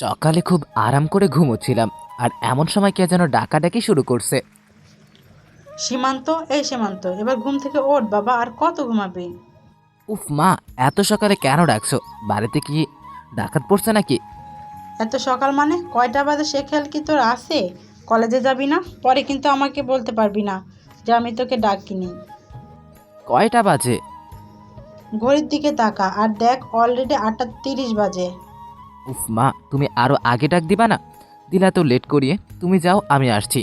সকালে খুব আরাম করে ঘুমোচ্ছিলাম, আর এমন সময় কে যেন ডাকাডাকি শুরু করছে। সীমান্ত, এই সীমান্ত, এবার ঘুম থেকে ওঠ বাবা, আর কত ঘুমাবি? উফ মা, এত সকালে কেন ডাকছো? বাড়িতে কি ডাকাত পড়ছে নাকি? এত সকাল মানে কয়টা বাজে সে খেয়াল কি তোর আছে? কলেজে যাবি না? পরে কিন্তু আমাকে বলতে পারবি না যে আমি তোকে ডাকিনি। কয়টা বাজে? ঘড়ির দিকে তাকা আর দেখ, অলরেডি 8:30 বাজে। উফ মা, তুমি আরো আগে ডাক দিবা না? দিলা তো লেট করিয়ে। তুমি যাও, আমি আসছি।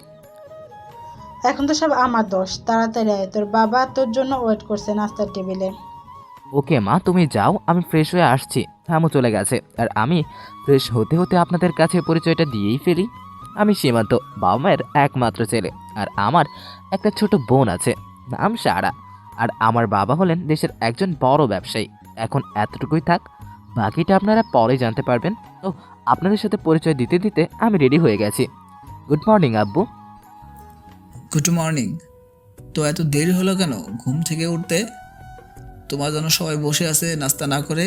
এখন তো সব আমার দোষ। তাড়াতাড়ি আয়, তোর বাবা তোর জন্য ওয়েট করছে নাস্তার টেবিলে। ওকে মা, তুমি যাও, আমি ফ্রেশ হয়ে আসছি। থামো চলে গেছে, আর আমি ফ্রেশ হতে হতে আপনাদের কাছে পরিচয়টা দিয়েই ফেলি। আমি সীমান্ত, বাবা মায়ের একমাত্র ছেলে, আর আমার একটা ছোট বোন আছে, নাম সারা। আর আমার বাবা হলেন দেশের একজন বড় ব্যবসায়ী। এখন এতটুকুই থাক, বাকিটা আপনারা পরে জানতে পারবেন। তো আপনাদের সাথে পরিচয় দিতে দিতে আমি রেডি হয়ে গেছি। গুড মর্নিং আব্বু। Good morning. তো এত দেরি হলো কেন ঘুম থেকে উঠতে? তোমার জন্য সবাই বসে আছে নাস্তা না করে।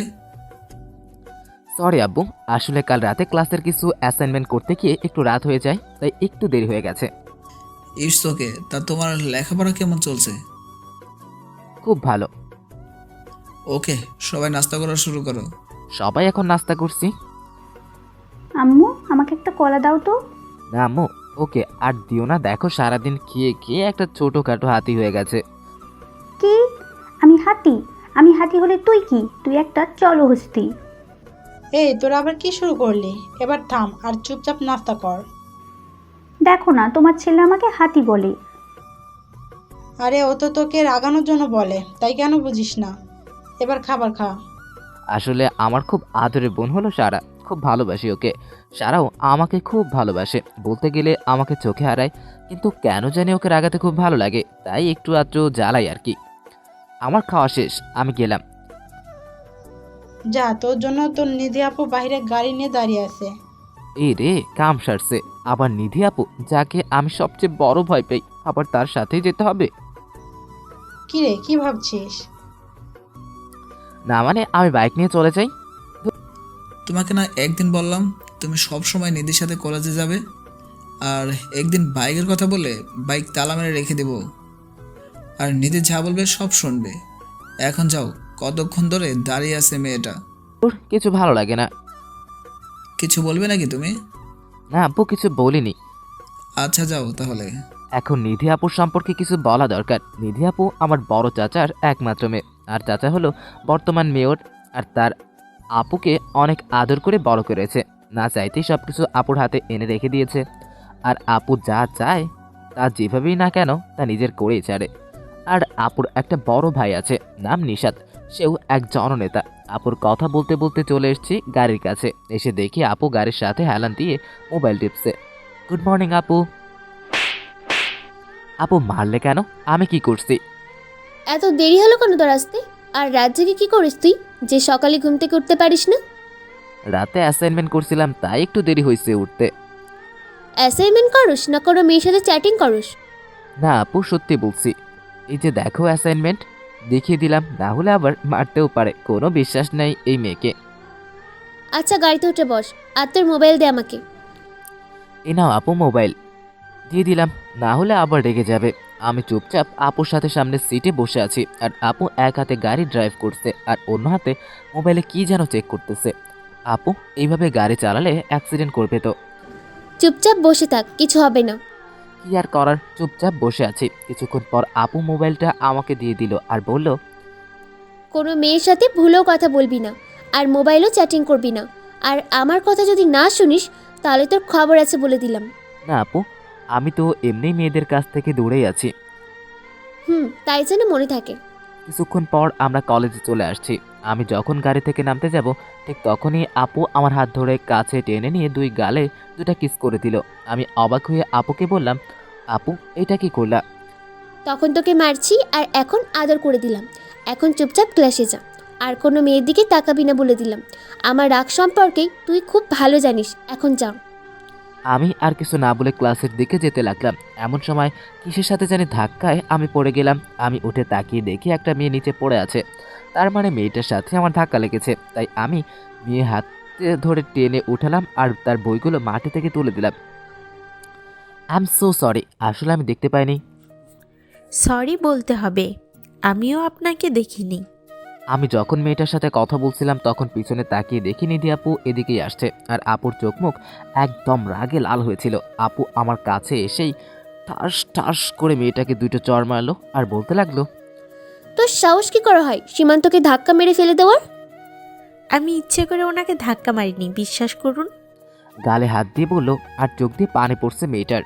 সরি আব্বু, আসলে কাল রাতে ক্লাসের কিছু অ্যাসাইনমেন্ট করতে গিয়ে একটু রাত হয়ে যায়, তাই একটু দেরি হয়ে গেছে। It's okay. তা তোমার লেখাপড়া কেমন চলছে? খুব ভালো। ওকে, সবাই নাস্তা করা শুরু করো। সবাই এখন নাস্তা করছি। আম্মু, আমাকে একটা কলা দাও তো। না আম্মু, ওকে আর দিও না। দেখো সারাদিন খেয়ে খেয়ে একটা ছোটখাটো হাতি হয়ে গেছে। কি? আমি হাতি? আমি হাতি হলে তুই কি? তুই একটা চলো হস্তি। এই তোরা আবার কি শুরু করলি? এবার থাম আর চুপচাপ নাস্তা কর। দেখো না, তোমার ছেলে আমাকে হাতি বলে। আরে ও তো তোকে রাগানোর জন্য বলে, তাই কেন বুঝিস না? এবার খাবার খা। আসলে আমার খুব আদরের বোন হলো সারা, খুব ভালোবাসি ওকে। সারাও আমাকে খুব ভালোবাসে, বলতে গেলে আমাকে চোখে হারায়। কিন্তু কেন জানি ওকে রাগাতে খুব ভালো লাগে, তাই একটু আধটু জ্বালাই আর কি। আমার খাওয়া শেষ, আমি গেলাম। যা, তোর জন্য তোর নিধি আপু বাইরে গাড়ি নিয়ে দাঁড়িয়ে আছে। এই রে, কাম সারছে। আবার নিধি আপু, যাকে আমি সবচেয়ে বড় ভয় পাই, আবার তার সাথেই যেতে হবে? কি রে, কি ভাবছিস? না মানে, আমি বাইক নিয়ে চলে যাই। তোমাকে না একদিন বললাম তুমি সব সময় নিধির সাথে কলেজে যাবে, আর একদিন বাইকের কথা বলে বাইক তালা মেরে রেখে দেব, আর নিধি যা বলবে সব শুনবে। এখন যাও, কতক্ষণ ধরে দাঁড়িয়ে আছে মেয়েটা। ওর কিছু ভালো লাগে না। কিছু বলবে নাকি তুমি? না আপু, কিছু বলিনি। আচ্ছা যাও তাহলে। এখন নিধি আপুর সম্পর্কে কিছু বলা দরকার। নিধি আপু আমার বড় চাচার একমাত্র মেয়ে, আর চাচা হলো বর্তমান মেয়র। আর তার আপুকে অনেক আদর করে বড় করেছে, না চাইতেই সব কিছু আপুর হাতে এনে রেখে দিয়েছে। আর আপু যা চায় তা যেভাবেই না কেন তা নিজের করেই ছাড়ে। আর আপুর একটা বড় ভাই আছে, নাম নিশাত। সেও এক জননেতা। আপুর কথা বলতে বলতে চলে এসেছি গাড়ির কাছে, এসে দেখি আপু গাড়ির সাথে হেলান দিয়ে মোবাইল টিপছে। গুড মর্নিং আপু। আপু মারলে কেন? আমি কি করছি? এত দেরি হলো কেন তোর আসতে? আর রাত জেগে কি করিস তুই যে সকালে ঘুম থেকে উঠতে পারিস না? রাতে অ্যাসাইনমেন্ট করছিলাম, তাই একটু দেরি হয়েছে উঠতে। অ্যাসাইনমেন্ট করস না কোনো মেয়ের সাথে চ্যাটিং করস? না আপু, সত্যি বলছি। এই যে দেখো অ্যাসাইনমেন্ট, দেখিয়ে দিলাম, না হলে আবার মারতেও পারে। কোনো বিশ্বাস নেই এই মেয়েকে। আচ্ছা গাড়িতে উঠে বস, আর তোর মোবাইল দে আমাকে। এই নাও আপু মোবাইল, দিয়ে দিলাম, না হলে আবার রেগে যাবে। আমি চুপচাপ আপুর সাথে সামনের সিটে বসে আছি, আর আপু এক হাতে গাড়ি ড্রাইভ করছে আর অন্য হাতে মোবাইলে কি যেন চেক করতেছে। আপু এইভাবে গাড়ি চালালে অ্যাক্সিডেন্ট করবে তো। চুপচাপ বসে থাক, কিছু হবে না। কি আর করার, চুপচাপ বসে আছি। কিছুক্ষণ পর আপু মোবাইলটা আমাকে দিয়ে দিল আর বলল, কোনো মেয়ের সাথে ভুলেও কথা বলবি না, আর মোবাইলও চ্যাটিং করবি না। আর আমার কথা যদি না শুনিস তাহলে তোর খবর আছে বলে দিলাম। না আপু, আমি তো এমনি মেয়েদের কাছ থেকে দূরেই আছি। তাই যেন মনে থাকে। কিছুক্ষণ পর আমরা কলেজে চলে আসছি। আমি যখন গাড়ি থেকে নামতে যাব, ঠিক তখনই আপু আমার হাত ধরে কাছে টেনে নিয়ে দুই গালে দুটা কিস করে দিল। আমি অবাক হয়ে আপুকে বললাম, আপু এটা কি করলা? তখন তোকে মারছি আর এখন আদর করে দিলাম। এখন চুপচাপ ক্লাসে যা, আর কোনো মেয়ের দিকে তাকাবি না বলে দিলাম। আমার রাগ সম্পর্কে তুই খুব ভালো জানিস, এখন যা। আমি আর কিছু না বলে ক্লাসের দিকে যেতে লাগলাম। এমন সময় কিসের সাথে জানি ধাক্কায় আমি পড়ে গেলাম। আমি উঠে তাকিয়ে দেখি একটা মেয়ে নিচে পড়ে আছে। তার মানে মেয়েটার সাথে আমার ধাক্কা লেগেছে। তাই আমি মেয়ে হাত ধরে টেনে উঠালাম আর তার বইগুলো মাটি থেকে তুলে দিলাম। আই এম সো সরি, আসলে আমি দেখতে পাইনি। সরি বলতে হবে, আমিও আপনাকে দেখিনি। আমি যখন মেয়েটার সাথে কথা বলছিলাম তখন পিছনে তাকিয়ে দেখি নিধি আপু এদিকেই আসছে, আর আপুর চোখ মুখ একদম রাগে লাল হয়েছিল। আপু আমার কাছে এসেই ঠাস ঠাস করে মেয়েটাকে দুটো চড় মারলো আর বলতে লাগলো, তোর সাহস কি করা হয় সীমান্তকে ধাক্কা মেরে ফেলে দেওয়ার? আমি ইচ্ছে করে ওনাকে ধাক্কা মারিনি, বিশ্বাস করুন। গালে হাত দিয়ে বললো আর চোখ দিয়ে পানি পড়ছে মেয়েটার।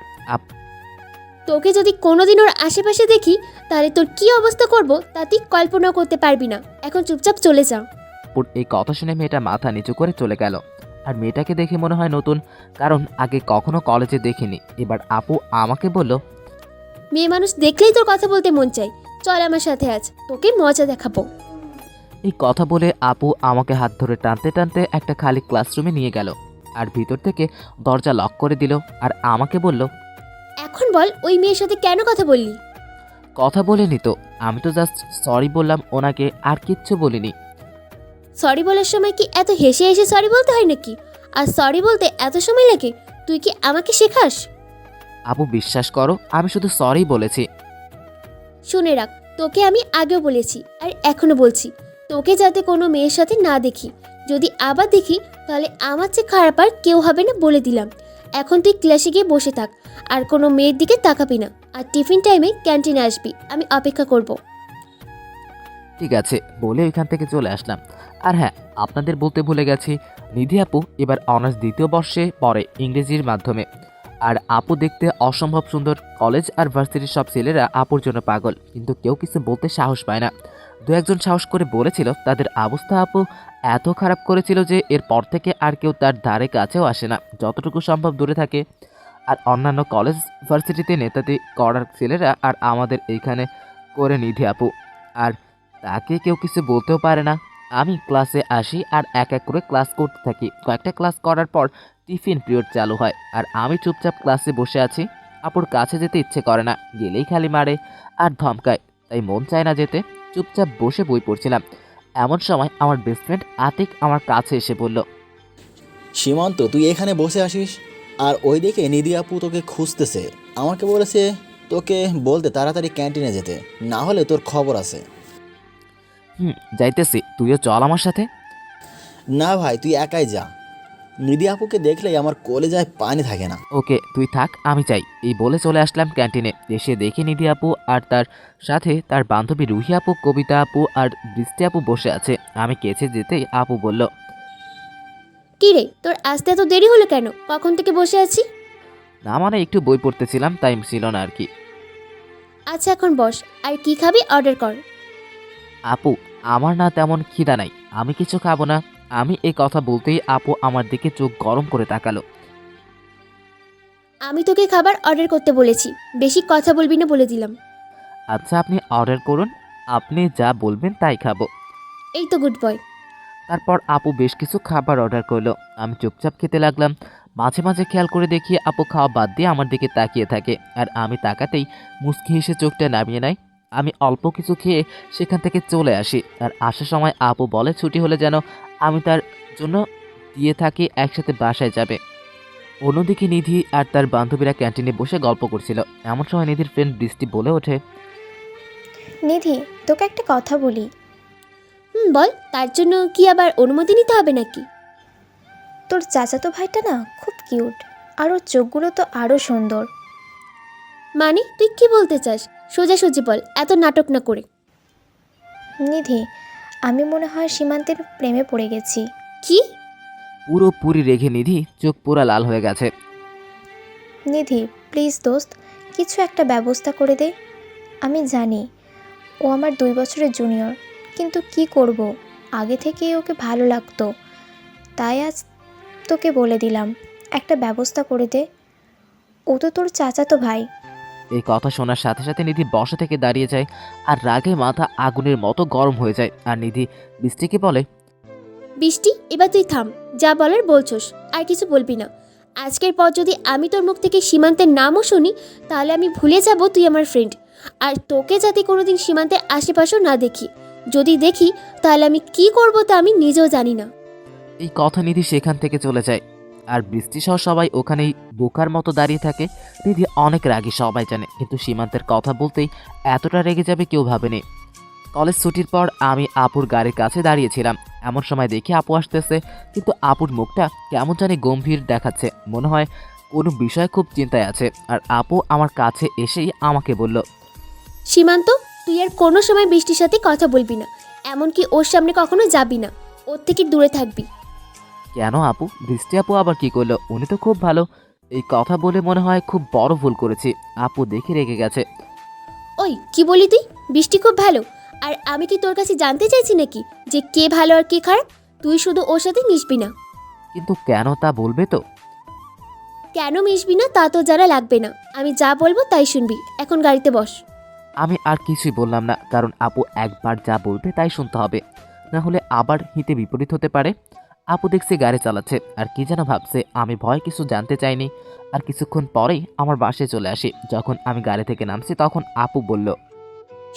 তোকে যদি কোনোদিন ওর আশেপাশে দেখি তাহলে তোর কি অবস্থা করব তা তুই কল্পনা করতে পারবি না। এখন চুপচাপ চলে যা। আপুর এই কথা শুনে মেয়েটা মাথা নিচু করে চলে গেল। আর মেয়েটাকে দেখে মনে হয় নতুন, কারণ আগে কখনো কলেজে দেখিনি। এবার আপু আমাকে বলল, মেয়ে মানুষ দেখলেই তোর কথা বলতে মন চাই, চল আমার সাথে আজ, তোকে মজা দেখাবো। এই কথা বলে আপু আমাকে হাত ধরে টানতে টানতে একটা খালি ক্লাসরুমে নিয়ে গেল আর ভিতর থেকে দরজা লক করে দিল। আর আমাকে বলল, এখন বল ওই মেয়ের সাথে কেন কথা বললি? কথা বলেনি তো, আমি তো জাস্ট সরি বললাম ওনাকে, আর কিচ্ছু বলিনি। সরি বলার সময় কি এত হেসে হেসে সরি বলতে হয় নাকি? আর সরি বলতে এত সময় লাগে? তুই কি আমাকে শেখাস? আপু বিশ্বাস করো, আমি শুধু সরি বলেছি। শুনে রাখ, তোকে আমি আগেও বলেছি আর এখনো বলছি, তোকে যাতে কোনো মেয়ের সাথে না দেখি। যদি আবার দেখি তাহলে আমার চেয়ে খারাপ আর কেউ হবে না বলে দিলাম। এখন তুই ক্লাসে গিয়ে বসে থাক, আর কোনো মেয়ের দিকে তাকাবি না। আর টিফিন টাইমে ক্যান্টিনে আসবি, আমি অপেক্ষা করব। ঠিক আছে বলে ওইখান থেকে চলে আসলাম। আর হ্যাঁ, আপনাদের বলতে ভুলে গেছি, নিধি আপু এবার অনার্স দ্বিতীয় বর্ষে পড়ে ইংরেজির মাধ্যমে। আর আপু দেখতে অসম্ভব সুন্দর। কলেজ আর ভার্সিটির সব ছেলেরা আপুর জন্য পাগল, কিন্তু কেউ কিছু বলতে সাহস পায় না। দু একজন সাহস করে বলেছিল, তাদের অবস্থা আপু এত খারাপ করেছিল যে এরপর থেকে আর কেউ তার ধারে কাছেও আসে না, যতটুকু সম্ভব দূরে থাকে। আর অন্যান্য কলেজ ভার্সিটিতে নেতাতে করার ছেলেরা আর আমাদের এইখানে করে নিধি আপু, আর তাকে কেউ কিছু বলতেও পারে না। আমি ক্লাসে আসি আর এক এক করে ক্লাস করতে থাকি। কয়েকটা ক্লাস করার পর টিফিন পিরিয়ড চালু হয় আর আমি চুপচাপ ক্লাসে বসে আছি। আপুর কাছে যেতে ইচ্ছে করে না, গেলেই খালি মারে আর ধমকায়, তাই মন চায় না যেতে। চুপচাপ বসে বই পড়ছিলাম। এমন সময় আমার বেস্ট ফ্রেন্ড আতিক আমার কাছে এসে বলল, সীমান্ত, তুই এখানে বসে আসিস আর ওইদিকে নিধি আপু তোকে খুঁজতেছে। আমাকে বলেছে তোকে বলতে তাড়াতাড়ি ক্যান্টিনে যেতে, না হলে তোর খবর আছে। যাইতেছি, তুইও চল আমার সাথে। না ভাই, তুই একাই যা। নিধি আপুকে দেখলেই আমার কলেজায় পানি থাকে না। ওকে তুই থাক, আমি চাই। এই বলে চলে আসলাম ক্যান্টিনে। এসে দেখি নিধি আপু আর তার সাথে তার বান্ধবী রুহি আপু, কবিতা আপু আর বৃষ্টি আপু বসে আছে। আমি কেছে যেতেই আপু বলল, কি রে, তোর আসতে এত দেরি হলো কেন? কখন থেকে বসে আছি? না মানে একটু বই পড়তেছিলাম, তাই ছিল না আর কি। আচ্ছা এখন বস, আর কি খাবি অর্ডার কর। আপু আমার না তেমন খিদা নাই, আমি কিছু খাবো না। আমি এই কথা বলতেই আপু আমার দিকে চোখ গরম করে তাকালো। আমি তোকে খাবার অর্ডার করতে বলেছি, বেশি কথা বলবি না বলে দিলাম। আচ্ছা আপনি অর্ডার করুন, আপনি যা বলবেন তাই খাবো। এই তো গুড বয়। তারপর আপু বেশ কিছু খাবার অর্ডার করলো। আমি চুপচাপ খেতে লাগলাম। মাঝে মাঝে খেয়াল করে দেখি আপু খাওয়া বাদ দিয়ে আমার দিকে তাকিয়ে থাকে, আর আমি তাকাতেই মুচকি হেসে চোখটা নামিয়ে নেয়। আমি অল্প কিছু খেয়ে সেখান থেকে চলে আসি। আর আসার সময় আপু বলে ছুটি হলে যেন আমি তার জন্য দিয়ে থাকি, একসাথে বাসায় যাবে। অন্যদিকে নিধি আর তার বান্ধবীরা ক্যান্টিনে বসে গল্প করছিল। এমন সময় নিধির ফ্রেন্ড বৃষ্টি বলে ওঠে, নিধি, তোকে একটা কথা বলি। বল, তার জন্য কি আবার অনুমতি নিতে হবে নাকি? তোর চাচাতো ভাইটা না খুব কিউট, আর ওর চোখগুলো তো আরও সুন্দর। মানে তুই কি বলতে চাস? সোজাসুজি বল, এত নাটক না করে। নিধি, আমি মনে হয় সীমান্তের প্রেমে পড়ে গেছি। কি? পুরোপুরি রেখে নিধি চোখ পুরা লাল হয়ে গেছে। নিধি প্লিজ দোস্ত, কিছু একটা ব্যবস্থা করে দে। আমি জানি ও আমার 2 বছরের জুনিয়র, কিন্তু কি করব, আগে থেকেই ওকে ভালো লাগতো, তাই আজ তোকে বলে দিলাম, একটা ব্যবস্থা করে দে। ও তো তোর চাচাতো ভাই। এই কথা শোনার সাথে সাথে নিধি বসা থেকে দাঁড়িয়ে যায় আর রাগে মাথা আগুনের মতো গরম হয়ে যায়। আর নিধি বৃষ্টিকে বলে, বৃষ্টি, এবার তুই থাম, যা বলার বলছস, আর কিছু বলবি না। আজকের পর যদি আমি তোর মুখ থেকে সীমান্তের নামও শুনি তাহলে আমি ভুলে যাব তুই আমার ফ্রেন্ড। আর তোকে যাতে কোনোদিন সীমান্তের আশেপাশেও না দেখি। যদি দেখি তাহলে আমি কি করব তা আমি নিজেও জানি না। এই কথা নিধি সেখান থেকে চলে যায়। আর বৃষ্টি সহ সবাই ওখানেই বোকার মতো দাঁড়িয়ে থাকে। নিধি অনেক রাগী সবাই জানে, কিন্তু সীমান্তের কথা বলতেই এতটা রেগে যাবে কেউ ভাবেনি। কলেজ ছুটির পর আমি আপুর গাড়ির কাছে দাঁড়িয়েছিলাম। এমন সময় দেখি আপু আসতেছে, কিন্তু আপুর মুখটা কেমন জানি গম্ভীর দেখাচ্ছে, মনে হয় কোনো বিষয় খুব চিন্তায় আছে। আর আপু আমার কাছে এসেই আমাকে বলল, সীমান্ত, তুই আর কোনো সময় বৃষ্টির সাথে কথা বলবি না, এমনকি ওর সামনে কখনো যাবি না, ওর থেকে দূরে থাকবি। কেন আপু? বৃষ্টি আপু আবার কি করলো? উনি তো খুব ভালো। এই কথা বলে মনে হয় খুব বড় ভুল করেছি। আপু দেখে রেগে গেছে। ওই কি বলি তুই? বৃষ্টি খুব ভালো, আর আমি কি তোর কাছে জানতে চাইছি নাকি যে কে ভালো আর কে খারাপ? তুই শুধু ওর সাথে মিশবি না। কিন্তু কেন তা বলবে তো? কেন মিশবি না তা তো জানা লাগবে না, আমি যা বলবো তাই শুনবি। এখন গাড়িতে বস। আমি আর কিছুই বললাম না, কারণ আপু একবার যা বলবে তাই শুনতে হবে, না হলে আবার হিতে বিপরীত হতে পারে। আপু দেখছি গাড়ি চালাচ্ছে আর কি যেন ভাবছে। আমি ভয় কিছু জানতে চাইনি। আর কিছুক্ষণ পরেই আমার বাসায় চলে আসি। যখন আমি গাড়ি থেকে নামছি তখন আপু বলল,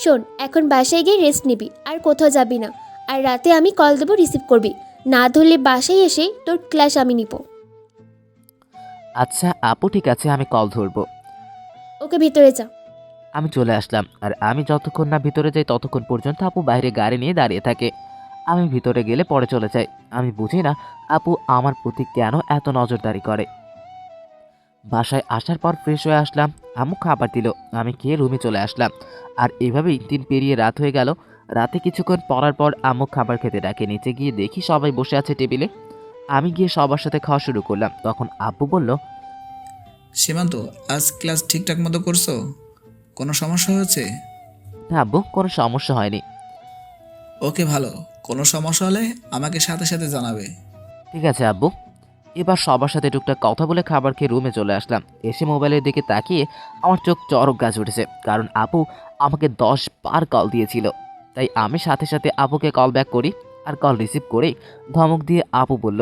শোন, এখন বাসায় গিয়ে রেস্ট নিবি, আর কোথাও যাবি না। আর রাতে আমি কল দেবো, রিসিভ করবি। না ধরলে বাসায় এসে তোর ক্লাস আমি নিব। আচ্ছা আপু ঠিক আছে, আমি কল ধরবো। ওকে, ভিতরে যা। আমি চলে আসলাম। আর আমি যতক্ষণ না ভিতরে যাই ততক্ষণ পর্যন্ত আপু বাইরে গাড়ি নিয়ে দাঁড়িয়ে থাকে। আমি ভিতরে গেলে পরে চলে যাই। আমি বুঝি না আপু আমার প্রতি কেন এত নজরদারি করে। বাসায় আসার পর ফ্রেশ হয়ে আসলাম। আম্মু খাবার দিল, আমি খেয়ে রুমে চলে আসলাম। আর এভাবেই দিন পেরিয়ে রাত হয়ে গেল। রাতে কিছুক্ষণ পরার পর আম্মু খাবার খেতে ডাকে। নিচে গিয়ে দেখি সবাই বসে আছে টেবিলে। আমি গিয়ে সবার সাথে খাওয়া শুরু করলাম। তখন আব্বু বলল, সীমান্ত, আজ ক্লাস ঠিকঠাক মতো করছো? কোনো সমস্যা হয়েছে? না আব্বু, কোনো সমস্যা হয়নি। ওকে, ভালো। কোনো সমস্যা হলে আমাকে সাথে সাথে জানাবে। ঠিক আছে আব্বু। এবার সবার সাথে টুকটাক কথা বলে খাবার খেয়ে রুমে চলে আসলাম। এসে মোবাইলের দিকে তাকিয়ে আমার চোখ চরক গাছ উঠেছে, কারণ আপু আমাকে 10 বার কল দিয়েছিল। তাই আমি সাথে সাথে আপুকে কল ব্যাক করি। আর কল রিসিভ করেই ধমক দিয়ে আপু বলল,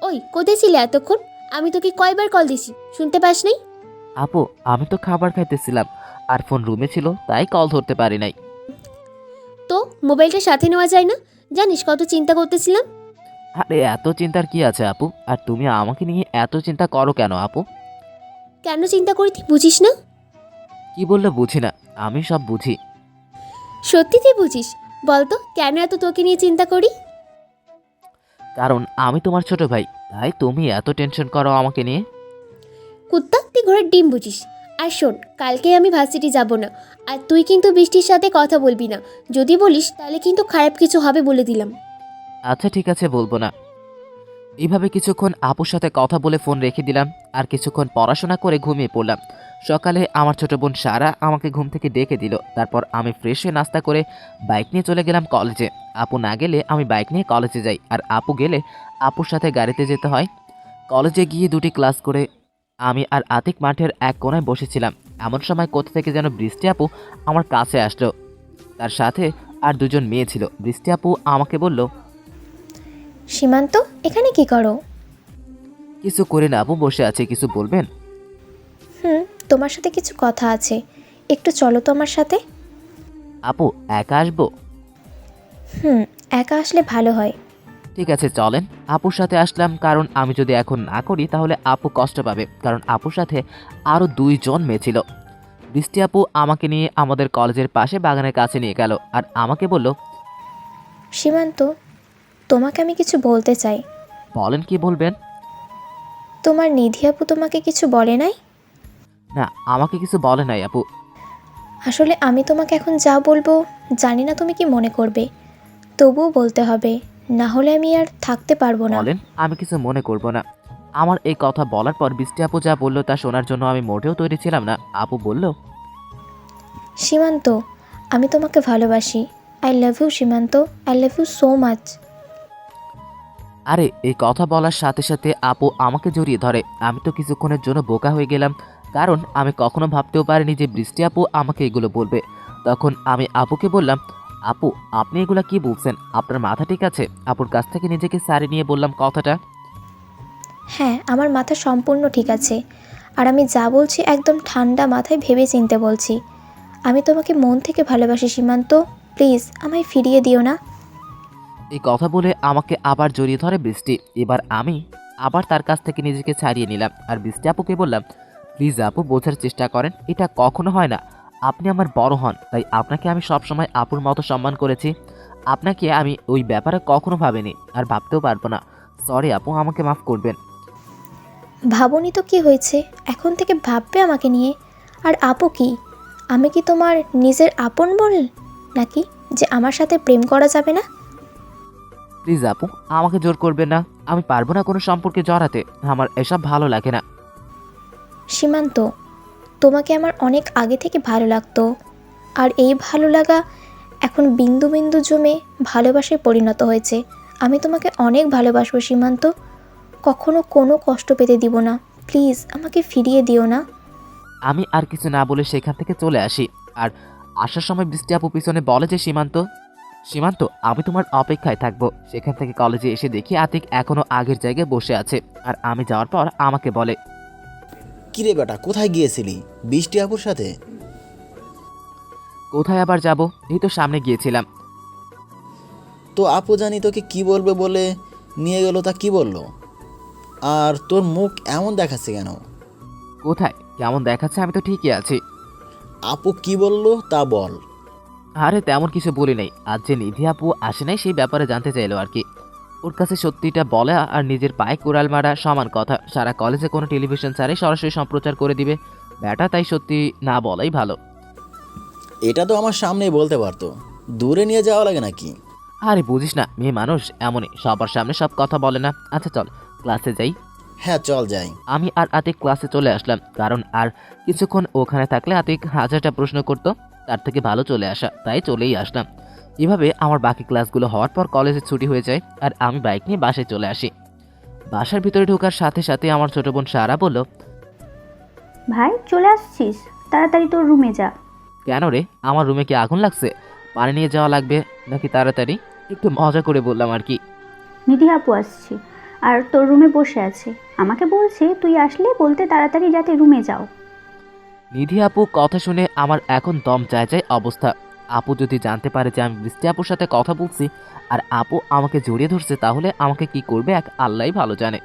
ওই কোথায় ছিলে এতক্ষণ? আমি তোকে কয়বার কল দিছি, শুনতে পাস নাই? আপু আমি তো খাবার খাইতেছিলাম, আর ফোন রুমে ছিল তাই কল ধরতে পারি নাই। তো মোবাইলটা সাথে নেওয়া যায় না? জানিস কত চিন্তা করতেছিলাম। আরে এত চিন্তার কি আছে আপু? আর তুমি আমাকে নিয়ে এত চিন্তা করো কেন আপু? কেন চিন্তা করি তুই বুঝিস না? কি বললে বুঝি না? আমি সব বুঝি। সত্যি তুই বুঝিস? বলতো কেন এত তোকে নিয়ে চিন্তা করি? কারণ আমি তোমার ছোট ভাই, তাই তুমি এত টেনশন করো আমাকে নিয়ে। কুত্তা, তুই ঘোড়ার ডিম বুঝিস। আর শোন, কালকে আমি ভার্সিটি যাব না, আর তুই কিন্তু বৃষ্টির সাথে কথা বলবি না। যদি বলিস তাহলে কিন্তু খারাপ কিছু হবে বলে দিলাম। আচ্ছা ঠিক আছে, বলবো না। এইভাবে কিছুক্ষণ আপুর সাথে কথা বলে ফোন রেখে দিলাম। আর কিছুক্ষণ পড়াশোনা করে ঘুমিয়ে পড়লাম। সকালে আমার ছোট বোন সারা আমাকে ঘুম থেকে ডেকে দিল। তারপর আমি ফ্রেশ হয়ে নাস্তা করে বাইক নিয়ে চলে গেলাম কলেজে। আপু না গেলে আমি বাইক নিয়ে কলেজে যাই, আর আপু গেলে আপুর সাথে গাড়িতে যেতে হয়। কলেজে গিয়ে 2টি ক্লাস করে আমি আর আতিক মাঠের এক কোণায় বসেছিলাম। এমন সময় কোথা থেকে যেন বৃষ্টি আপু আমার কাছে আসলো। তার সাথে আর 2জন মেয়ে ছিল। বৃষ্টি আপু আমাকে বলল, সীমান্ত, এখানে কি করো? কিছু করে না আপু, বসে আছে। কিছু বলবেন? তোমার সাথে কিছু কথা আছে, একটু চলো তো আমার সাথে। আপু একা আসবো? একা আসলে ভালো হয়। ঠিক আছে চলেন। আপুর সাথে আসলাম, কারণ আমি যদি এখন না করি তাহলে আপু কষ্ট পাবে, কারণ আপুর সাথে আরও 2জন মেয়ে ছিল। বৃষ্টি আপু আমাকে নিয়ে আমাদের কলেজের পাশে বাগানের কাছে নিয়ে গেল। আর আমাকে বলল, সীমান্ত, তোমাকে আমি কিছু বলতে চাই। বলেন কি বলবেন? তোমার নিধি আপু তোমাকে কিছু বলে নাই? না, আমাকে কিছু বলে নাই আপু। আসলে আমি তোমাকে এখন যা বলবো জানি না তুমি কি মনে করবে, তবুও বলতে হবে, না হলে আমি আর থাকতে পারবো না। বলেন, আমি কিছু মনে করব না। আমার এই কথা বলার পর বৃষ্টি আপু যা বললো তা শোনার জন্য আমি মোটেও তৈরি ছিলাম না। আপু বলল, সীমান্ত, আমি তোমাকে ভালোবাসি। I love you Simanta, I love you so much. আরে এই কথা বলার সাথে সাথে আপু আমাকে জড়িয়ে ধরে। আমি তো কিছুক্ষণের জন্য বোকা হয়ে গেলাম, কারণ আমি কখনো ভাবতেও পারিনি যে বৃষ্টি আপু আমাকে এগুলো বলবে। তখন আমি আপুকে বললাম, আপু আপনি এগুলা কি বলছেন? আপনার মাথা ঠিক আছে? আপুর কাছ থেকে নিজেকে সারিয়ে নিয়ে বললাম কথাটা। হ্যাঁ, আমার মাথা সম্পূর্ণ ঠিক আছে, আর আমি যা বলছি একদম ঠান্ডা মাথায় ভেবে চিনতে বলছি। আমি তোমাকে মন থেকে ভালোবাসি সীমান্ত, প্লিজ আমায় ফিরিয়ে দিও না। এই কথা বলে আমাকে আবার জড়িয়ে ধরে বৃষ্টি। এবার আমি আবার তার কাছ থেকে নিজেকে ছাড়িয়ে নিলাম আর বৃষ্টি আপুকে বললাম, প্লিজ আপু, বোঝার চেষ্টা করেন, এটা কখনো হয় না। আপনি আমার বড় হন, তাই আপনাকে আমি সবসময় আপুর মতো সম্মান করেছি। আপনাকে আমি ওই ব্যাপারে কখনো ভাবিনি, আর ভাবতেও পারবো না। সরি আপু, আমাকে মাফ করবেন। ভাবনি তো কি হয়েছে, এখন থেকে ভাববে আমাকে নিয়ে। আর আপু কি, আমি কি তোমার নিজের আপন বল নাকি যে আমার সাথে প্রেম করা যাবে না? প্লিজ আপু, আমাকে জোর করবেন না। আমি পারবো না কোনো সম্পর্কে জড়াতে, আমার এসব ভালো লাগে না। সীমান্ত, তোমাকে আমার অনেক আগে থেকে ভালো লাগতো, আর এই ভালো লাগা এখন বিন্দু বিন্দু জমে ভালোবাসায় পরিণত হয়েছে। আমি তোমাকে অনেক ভালোবাসবো সীমান্ত, কখনো কোনো কষ্ট পেতে দিব না। প্লিজ আমাকে ফিরিয়ে দিও না। আমি আর কিছু না বলে সেখান থেকে চলে আসি। আর আসার সময় বৃষ্টি আপু পিছনে বলে যে, সীমান্ত, সীমান্ত, আমি তোমার অপেক্ষায় থাকবো। সেখান থেকে কলেজে এসে দেখি আতিক এখনো আগের জায়গায় বসে আছে। আর আমি যাওয়ার পর আমাকে বলে, কিরে বেটা, কোথায় গিয়েছিলি? বৃষ্টি আপুর সাথে? কোথায় আবার যাব, এই তো সামনে গিয়েছিলাম। তো আপু জানি তোকে কি বলবে বলে নিয়ে গেল, তা কি বললো? আর তোর মুখ এমন দেখাচ্ছে কেন? কোথায় কেমন দেখাচ্ছে, আমি তো ঠিকই আছি। আপু কি বললো তা বল। আরে তেমন কিছু বলি নাই, আজ যে নিধি আপু আসে নাই সেই ব্যাপারে জানতে চাইলো আর কি। ওর কাছে সত্যিটা বলা আর নিজের পায়ে কুড়াল মারা সমান কথা। সারা কলেজে কোনো টেলিভিশন ছাড়াই সরাসরি সম্প্রচার করে দিবে ব্যাটা, তাই সত্যি না বলাই ভালো। এটা তো আমার সামনেই বলতে পারতো, দূরে নিয়ে যাওয়া লাগে নাকি? আরে বুঝিস না, মেয়ে মানুষ এমনই, সবার সামনে সব কথা বলে না। আচ্ছা চল ক্লাসে যাই। হ্যাঁ চল যাই। আমি আর আতিক ক্লাসে চলে আসলাম, কারণ আর কিছুক্ষণ ওখানে থাকলে আতিক হাজারটা প্রশ্ন করতো, তার থেকে ভালো চলে আসা, তাই চলেই আসলাম। এভাবে আমার বাকি ক্লাসগুলো হওয়ার পর কলেজে ছুটি হয়ে যায় আর আমি বাইক নিয়ে বাসায় চলে আসি। বাসার ভিতরে ঢোকার সাথে সাথে আমার ছোট বোন সারা বলল, ভাই চলে আসছিস, তাড়াতাড়ি তোর রুমে যা। কেন রে, আমার রুমে কি আগুন লাগছে? পানি নিয়ে যাওয়া লাগবে নাকি তাড়াতাড়ি? একটু মজা করে বললাম আর কি। নিধি আপু আসছে আর তোর রুমে বসে আছে, আমাকে বলছে তুই আসলে বলতে তাড়াতাড়ি যাতে রুমে যাও। নিধি আপু কথা শুনে আমার এখন দম যায় যায় অবস্থা। আপু যদি জানতে পারে যে আমি বৃষ্টি আপুর সাথে কথা বলছি আর আপু আমাকে জড়িয়ে ধরছে, তাহলে আমাকে কি করবে এক আল্লাহই ভালো জানে।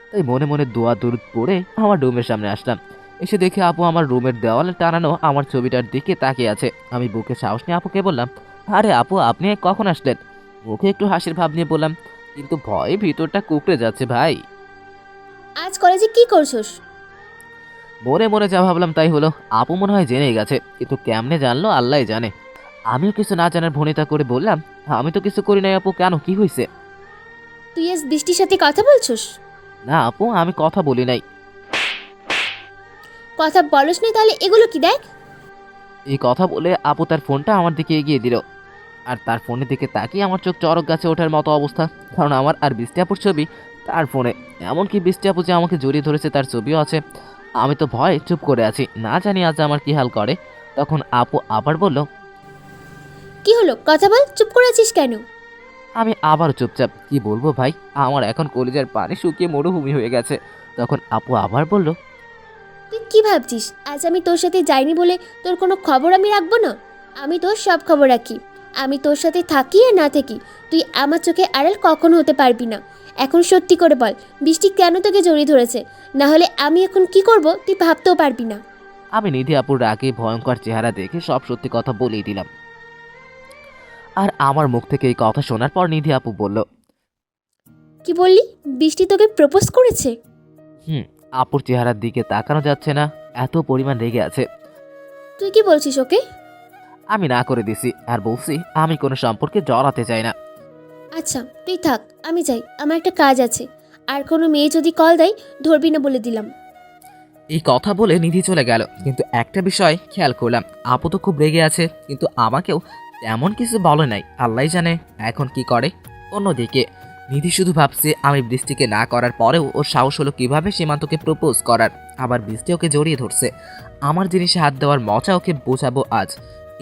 তাই মনে মনে দোয়া দরুদ পড়ে আমার রুমের সামনে আসলাম। এসে দেখে আপু আমার রুমের দেওয়ালে টানানো আমার ছবিটার দিকে তাকিয়ে আছে। আমি বুকে সাহস নিয়ে আপুকে বললাম, আরে আপু, আপনি কখন আসলেন? মুখে একটু হাসির ভাব নিয়ে বললাম, কিন্তু ভয়ে ভিতরটা কুকড়ে যাচ্ছে ভাই। আজ কলেজে কি করছোস? মনে মনে যা ভাবলাম তাই হলো। আপু মনে হয় জেনে গেছে, কিন্তু কেমনে জানলো আল্লাহ জানে। আমিও কিছু না জানার ভনিতা করে বললাম, আমি তো কিছু করি নাই আপু, কেন, কি হয়েছে? তুই আজ বৃষ্টির সাথে কথা বলছোস? না আপু, আমি কথা বলি নাই। কথা বলস না তাহলে এগুলো কি দেখ? এই কথা বলে আপু তার ফোনটা আমার দিকে এগিয়ে দিল। আর তার ফোনের দিকে তাকিয়ে আমার চোখ চড়ক গাছে ওঠার মতো অবস্থা, কারণ আমার আর বৃষ্টি আপুর ছবি তার ফোনে। এমনকি বৃষ্টি আপু যে আমাকে জড়িয়ে ধরেছে তার ছবিও আছে। আমি তো ভয়ে চুপ করে আছি, না জানি আজ আমার কি হাল করে। তখন আপু আবার বলল, কি হলো, কথা বল, চুপ করে আছিস কেন? আমি আবার চুপচাপ। কি বলবো ভাই, আমার এখন কলিজার পানি শুকিয়ে মরুভূমি হয়ে গেছে। তখন আপু আবার বলল, তুই কি ভাবছিস আজ আমি তোর সাথে যাইনি বলে তোর কোনো খবর আমি রাখবো না? আমি তোর সব খবর রাখি। আমি তোর সাথে থাকি আর না থাকি, তুই আমার চোখে আড়াল কখনো হতে পারবি না। এখন সত্যি করে বল, বৃষ্টি কেন তোকে জড়িয়ে ধরেছে? না হলে আমি এখন কি করব তুই ভাবতেও পারবি না। আমি নিধি আপুর রাগে ভয়ঙ্কর চেহারা দেখে সব সত্যি কথা বলেই দিলাম। আর আমার মুখ থেকে এই কথা শোনার পর নিধি আপু বলল, কি বললি? বৃষ্টি তোকে প্রপোজ করেছে? আপুর চেহারার দিকে তাকানো যাচ্ছে না, এত পরিমাণ রেগে আছে। তুই কি বলছিস ওকে? আমি না করে দিছি আর বলছি আমি কোনো সম্পর্কে জড়াতে চাই না। আচ্ছা তুই থাক, আমি যাই, আমার একটা কাজ আছে। আর কোনো মেয়ে যদি কল দেয় ধরবি না বলে দিলাম। এই কথা বলে নিধি চলে গেল, কিন্তু একটা বিষয় খেয়াল করলাম, আপু তো খুব রেগে আছে, কিন্তু আমাকেও তেমন কিছু বলে নাই। আল্লাহ জানে এখন কি করে। অন্যদিকে নিধি শুধু ভাবছে আমি বৃষ্টিকে না করার পরেও ওর সাহস হলো কিভাবে সীমান্তকে প্রপোজ করার। আবার বৃষ্টি ওকে জড়িয়ে ধরছে, আমার জিনিসে হাত দেওয়ার মজা ওকে বোঝাবো আজ।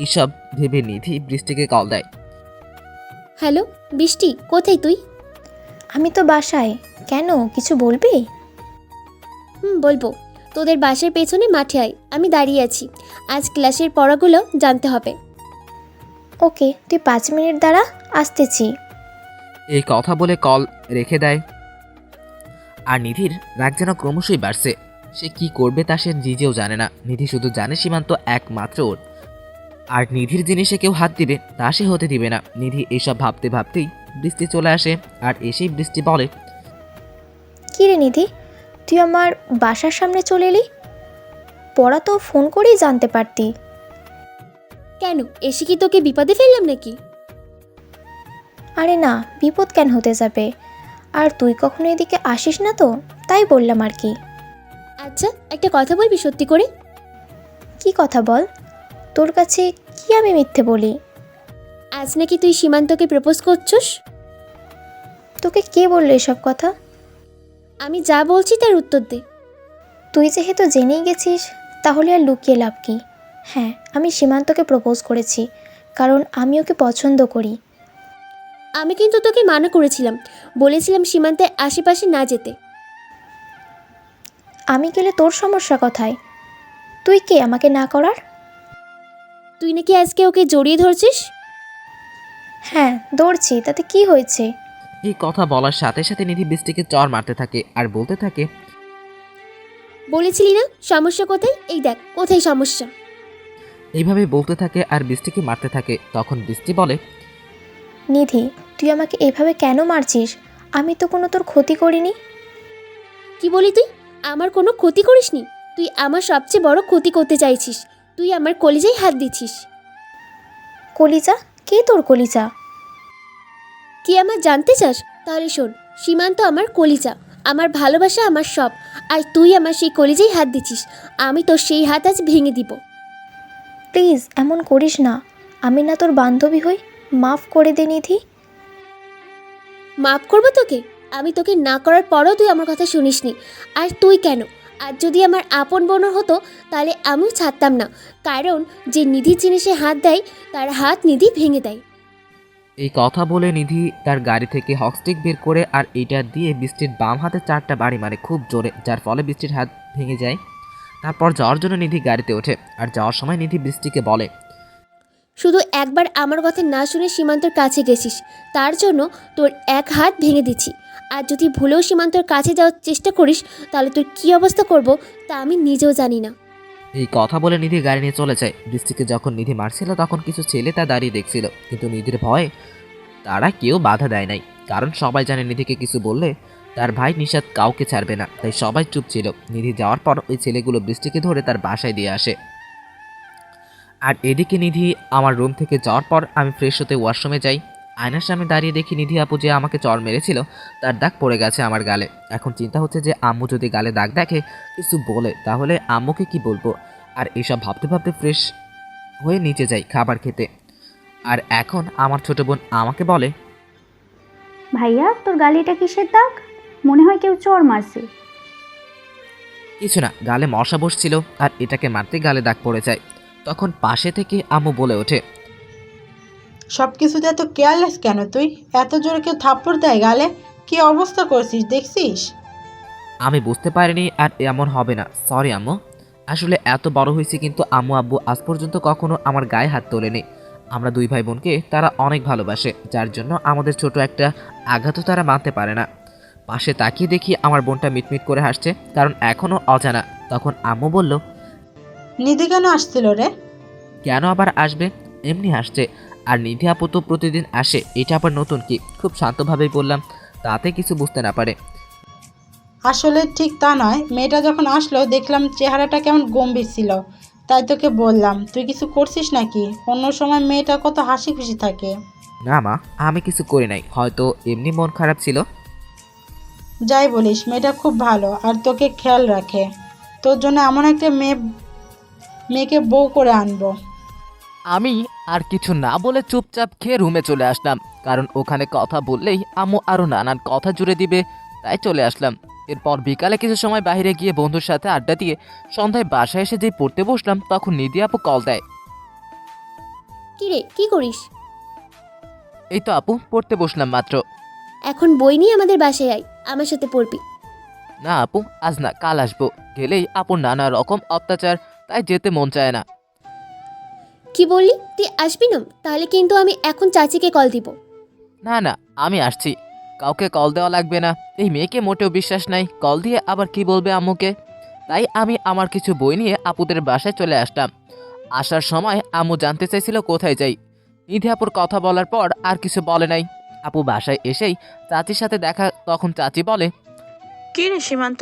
এইসব ভেবে নিধি বৃষ্টিকে কল দেয়। হ্যালো বৃষ্টি, কোথায় তুই? আমি তো বাসায়। কেন, কিছু বলবি? বলবো। তোদের বাসার পেছনে মাঠে আয়, আমি দাঁড়িয়ে আছি। আজ ক্লাসের পড়াগুলো জানতে হবে। ওকে, তুই 5 মিনিট দাঁড়া, আসতেছি। এই কথা বলে কল রেখে দেয়। আর নিধির রাগ যেন ক্রমশই বাড়ছে। সে কি করবে তা সে নিজেও জানে না। নিধি শুধু জানে সীমান্ত একমাত্র ওর, আর নিধির জিনিসে কেউ হাত দিবে তা সে হতে দিবে না। নিধি এইসব ভাবতে ভাবতেই বৃষ্টি চলে আসে, আর এসেই বৃষ্টি বলে, কী রে নিধি, তুই আমার বাসার সামনে চলে এলি? পড়া তো ফোন করেই জানতে পারতি। কেন, এসে কি তোকে বিপদে ফেললাম নাকি? আরে না, বিপদ কেন হতে যাবে? আর তুই কখনো এদিকে আসিস না তো, তাই বললাম আর কি। আচ্ছা, একটা কথা বলবি সত্যি করে? কি কথা বল, তোর কাছে কি আমি মিথ্যে বলি? আজ নাকি তুই সীমান্তকে প্রপোজ করছস? তোকে কে বললো এসব কথা? আমি যা বলছি তার উত্তর দে। তুই যেহেতু জেনেই গেছিস, তাহলে আর লুকিয়ে লাভ কি? হ্যাঁ, আমি সীমান্তকে প্রপোজ করেছি, কারণ আমি ওকে পছন্দ করি। আমি কিন্তু তোকে মানা করেছিলাম, বলেছিলাম সীমান্তের আশেপাশে না যেতে। আমি গেলে তোর সমস্যা কোথায়? তুই কে আমাকে না করার? তুই নাকি আজকে ওকে জড়িয়ে ধরছিস? হ্যাঁ, দৌড়ছি, তাতে কি হয়েছে? এই কথা বলার সাথে সাথে নিধি বৃষ্টিকে চর মারতে থাকে আর বলতে থাকে, বলেছিলি না সমস্যা কোথায়, এই দেখ কোথায় সমস্যা। এইভাবে বলতে থাকে আর বৃষ্টিকে মারতে থাকে। তখন বৃষ্টি বলে, নিধি, তুই আমাকে এভাবে কেন মারছিস? আমি তো কোনো তোর ক্ষতি করিনি। কি বলি তুই? আমার কোনো ক্ষতি করিসনি। তুই আমার সবচেয়ে বড় ক্ষতি করতে চাইছিস। তুই আমার কলিজায় হাত দিচ্ছিস। কলিজা? কে তোর কলিজা? কি আমার জানতে চাস? তাহলে শোন, সীমান্ত আমার কলিজা, আমার ভালোবাসা, আমার সব। আর তুই আমার সেই কলিজায় হাত দিচ্ছিস। আমি তোর সেই হাত আজ ভেঙে দিব। প্লিজ এমন করিস না, আমি না তোর বান্ধবী হই, মাফ করে দে নিধি। মাফ করবো তোকে? আমি তোকে না করার পরও তুই আমার কথা শুনিসনি। আর তুই কেন? আর যদি আমার আপন বোন হতো তাহলে আমিও ছাড়তাম না, কারণ যে নিধির জিনিসে হাত দেয় তার হাত নিধি ভেঙে দেয়। এই কথা বলে নিধি তার গাড়ি থেকে হকস্টিক বের করে আর এটা দিয়ে বৃষ্টির বাম হাতে 4টা বাড়ি মারে খুব জোরে, যার ফলে বৃষ্টির হাত ভেঙে যায়। তারপর যাওয়ার জন্য নিধি গাড়িতে ওঠে, আর যাওয়ার সময় নিধি বৃষ্টিকে বলে, শুধু একবার আমার কথা না শুনে সীমান্তর কাছে গেছিস, তার জন্য তোর এক হাত ভেঙে দিচ্ছি। আর যদি ভুলেও সীমান্তর কাছে যাওয়ার চেষ্টা করিস তাহলে তোর কী অবস্থা করব তা আমি নিজেও জানি না। এই কথা বলে নিধি গাড়ি নিয়ে চলে যায়। বৃষ্টিকে যখন নিধি মারছিল তখন কিছু ছেলে তা দাঁড়িয়ে দেখছিল, কিন্তু নিধির ভয়ে তারা কেউ বাধা দেয় নাই, কারণ সবাই জানে নিধিকে কিছু বললে তার ভাই নিশাদ কাউকে ছাড়বে না, তাই সবাই চুপ ছিল। নিধি যাওয়ার পর ওই ছেলেগুলো বৃষ্টিকে ধরে তার বাসায় দিয়ে আসে। আর এদিকে নিধি আমার রুম থেকে যাওয়ার পর আমি ফ্রেশ হতে ওয়াশরুমে যাই। আয়নার সামনে দাঁড়িয়ে দেখি নিধি আপু যে আমাকে চর মেরেছিল তার দাগ পড়ে গেছে আমার গালে। এখন চিন্তা হচ্ছে যে আম্মু যদি গালে দাগ দেখে কিছু বলে তাহলে আম্মুকে কি বলবো। আর এসব ভাবতে ভাবতে ফ্রেশ হয়ে নিচে যাই খাবার খেতে। আর এখন আমার ছোট বোন আমাকে বলে, ভাইয়া, তোর গালিটা কিসের দাগ? মনে হয় কেউ চড় মারছে। কিছু না, গালে মশা বসছিল আর এটাকে মারতে গালে দাগ পড়ে যায়। তখন পাশে থেকে আম্মু বলে ওঠে, সব কিছুতে এত কেয়ারলেস কেন তুই? এত জোরে কেউ থাপ্পড় দেয় গালে? কি অবস্থা করছিস দেখছিস? আমি বুঝতে পারিনি আর এমন হবে না, সরি আম্মু। আসলে এত বড় হয়েছে কিন্তু আম্মু আব্বু আজ পর্যন্ত কখনো আমার গায়ে হাত তোলেনি। আমরা দুই ভাই বোনকে তারা অনেক ভালোবাসে, যার জন্য আমাদের ছোট একটা আঘাতও তারা মানতে পারে না। পাশে তাকিয়ে দেখি আমার বোনটা মিটমিট করে হাসছে, কারণ এখনও অজানা। তখন আম্মু বলল, নিধি কেন আসছিল রে? কেন আবার আসবে, এমনি হাসছে। আর নিধি আপু তো প্রতিদিন আসে, এটা আবার নতুন কি? খুব শান্তভাবেই বললাম, তাতে কিছু বুঝতে না পারে। আসলে ঠিক তা নয়, মেয়েটা যখন আসলো দেখলাম চেহারাটা কেমন গম্ভীর ছিল, তাই তোকে বললাম। তুই কিছু করছিস নাকি? অন্য সময় মেয়েটা কত হাসি খুশি থাকে। না মা, আমি কিছু করি নাই, হয়তো এমনি মন খারাপ ছিল। যাই বলিস, মেয়েটা খুব ভালো আর তোকে খেয়াল রাখে। তোর জন্য এমন একটা মেয়েকে বউ করে আনবো। আমি আর কিছু না বলে চুপচাপ খেয়ে রুমে চলে আসলাম, কারণ ওখানে কথা বললেই আম্মু আরও নানান কথা জুড়ে দিবে, তাই চলে আসলাম। এরপর বিকালে কিছু সময় বাইরে গিয়ে বন্ধুর সাথে আড্ডা দিয়ে সন্ধ্যায় বাসায় এসে যেই পড়তে বসলাম তখন নিধি আপু কল দেয়। কি রে, কি করিস? এই তো আপু, পড়তে বসলাম মাত্র। এখন বই নিয়ে আমাদের বাসায় আয়, আমার সাথে পড়বি। না আপু, আজ না, কাল আসবো। গেলেই আপুর নানা রকম অত্যাচার, তাই যেতে মন চায় না। কি বললি? তুই আসবি না? তাহলে কিন্তু আমি এখন চাচিকে কল দিব। না না, আমি আসছি। কাউকে কল দেওয়া লাগবে না। এই মেয়েকে মোটেও বিশ্বাস নাই, কল দিয়ে আবার কি বলবে আম্মুকে। তাই আমি আমার কিছু বই নিয়ে আপুদের বাসায় চলে আসলাম। আসার সময় আম্মু জানতে চাইছিল কোথায় যাই। নিধি আপুর কথা বলার পর আর কিছু বলে নাই। আপু বাসায় এসেই চাচির সাথে দেখা, তখন চাচি বলে, কি রে সীমান্ত,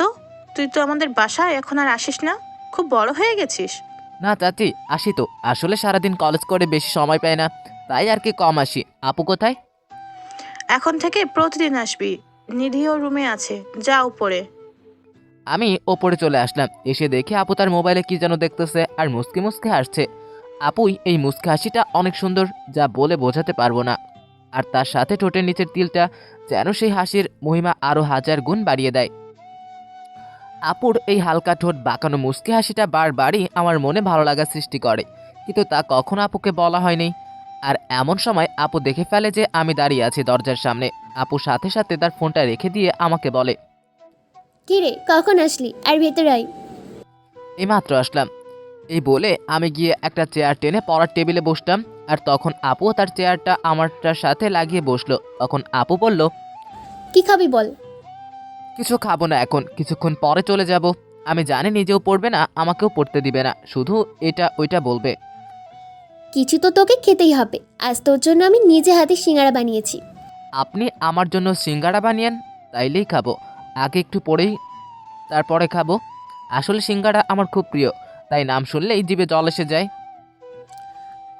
তুই তো আমাদের বাসায় এখন আর আসিস না, খুব বড় হয়ে গেছিস। না চাচি, আসি তো। আসলে সারাদিন কলেজ করে বেশি সময় পাই না, তাই আর কি কম আসি। আপু কোথায়? এখন থেকে প্রতিদিন আসবি, নিধিও রুমে আছে, যা উপরে। আমি ওপরে চলে আসলাম। এসে দেখে আপু তার মোবাইলে কি যেন দেখতেছে আর মুসকে মুসকে হাসছে। আপুই এই মুসকে হাসিটা অনেক সুন্দর, যা বলে বোঝাতে পারবো না। আর তার সাথে ঠোঁটের নিচের তিলটা যেন সেই হাসির মহিমা আরো 1000 গুণ বাড়িয়ে দেয়। আপুর এই হালকা ঠোঁট বাঁকানো মুসকে হাসিটা বারবারই আমার মনে ভালো লাগা সৃষ্টি করে, কিন্তু তা কখনো আপুকে বলা হয়নি। আর এমন সময় আপু দেখে ফেলে যে আমি দাঁড়িয়ে আছি দরজার সামনে। আপু সাথে সাথে তার ফোনটা রেখে দিয়ে আমাকে বলে, কি রে, কখন আসলি? আর ভেতরে আয়। এইমাত্র আসলাম। এই বলে আমি গিয়ে একটা চেয়ার টেনে পড়ার টেবিলে বসলাম। আর তখন আপু তার চেয়ারটা আমারটার সাথে লাগিয়ে বসলো। তখন আপু বলল, কি খাবি বল? কিছু খাবো না এখন, কিছুক্ষণ পরে চলে যাব। আমি জানি নিজেও পড়বে না, আমাকেও পড়তে দিবে না, শুধু এটা ওইটা বলবে। কিছু তো তোকে খেতেই হবে। আজ তোর জন্য আমি নিজে হাতে সিঙ্গারা বানিয়েছি। আপনি আমার জন্য সিঙ্গারা বানিয়েন? তাইলেই খাবো। আগে একটু পরেই তারপরে খাবো। আসলে সিঙ্গারা আমার খুব প্রিয়, তাই নাম শুনলেই জিভে জল এসে যায়।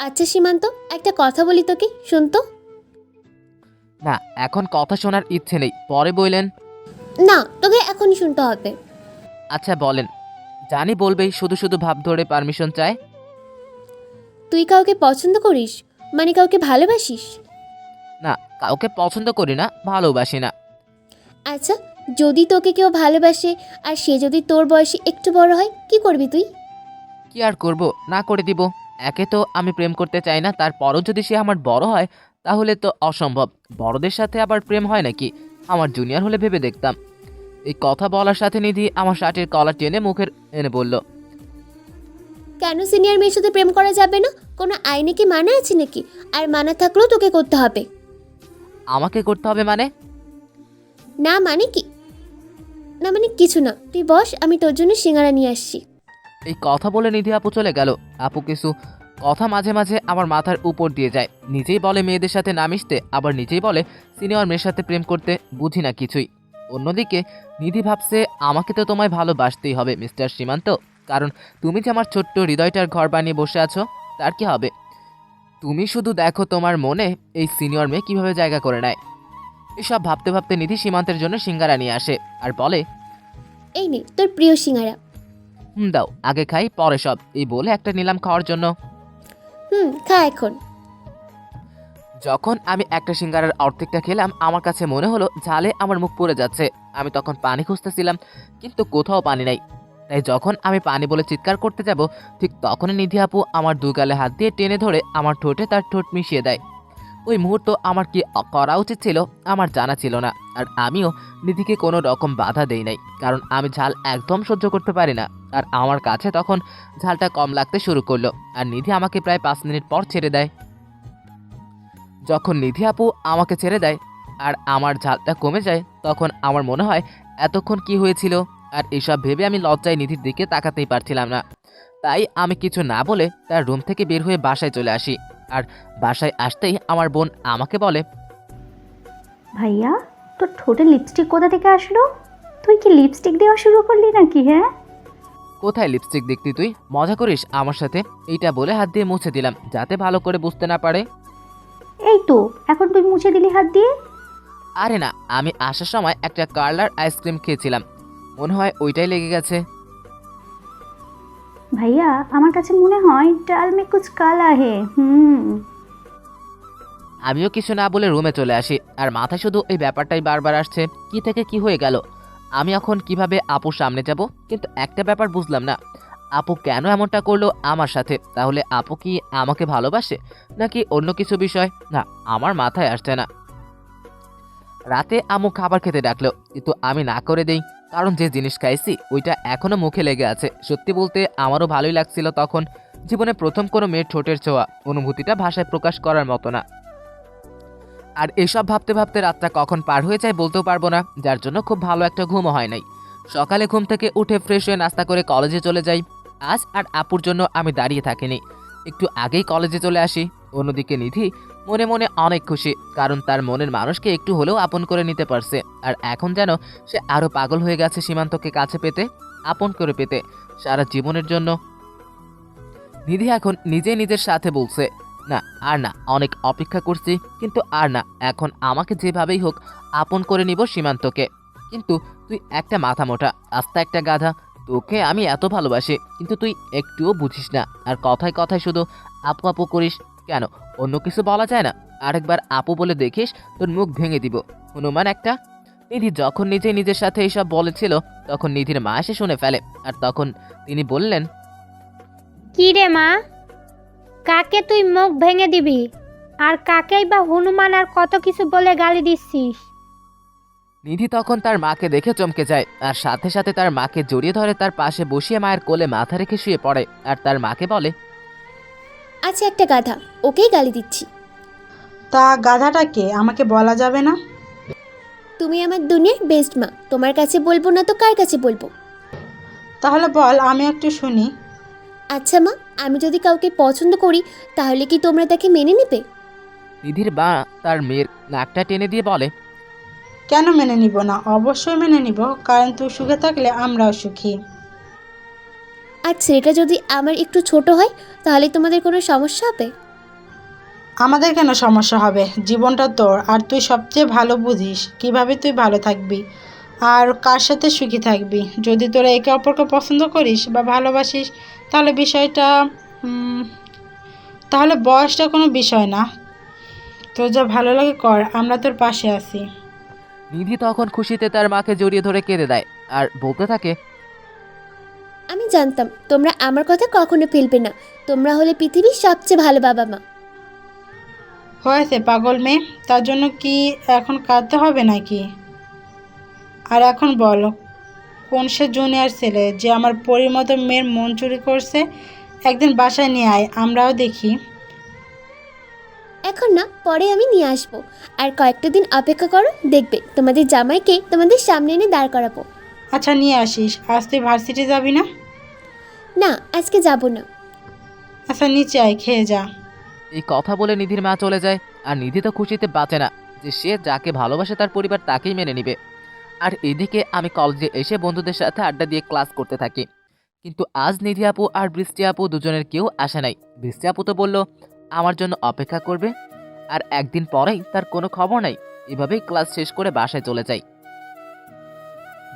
আচ্ছা সীমান্ত, একটা কথা বলি তোকে, শুন তো। না, এখন কথা শোনার ইচ্ছে নেই, পরে বললেন। না, তোকে এখনই শুনতে হবে। আচ্ছা বলেন। জানি বলবেই, শুধু শুধু ভাব ধরে পারমিশন চায়। তুই কাউকে পছন্দ করিস? মানে কাউকে ভালোবাসিস? না, কাউকে পছন্দ করি না, ভালোবাসি না। আচ্ছা, যদি তোকে কেউ ভালোবাসে আর সে যদি তোর বয়সে একটু বড় হয়, কি করবি তুই? কি আর করব, না করে দিব। একে তো আমি প্রেম করতে চাই না, তারপরও যদি সে আমার বড় হয় তাহলে তো অসম্ভব। বড়দের সাথে আবার প্রেম হয় নাকি? আমার জুনিয়র হলে ভেবে দেখতাম। এই কথা বলার সাথে নিধি আমার শার্টের কলার টেনে মুখের এনে বলল, কেন সিনিয়র মেয়ের সাথে প্রেম করা যাবে না? কোনো আইনে কি মানা আছে নাকি? আর মানা থাকলেও তোকে করতে হবে। আমাকে করতে হবে মানে? না মানে কি? না মানে কিছু না, তুই বস, আমি তোর জন্য সিঙ্গারা নিয়ে আসছি। এই কথা বলে নিধি আপু চলে গেল। আপু কিছু কথা মাঝে মাঝে আমার মাথার উপর দিয়ে যায়। নিজেই বলে মেয়েদের সাথে না মিশতে, আবার নিজেই বলে সিনিয়র মেয়ের সাথে প্রেম করতে। বুঝি না কিছুই। অন্যদিকে নিধি ভাবছে, আমাকে তো তোমায় ভালোবাসতেই হবে মিস্টার সীমান্ত, কারণ তুমি যে আমার ছোট্ট হৃদয়টার ঘর বানিয়ে বসে আছো। তার কি হবে? তুমি শুধু দেখো তোমার মনে এই সিনিয়র মেয়ে কিভাবে জায়গা করে নেয়। এসব ভাবতে ভাবতে নিধি সীমান্তের জন্য সিঙ্গারা নিয়ে আসে আর বলে, এই নে তোর প্রিয় সিঙ্গারা। দাও, আগে খাই পরে সব। এই বলে একটা নিলাম খাওয়ার জন্য। খা এখন। যখন আমি একটা সিঙ্গারার অর্ধেকটা খেলাম, আমার কাছে মনে হলো ঝালে আমার মুখ পুড়ে যাচ্ছে। আমি তখন পানি খুঁজতেছিলাম, কিন্তু কোথাও পানি নাই। তাই যখন আমি পানি বলে চিৎকার করতে যাব, ঠিক তখনই নিধি আপু আমার দু গালে হাত দিয়ে টেনে ধরে আমার ঠোঁটে তার ঠোঁট মিশিয়ে দেয়। ওই মুহূর্ত আমার কি করা উচিত ছিল আমার জানা ছিল না। আর আমিও নিধিকে কোনো রকম বাধা দেই নাই, কারণ আমি ঝাল একদম সহ্য করতে পারি না। আর আমার কাছে তখন ঝালটা কম লাগতে শুরু করলো। আর নিধি আমাকে প্রায় 5 মিনিট পর ছেড়ে দেয়। যখন নিধি আপু আমাকে ছেড়ে দেয় আর আমার ঝালটা কমে যায়, তখন আমার মনে হয় এতক্ষণ কি হয়েছিল। আর এসব ভেবে আমি লজ্জায় নিধির দিকে তাকাতেই পারছিলাম না। তাই আমি কিছু না বলে তার রুম থেকে বের হয়ে বাসায় চলে আসি। আর বাসায় আসতেই আমার বোন আমাকে বলে, ভাইয়া, তোর ঠোঁটে লিপস্টিক কোথা থেকে আসলো? তুই কি লিপস্টিক দেওয়া শুরু করলি নাকি? হ্যাঁ, কোথায় লিপস্টিক দেখতি তুই? মজা করিস আমার সাথে? এইটা বলে হাত দিয়ে মুছে দিলাম, যাতে ভালো করে বুঝতে না পারে। এই তো এখন তুই মুছে দিলি হাত দিয়ে। আরে না, আমি আসার সময় একটা কার্লার আইসক্রিম খেয়েছিলাম, মনে হয় ওইটাই লেগে গেছে। ভাইয়া, আমার কাছে মনে হয় ডাল মে কুছ কালা হে। আমিও কিছু না বলে রুমে চলে আসি। আর মাথায় শুধু এই ব্যাপারটাই বারবার আসছে, কি থেকে কি হয়ে গেল। আমি এখন কিভাবে আপুর সামনে যাব? কিন্তু একটা ব্যাপার বুঝলাম না, আপু কেন এমনটা করলো আমার সাথে? তাহলে আপু কি আমাকে ভালোবাসে, নাকি অন্য কিছু বিষয়? না, আমার মাথায় আসছে না। রাতে আম্মু খাবার খেতে ডাকলো, কিন্তু আমি না করে দেই, কারণ যে জিনিস খাইছি ওইটা এখনো মুখে লেগে আছে। সত্যি বলতে আমারও ভালোই লাগছিল তখন। জীবনে প্রথম কোনো মেয়ের ঠোঁটের ছোঁয়া, অনুভূতিটা ভাষায় প্রকাশ করার মতো না। আর এসব ভাবতে ভাবতে রাতটা কখন পার হয়ে যায় বলতেও পারবো না, যার জন্য খুব ভালো একটা ঘুমও হয় নাই। সকালে ঘুম থেকে উঠে ফ্রেশ হয়ে নাস্তা করে কলেজে চলে যাই। আজ আর আপুর জন্য আমি দাঁড়িয়ে থাকিনি, একটু আগেই কলেজে চলে আসি। অন্যদিকে নিধি মনে মনে অনেক খুশি, কারণ তার মনের মানুষকে একটু হলেও আপন করে নিতে পারছে। আর এখন যেন সে আরও পাগল হয়ে গেছে সীমান্তকে কাছে পেতে, আপন করে পেতে, সারা জীবনের জন্য। নিধি এখন নিজেই নিজের সাথে বলছে, না আর না, অনেক অপেক্ষা করছি, কিন্তু আর না, এখন আমাকে যেভাবেই হোক আপন করে নিব সীমান্তকে। কিন্তু তুই একটা মাথা মোটা আস্তা একটা গাধা, তোকে আমি এত ভালোবাসি, কিন্তু তুই একটুও বুঝিস না, আর কথায় কথায় শুধু আপু আপু করিস। কেন, অন্য কিছু বলা যায় না? আরেকবার আপু বলে দেখিস, তোর মুখ ভেঙে দিব, হনুমান একটা। নিধি যখন নিজেই নিজের সাথে এইসব বলেছিল, তখন নিধির মা এসে শুনে ফেলে। আর তখন তিনি বললেন, কি রে মা, কাকে তুই মুখ ভেঙে দিবি? আর কাকেই বা হনুমান আর কত কিছু বলে গালি দিচ্ছিস? নিধি তখন তার মাকে দেখে চমকে যায়, আর সাথে সাথে তার মাকে জড়িয়ে ধরে তার পাশে বসিয়ে মায়ের কোলে মাথা রেখে শুয়ে পড়ে। আর তার মাকে বলে, আচ্ছা একটা গাধা, ওকেই গালি দিচ্ছি। তা গাধাটাকে আমাকে বলা যাবে না? তুমি আমার দুনিয়ার বেস্ট মা, তোমার কাছে বলবো না তো কার কাছে বলবো? তাহলে বল, আমি একটু শুনি। আচ্ছা মা, আমি যদি কাউকে পছন্দ করি তাহলে কি তোমরা তাকে মেনে নেবে? নিধির মা তার মেয়ের নাকটা টেনে দিয়ে বলে, কেন মেনে নিব না? অবশ্যই মেনে নিব, কারণ তুই সুখে থাকলে আমরাও সুখী। আর ছেলেটা যদি আমার একটু ছোট হয় তাহলে তোমাদের কোনো সমস্যা হবে? আমাদের কেন সমস্যা হবে? জীবনটা তোর, আর তুই সবচেয়ে ভালো বুঝিস কিভাবে তুই ভালো থাকবি আর কার সাথে সুখী থাকবি। যদি তোরা একে অপরকে পছন্দ করিস বা ভালোবাসিস, তাহলে বিষয়টা তাহলে বয়সটা কোনো বিষয় না। তোর যা ভালো লাগে কর, আমরা তোর পাশে আছি। নিধি তখন খুশিতে তার মাকে জড়িয়ে ধরে কেঁদে দেয় আর বলতে থাকে, আমি জানতাম তোমরা আমার কথা কখনো ফেলবে না, তোমরা হলে পৃথিবীর সবচেয়ে ভালো বাবা মা। হয়েছে পাগল মেয়ে, তার জন্য কি এখন কাঁদতে হবে নাকি? আর এখন বল, কোন সে জুনিয়র ছেলে যে আমার পরীর মতো মেয়ের মন চুরি করছে? একদিন বাসায় নিয়ে আয়, আমরাও দেখি। এখন না, পরে আমি নিয়ে আসবো। আর কয়েকটা দিন অপেক্ষা করো, দেখবে তোমাদের জামাইকে তোমাদের সামনে এনে দাঁড় করাবো। আচ্ছা নিয়ে আসিস। আজ তুই ভার্সিটি যাবি না? না, আজকে যাব না। আচ্ছা নিচে আয়, খেয়ে যা। এই কথা বলে নিধির মা চলে যায়। আর নিধি তো খুশিতে বাঁচে না যে সে যাকে ভালোবাসে তার পরিবার তাকেই মেনে নিবে। আর এদিকে আমি কলেজে এসে বন্ধুদের সাথে আড্ডা দিয়ে ক্লাস করতে থাকি। কিন্তু আজ নিধি আপু আর বৃষ্টি আপু দুজনের কেউ আসে নাই। বৃষ্টি আপু তো বলল আমার জন্য অপেক্ষা করবে, আর একদিন পরেই তার কোনো খবর নাই। এভাবেই ক্লাস শেষ করে বাসায় চলে যাই।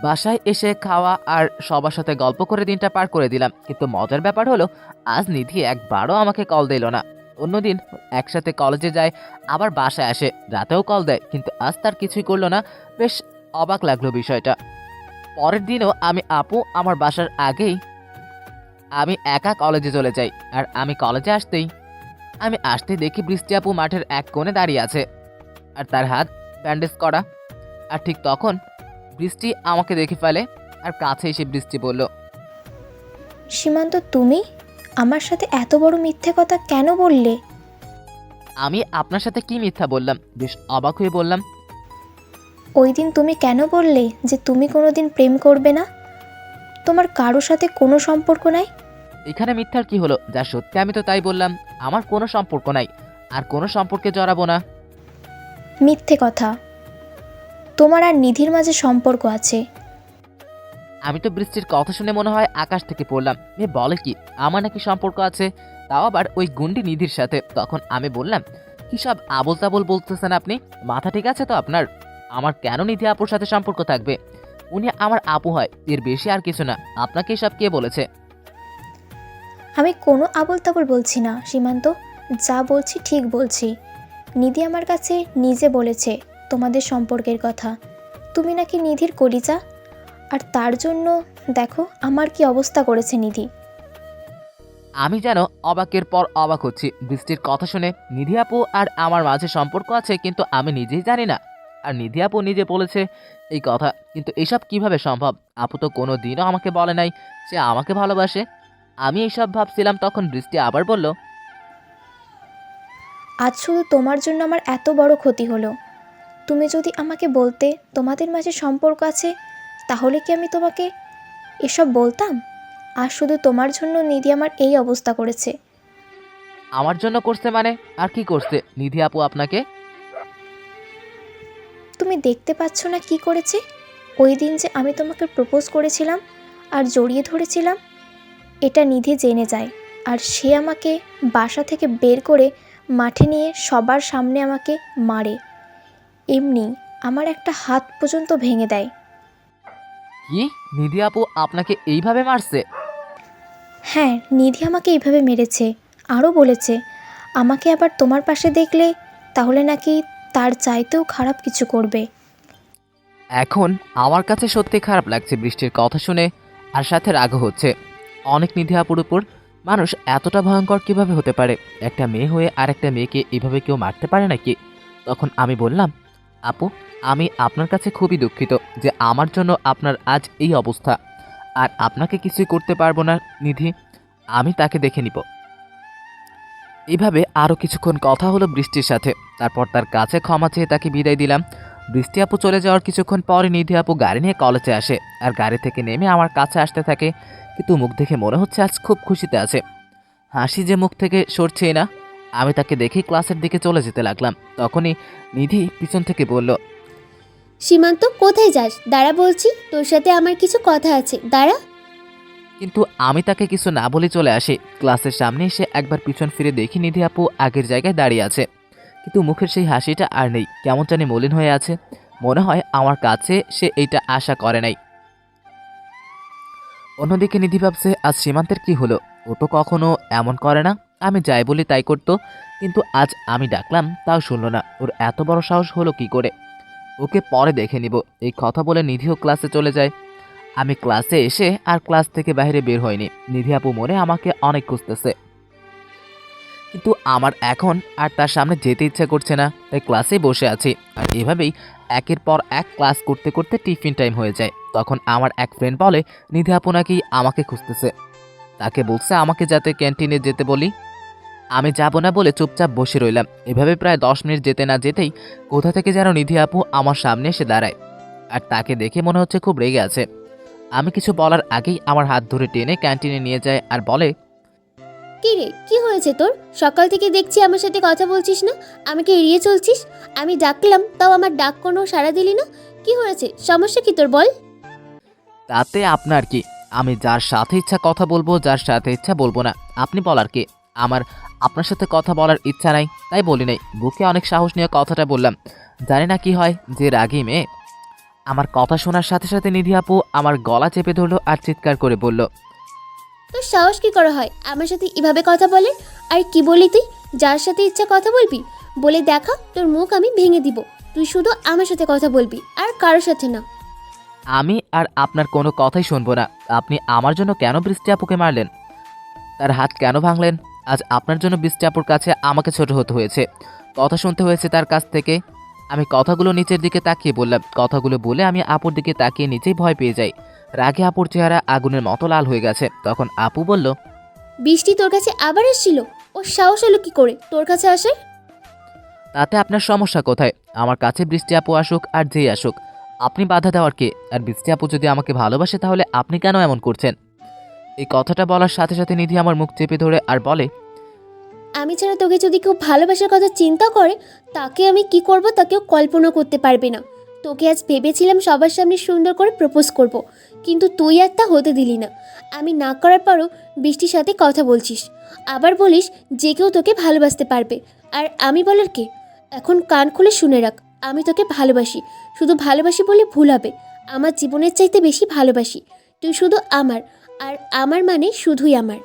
বাসায় এসে খাওয়া আর সবার সাথে গল্প করে দিনটা পার করে দিলাম। কিন্তু মজার ব্যাপার হলো, আজ নিধি একবারও আমাকে কল দিল না। অন্যদিন একসাথে কলেজে যায়, আবার বাসায় আসে, রাতেও কল দেয়, কিন্তু আজ তার কিছুই করলো না। বেশ অবাক লাগলো বিষয়টা। পরের দিনও আমি আপু আমার বাসার আগেই আমি একা কলেজে চলে যাই। আর আমি কলেজে আসতেই দেখি বৃষ্টি আপু মাঠের এক কোণে দাঁড়িয়ে আছে, আর তার হাত ব্যান্ডেজ করা। আর ঠিক তখন বৃষ্টি আমাকে দেখে ফেলে, আর কাছে এসে বৃষ্টি বলল, সীমান্ত, তুমি আমার সাথে এত বড় মিথ্যে কথা কেন বললে? আমি আপনার সাথে কি মিথ্যা বললাম? বেশ অবাক হয়ে বললাম, ওই দিন তুমি কেন বললে যে তুমি কোনোদিন প্রেম করবে না? তোমার কারো সাথে কোনো সম্পর্ক নাই? এখানে মিথ্যার কি হলো? যা সত্যি আমি তো তাই বললাম। আমার কোনো সম্পর্ক নাই, আর কোনো সম্পর্কে জড়াবো না। মিথ্যে কথা। তোমার আর নিধির মাঝে সম্পর্ক আছে। আমি তো বৃষ্টির কথা শুনে মনে হয় আকাশ থেকে পড়লাম। এ বলে কি, আমার নাকি সম্পর্ক আছে, তাও আবার ওই গুন্ডি নিধির সাথে। তখন আমি বললাম, কি সব আবোল তাবোল বলতেছেন আপনি? মাথা ঠিক আছে তো আপনার? আমার কেন নিধি আপুর সাথে সম্পর্ক থাকবে? উনি আমার আপু হয়, এর বেশি আর কিছু না। আপনাকে এসব কে বলেছে? আমি কোনো আবোল তাবোল বলছি না সীমান্ত, যা বলছি ঠিক বলছি। নিধি আমার কাছে নিজে বলেছে তোমাদের সম্পর্কের কথা। তুমি নাকি নিধির কলিজা, আর তার জন্য দেখো আমার কি অবস্থা করেছে নিধি। আমি যেন অবাকের পর অবাক হচ্ছি বৃষ্টির কথা শুনে। নিধি আপু আর আমার মাঝে সম্পর্ক আছে, কিন্তু আমি নিজেই জানি না। আর নিধি আপু নিজে বলেছে এই কথা, কিন্তু এসব কিভাবে সম্ভব? আপু তো কোনো দিনও আমাকে বলে নাই সে আমাকে ভালোবাসে। আমি এইসব ভাবছিলাম, তখন বৃষ্টি আবার বলল, আজ শুধু তোমার জন্য আমার এত বড় ক্ষতি হলো। তুমি যদি আমাকে বলতে তোমাদের মাঝে সম্পর্ক আছে, তাহলে কি আমি তোমাকে এসব বলতাম? আর শুধু তোমার জন্য নিধি আমার এই অবস্থা করেছে। আমার জন্য করছে মানে? আর কি করছে নিধি আপু আপনাকে? তুমি দেখতে পাচ্ছ না কি করেছে? ওই দিন যে আমি তোমাকে প্রপোজ করেছিলাম আর জড়িয়ে ধরেছিলাম, এটা নিধি জেনে যায়। আর সে আমাকে বাসা থেকে বের করে মাঠে নিয়ে সবার সামনে আমাকে মারে। এমনি আমার একটা হাত পর্যন্ত ভেঙে দেয়। কি, নিধি আপু আপনাকে এইভাবে মারছে? হ্যাঁ, নিধি আমাকে এইভাবে মেরেছে। আরও বলেছে আমাকে আবার তোমার পাশে দেখলে তাহলে নাকি তার চাইতেও খারাপ কিছু করবে। এখন আমার কাছে সত্যি খারাপ লাগছে বৃষ্টির কথা শুনে, আর সাথে রাগও হচ্ছে। অনেক নিধি আপুর উপর মানুষ এতটা ভয়ঙ্কর কিভাবে হতে পারে? একটা মেয়ে হয়ে আর একটা মেয়েকে এভাবে কেউ মারতে পারে নাকি? তখন আমি বললাম, আপু, আমি আপনার কাছে খুবই দুঃখিত যে আমার জন্য আপনার আজ এই অবস্থা। আর আপনাকে কিছুই করতে পারবো না নিধি, আমি তাকে দেখে নিব। এইভাবে আরও কিছুক্ষণ কথা হলো বৃষ্টির সাথে। তারপর তার কাছে ক্ষমা চেয়ে তাকে বিদায় দিলাম। বৃষ্টি আপু চলে যাওয়ার কিছুক্ষণ পরে নিধি আপু গাড়ি নিয়ে কলেজে আসে আর গাড়ি থেকে নেমে আমার কাছে আসতে থাকে, কিন্তু মুখ দেখে মনে হচ্ছে আজ খুব খুশিতে আছে। হাসি যে মুখ থেকে সরছেই না। আমি তাকে দেখেই ক্লাসের দিকে চলে যেতে লাগলাম। তখনই নিধি পিছন থেকে বলল, সীমান্ত, কোথায় যাস? দাঁড়া বলছি, তোর সাথে আমার কিছু কথা আছে, দাঁড়া। কিন্তু আমি তাকে কিছু না বলে চলে আসি। ক্লাসের সামনে এসে একবার পিছন ফিরে দেখি নিধি আপু আগের জায়গায় দাঁড়িয়ে আছে, কিন্তু মুখের সেই হাসিটা আর নেই, কেমন জানি মলিন হয়ে আছে। মনে হয় আমার কাছে সে এইটা আশা করে নাই। অন্যদিকে নিধি ভাবছে আজ সীমান্তের কি হলো? ও তো কখনো এমন করে না, আমি যাই বলি তাই করতো, কিন্তু আজ আমি ডাকলাম তাও শুনলো না। ওর এত বড় সাহস হলো কি করে? ওকে পরে দেখে নিব, এই কথা বলে নিধিও ক্লাসে চলে যায়। আমি ক্লাসে এসে আর ক্লাস থেকে বাইরে বের হয়নি। নিধি আপু মনে আমাকে অনেক খুঁজতেছে, কিন্তু আমার এখন আর তার সামনে যেতে ইচ্ছা করছে না, তাই ক্লাসে বসে আছি। আর এভাবেই একের পর এক ক্লাস করতে করতে টিফিন টাইম হয়ে যায়। তখন আমার এক ফ্রেন্ড বলে নিধি আপু নাকি আমাকে খুঁজতেছে, তাকে বলছে আমাকে যাতে ক্যান্টিনে যেতে বলি। আমি যাব না বলে চুপচাপ বসে রইলাম। এভাবে প্রায় 10 মিনিট যেতে না যেতেই কোথা থেকে যেন নিধি আপু আমার সামনে এসে দাঁড়ায়, আর তাকে দেখে মনে হচ্ছে খুব রেগে আছে। আমি কিছু বলার আগেই আমার হাত ধরে টেনে ক্যান্টিনে নিয়ে যায় আর বলে, কি রে, কি হয়েছে তোর? সকাল থেকে দেখছি আমার সাথে কথা বলছিস না, আমাকে এড়িয়ে চলছিস। আমি ডাকলাম তাও আমার ডাক কোনো সাড়া দিলি না। কি হয়েছে, সমস্যা কি তোর, বল। তাতে আপনার কি? আমি যার সাথে ইচ্ছা কথা বলবো, যার সাথে ইচ্ছা বলবো না। আপনি বলার কি? আমার আপনার সাথে কথা বলার ইচ্ছা নাই, তাই বলি নাই। বুকে অনেক সাহস নিয়ে কথাটা বললাম। জানি না কি হয় যে রাগী মেয়ে। আমার কথা শোনার সাথে সাথে নিধি আপু আমার গলা চেপে ধরলো আর চিৎকার করে বলল, তোর সাহস কি করে হয় আমার সাথে এভাবে কথা বলে? আর কি বলি তুই? যার সাথে ইচ্ছা কথা বলবি? বলে দেখা, তোর মুখ আমি ভেঙে দিব। তুই শুধু আমার সাথে কথা বলবি, আর কারোর সাথে না। আমি আর আপনার কোনো কথাই শুনবো না। আপনি আমার জন্য কেন বৃষ্টি আপুকে মারলেন? তার হাত কেন ভাঙলেন? আজ আপনার জন্য বৃষ্টি আপুর কাছে আমাকে ছোট হতে হয়েছে, কথা শুনতে হয়েছে তার কাছ থেকে। আমি কথাগুলো নিচের দিকে তাকিয়ে বললাম। কথাগুলো বলে আমি আপুর দিকে তাকিয়ে নিচেই ভয় পেয়ে যাই। রাগে আপুর চেহারা আগুনের মতো লাল হয়ে গেছে। তখন আপু বলল, বৃষ্টি তোর কাছে আবার এসেছিল? ওর সাহস হলো কি করে তোর কাছে আসার? তাতে আপনার সমস্যা কোথায়? আমার কাছে বৃষ্টি আপু আসুক আর যেই আসুক, আপনি বাধা দেওয়ার কে? আর বৃষ্টি আপু যদি আমাকে ভালোবাসে তাহলে আপনি কেন এমন করছেন? এই কথাটা বলার সাথে সাথে নিধি আমার মুখ চেপে ধরে আর বলে, আমি ছাড়া তোকে যদি কেউ ভালোবাসার কথা চিন্তা করে, তাকে আমি কি করব তা কেউ কল্পনা করতে পারবে না। তোকে আজ ভেবেছিলাম সবার সামনে সুন্দর করে প্রপোজ করব, কিন্তু তুই আর তা হতে দিলি না। আমি না করার পরও বৃষ্টির সাথে কথা বলছিস, আবার বলিস যে কেউ তোকে ভালোবাসতে পারবে। আর আমি বলার কে? এখন কান খুলে শুনে রাখ, আমি তোকে ভালোবাসি। শুধু ভালোবাসি বলে ভুল হবে, আমার জীবনের চাইতে বেশি ভালোবাসি। তুই শুধু আমার, আর আমার মানে শুধুই আমার।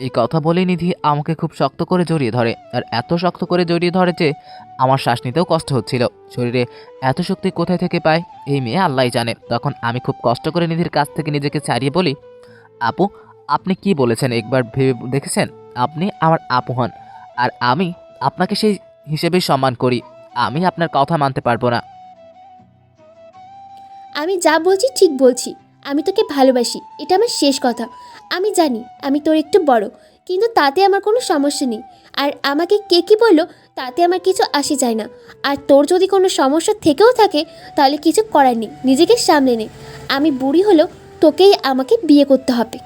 এই কথা বলে নিধি আমাকে খুব শক্ত করে জড়িয়ে ধরে, আর এত শক্ত করে জড়িয়ে ধরে যে আমার শ্বাস নিতেও কষ্ট হচ্ছিল। শরীরে এত শক্তি কোথায় থেকে পায় এই মেয়ে আল্লাহই জানে। তখন আমি খুব কষ্ট করে নিধির কাছ থেকে নিজেকে ছাড়িয়ে বলি, আপু, আপনি কি বলেছেন একবার ভেবে দেখেছেন? আপনি আমার আপু হন, আর আমি আপনাকে সেই হিসেবেই সম্মান করি। আমি আপনার কথা মানতে পারবো না। আমি যা বলছি ঠিক বলছি। আমি তোকে ভালোবাসি, এটা আমার শেষ কথা। আমি জানি আমি তোর একটু বড়, কিন্তু তাতে আমার কোনো সমস্যা নেই। আর আমাকে কে কী বললো তাতে আমার কিছু আসে যায় না। আর তোর যদি কোনো সমস্যা থেকেও থাকে তাহলে কিছু করার নেই, নিজেকে সামলে নে। আমি বুড়ি হলেও তোকেই আমাকে বিয়ে করতে হবে।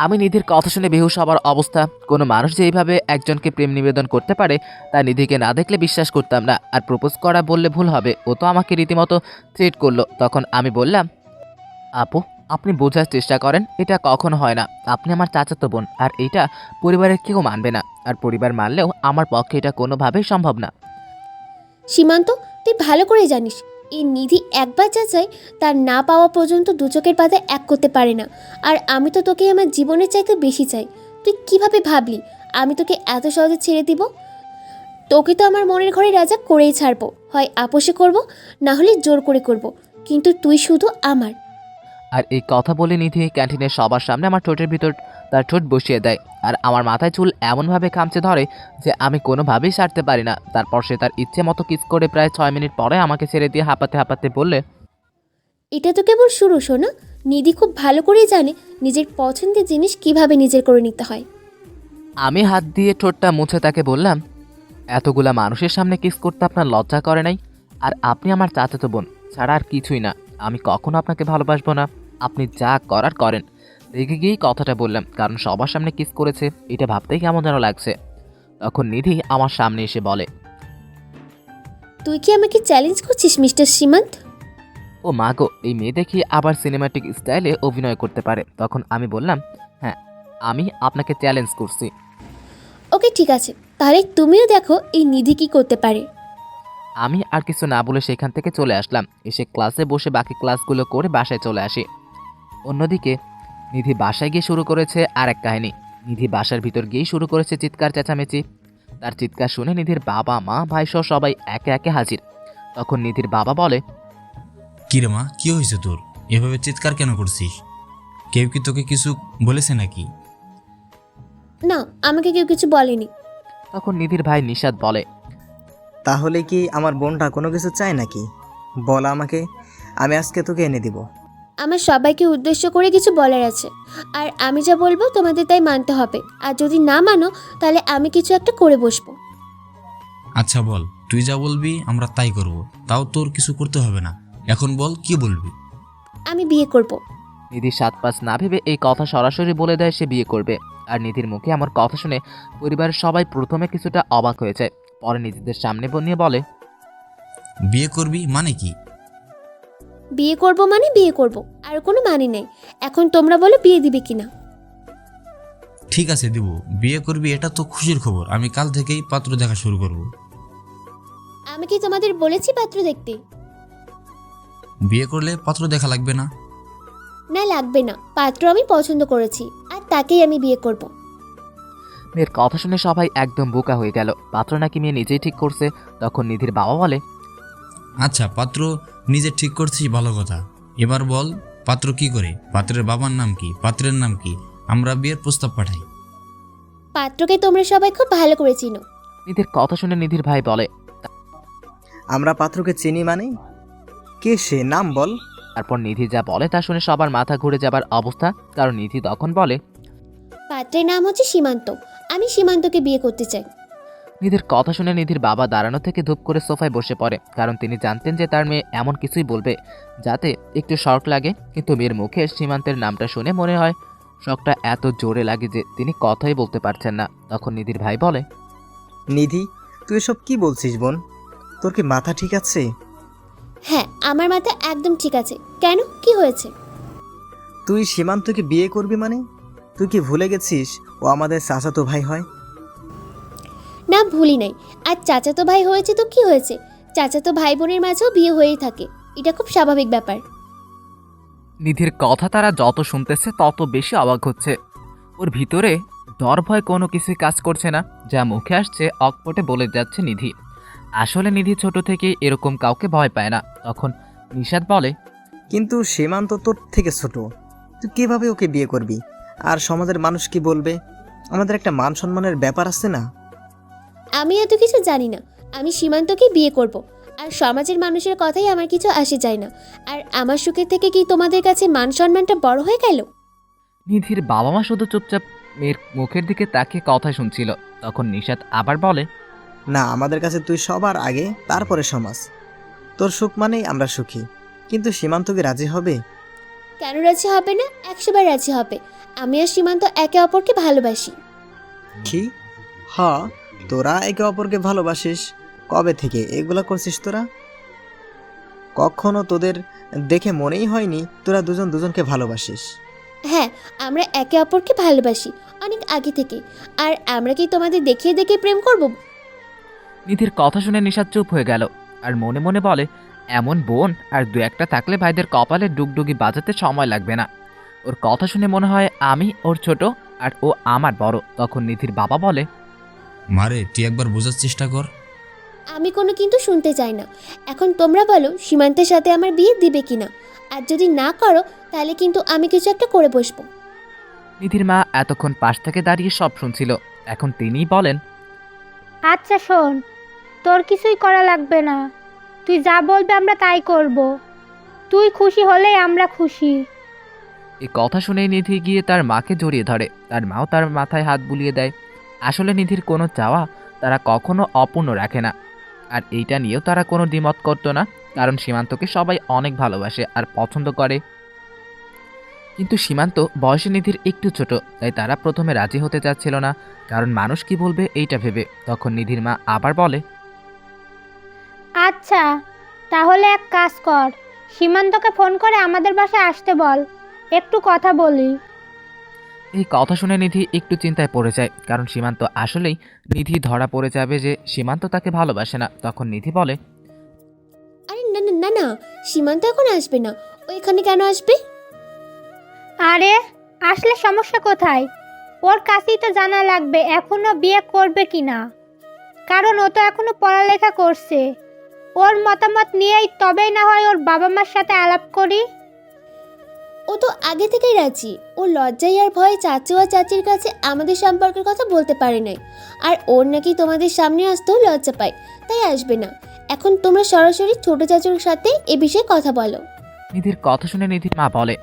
আমি নিধির কথা শুনে বেহুশ হবার অবস্থা। কোনো মানুষ যে এইভাবে একজনকে প্রেম নিবেদন করতে পারে তা নিধিকে না দেখলে বিশ্বাস করতাম না। আর প্রপোজ করা বললে ভুল হবে, ও তো আমাকে রীতিমতো থ্রেট করলো। তখন আমি বললাম, আপু আপনি বোঝার চেষ্টা করেন, এটা কখনো হয় না। আপনি আমার চাচাতো বোন, আর এটা পরিবারের কেউ মানবে না। আর পরিবার মানলেও আমার পক্ষে এটা কোনোভাবেই সম্ভব না। সীমান্ত, তুই ভালো করে জানিস এই নিধি একবার যা চায় তার না পাওয়া পর্যন্ত দু চোখের পাতা এক করতে পারে না। আর আমি তো তোকে আমার জীবনের চাইতে বেশি চাই। তুই কিভাবে ভাবলি আমি তোকে এত সহজে ছেড়ে দিব? তোকে তো আমার মনের ঘরে রাজা করেই ছাড়বো, হয় আপোষে করব, না হলে জোর করে করব, কিন্তু তুই শুধু আমার। আর এই কথা বলে নিধি ক্যান্টিনের সবার সামনে আমার ঠোঁটের ভিতর তার ঠোঁট বসিয়ে দেয়। আর আমার মাথায় চুল এমনভাবে খামচে ধরে যে আমি কোনোভাবেই সারতে পারি না। তারপর সে তার ইচ্ছে মতো কিস করে প্রায় 6 মিনিট পরে আমাকে ছেড়ে দিয়ে হাঁপাতে হাঁপাতে বললে, এটা তো কেবল শুরু শোনা। নিধি খুব ভালো করেই জানে নিজের পছন্দের জিনিস কিভাবে নিজের করে নিতে হয়। আমি হাত দিয়ে ঠোঁটটা মুছে তাকে বললাম, এতগুলা মানুষের সামনে কিস করতে আপনার লজ্জা করে নাই? আর আপনি আমার চাচাতো বোন ছাড়া আর কিছুই না। আমি কখনো আপনাকে ভালোবাসবো না। আপনি যা করার করেন। রেগে গিয়েই কথাটা বললাম, কারণ সবার সামনে কিস করেছে এটা ভাবতেই কেমন যেন লাগছে। তখন নিধি আমার সামনে এসে বলে, তুই কি আমাকে চ্যালেঞ্জ করছিস মিস্টার সীমান্ত? ও মা গো, এই মেয়ে দেখি আবার সিনেমাটিক স্টাইলে অভিনয় করতে পারে। তখন আমি বললাম, হ্যাঁ আমি আপনাকে চ্যালেঞ্জ করছি। ওকে ঠিক আছে, তাহলে তুমিও দেখো এই নিধি কি করতে পারে। আমি আর কিছু না বলে সেখান থেকে চলে আসলাম। এসে ক্লাসে বসে বাকি ক্লাসগুলো করে বাসায় চলে আসি। অন্যদিকে নিধি বাসায় গিয়ে শুরু করেছে আর এক কাহিনী। নিধি বাসার ভিতর গিয়েই শুরু করেছে চিৎকার চেঁচামেচি। তার চিৎকার শুনে নিধির বাবা মা ভাই সহ সবাই একে একে হাজির। তখন নিধির বাবা বলে, কি রে মা, কি হয়েছে তোর? এভাবে চিৎকার কেন করছিস? কেউ কি তোকে কিছু বলেছে নাকি? না, আমাকে কেউ কিছু বলেনি। তখন নিধির ভাই নিশাদ বলে, তাহলে কি আমার বোনটা কোনো কিছু চায় নাকি? বল আমাকে, আমি আজকে তোকে এনে দিব। আমার সবাইকে উদ্দেশ্য করে কিছু বলার আছে, আর আমি যা বলবো তোমাদের তাই মানতে হবে। আর যদি না মানো তাহলে আমি কিছু একটা করে বসবো। আচ্ছা বল, তুই যা বলবি আমরা তাই করব। তাও তোর কিছু করতে হবে না। এখন বল কি বলবি? আমি বিয়ে করব। নিধি 7-5 না ভেবে এই কথা সরাসরি বলে দেয় সে বিয়ে করবে। আর নিধির মুখে আমার কথা শুনে পরিবারের সবাই প্রথমে কিছুটা অবাক হয়ে যায়, পরে নিজেদের সামনে নিয়ে বলে, বিয়ে করবি মানে কি? বিয়ে করব মানে বিয়ে করব, আর কোনো মানে নেই। এখন তোমরা বলো বিয়ে দিবে কিনা। ঠিক আছে দিব। বিয়ে করবি এটা তো খুশির খবর। আমি কাল থেকেই পাত্র দেখা শুরু করব। আমি কি তোমাদের বলেছি পাত্র দেখতে? বিয়ে করলে পাত্র দেখা লাগবে না? না, লাগবে না। পাত্র আমি পছন্দ করেছি আর তাকেই আমি বিয়ে করব। মেয়ের কথা শুনে সবাই একদম বোকা হয়ে গেল। পাত্র নাকি মেয়ে নিজেই ঠিক করছে। তখন নিধির বাবা বলে, আচ্ছা পাত্র নিজে ঠিক করছিস, ভালো কথা। এবার বল পাত্র কি করে? পাত্রের বাবার নাম কি? পাত্রের নাম কি? আমরা বিয়ের প্রস্তাব পাঠাই। পাত্রকে তোমরা সবাই খুব ভালো করে চিনো। নিধির কথা শুনে নিধির ভাই বলে, আমরা পাত্রকে চিনি মানে? কে সে, নাম বল। তারপর নিধি যা বলে তা শুনে সবার মাথা ঘুরে যাবার অবস্থা। কারণ নিধি তখন বলে, পাত্রের নাম হচ্ছে সীমান্ত। আমি সীমান্তকে বিয়ে করতে চাই। নিধির কথা শুনে নিধির বাবা দাঁড়ানো থেকে ধূপ করে সোফায় বসে পড়ে। কারণ তিনি জানতেন যে তার মেয়ে এমন কিছুই বলবে যাতে একটু শক লাগে। কিন্তু মেয়ের মুখে সীমান্তের নামটা শুনে মনে হয় শকটা এত জোরে লাগে যে তিনি কথাই বলতে পারছেন না। তখন নিধির ভাই বলে, নিধি, তুই এসব কি বলছিস বোন? তোর কি মাথা ঠিক আছে? হ্যাঁ, আমার মাথা একদম ঠিক আছে। কেন, কি হয়েছে? তুই সীমান্তকে বিয়ে করবি মানে? তুই কি ভুলে গেছিস ও আমাদের চাচাতো ভাই হয়? না, ভুলি নাই। আর চাচাতো ভাই হয়েছে তো কি হয়েছে? চাচাতো ভাই বোনের মাঝেও বিয়ে হয়েই থাকে, এটা খুব স্বাভাবিক ব্যাপার। নিধির কথা তারা যত শুনতেছে তত বেশি অবাক হচ্ছে। ওর ভিতরে ডর ভয় কোনো কিছুই কাজ করছে না। যা মুখে আসছে অকপটে বলে যাচ্ছে নিধি। আসলে নিধি ছোট থেকে এরকম কাউকে ভয় পায় না। তখন নিশাদ বলে, কিন্তু সীমান্ত তোর থেকে ছোট, তুই কিভাবে ওকে বিয়ে করবি? আর সমাজের মানুষ কি বলবে? আমাদের একটা মান সম্মানের ব্যাপার আছে না? আমি এত কিছু জানি না। আমি সীমান্তকে বিয়ে করব, আর সমাজের মানুষের কথাই আমার কিছু আসে যায় না। আর আমার সুখের থেকে কি তোমাদের কাছে মান সম্মানটা বড় হয়ে গেল? নিধির বাবা মা শুধু চুপচাপ মেয়ের মুখের দিকে তাকিয়ে কথা শুনছিল। তখন নিশাত আবার বলে, না, আমাদের কাছে তুই সবার আগে, তারপরে সমাজ। তোর সুখ মানেই আমরা সুখী। কিন্তু সীমান্ত কি রাজি হবে? কেন রাজি হবে না? 100 বার রাজি হবে। আমি আর সীমান্ত একে অপরকে ভালোবাসি। কি? হ, তোরা একে অপরকে ভালোবাসিস? কবে থেকে এগুলা করছিস তোরা? কখনো তোদের দেখে মনেই হয়নি তোরা দুজন দুজনকে ভালোবাসিস। হ্যাঁ, আমরা একে অপরকে ভালোবাসি অনেক আগে থেকে। আর আমরা কি তোমাদের দেখিয়ে দেখিয়ে প্রেম করব? নিধির কথা শুনে নিশাত চুপ হয়ে গেল আর মনে মনে বলে, এমন বোন আর দু একটা থাকলে ভাইদের কপালে ডুগডুগি বাজাতে সময় লাগবে না। ওর কথা শুনে মনে হয় আমি ওর ছোট আর ও আমার বড়। তখন নিধির বাবা বলে, মারে তুই একবার বোঝার চেষ্টা কর। আমি কোনো কিন্তু শুনতে চাই না। এখন তোমরা বলো সীমান্তের সাথে আমার বিয়ে দিবে কিনা। আর যদি না করো তাহলে কিন্তু আমি কিছু একটা করে বসবো। নিধির মা এতক্ষণ পাশ থেকে দাঁড়িয়ে সব শুনছিল। এখন তিনিই বলেন, আচ্ছা শোন, তোর কিছুই করা লাগবে না। তুই যা বলবে আমরা তাই করব। তুই খুশি হলেই আমরা খুশি। এই কথা শুনে নিধি গিয়ে তার মাকে জড়িয়ে ধরে। তার মাও তার মাথায় হাত বুলিয়ে দেয়। আসলে নিধির কোনো চাওয়া তারা কখনো অপূর্ণ রাখে না। আর এইটা নিয়েও তারা কোনো দ্বিমত করতো না, কারণ সীমান্তকে সবাই অনেক ভালোবাসে আর পছন্দ করে। কিন্তু সীমান্ত বয়সে নিধির একটু ছোট, তাই তারা প্রথমে রাজি হতে চাচ্ছিল না, কারণ মানুষ কি বলবে এইটা ভেবে। তখন নিধির মা আবার বলে, আচ্ছা, তাহলে এক কাজ কর, সীমান্তকে ফোন করে আমাদের বাসায় আসতে বল, একটু কথা বলি। এই কথা শুনে নিধি একটু চিন্তায় পড়ে যায়, কারণ সীমান্ত আসলেই নিধি ধরা পড়ে যাবে যে সীমান্ত তাকে ভালোবাসে না। তখন নিধি বলে, আরে না না না না, সীমান্ত এখন আসবে না। ও এখানে কেন আসবে? আরে আসলে সমস্যা কোথায়? ওর কাছেই তো জানা লাগবে এখনো বিয়ে করবে কিনা, কারণ ও তো এখনো পড়ালেখা করছে। ওর মতামত নিয়েই তবেই না হয় ওর বাবা মার সাথে আলাপ করি। ও তো আগে থেকেই রাজি। ও লজ্জায় আর ভয়ে চাচু আর চাচির কাছে আমাদের সম্পর্কের কথা বলতে পারে নাই। আর ওর নাকি তোমাদের সামনে আসতেও লজ্জা পায়, তাই আসবে না। এখন তোমরা সরাসরি ছোট চাচুর সাথে এ বিষয়ে কথা বলো। নিধির কথা শুনে নিধির মা বলে,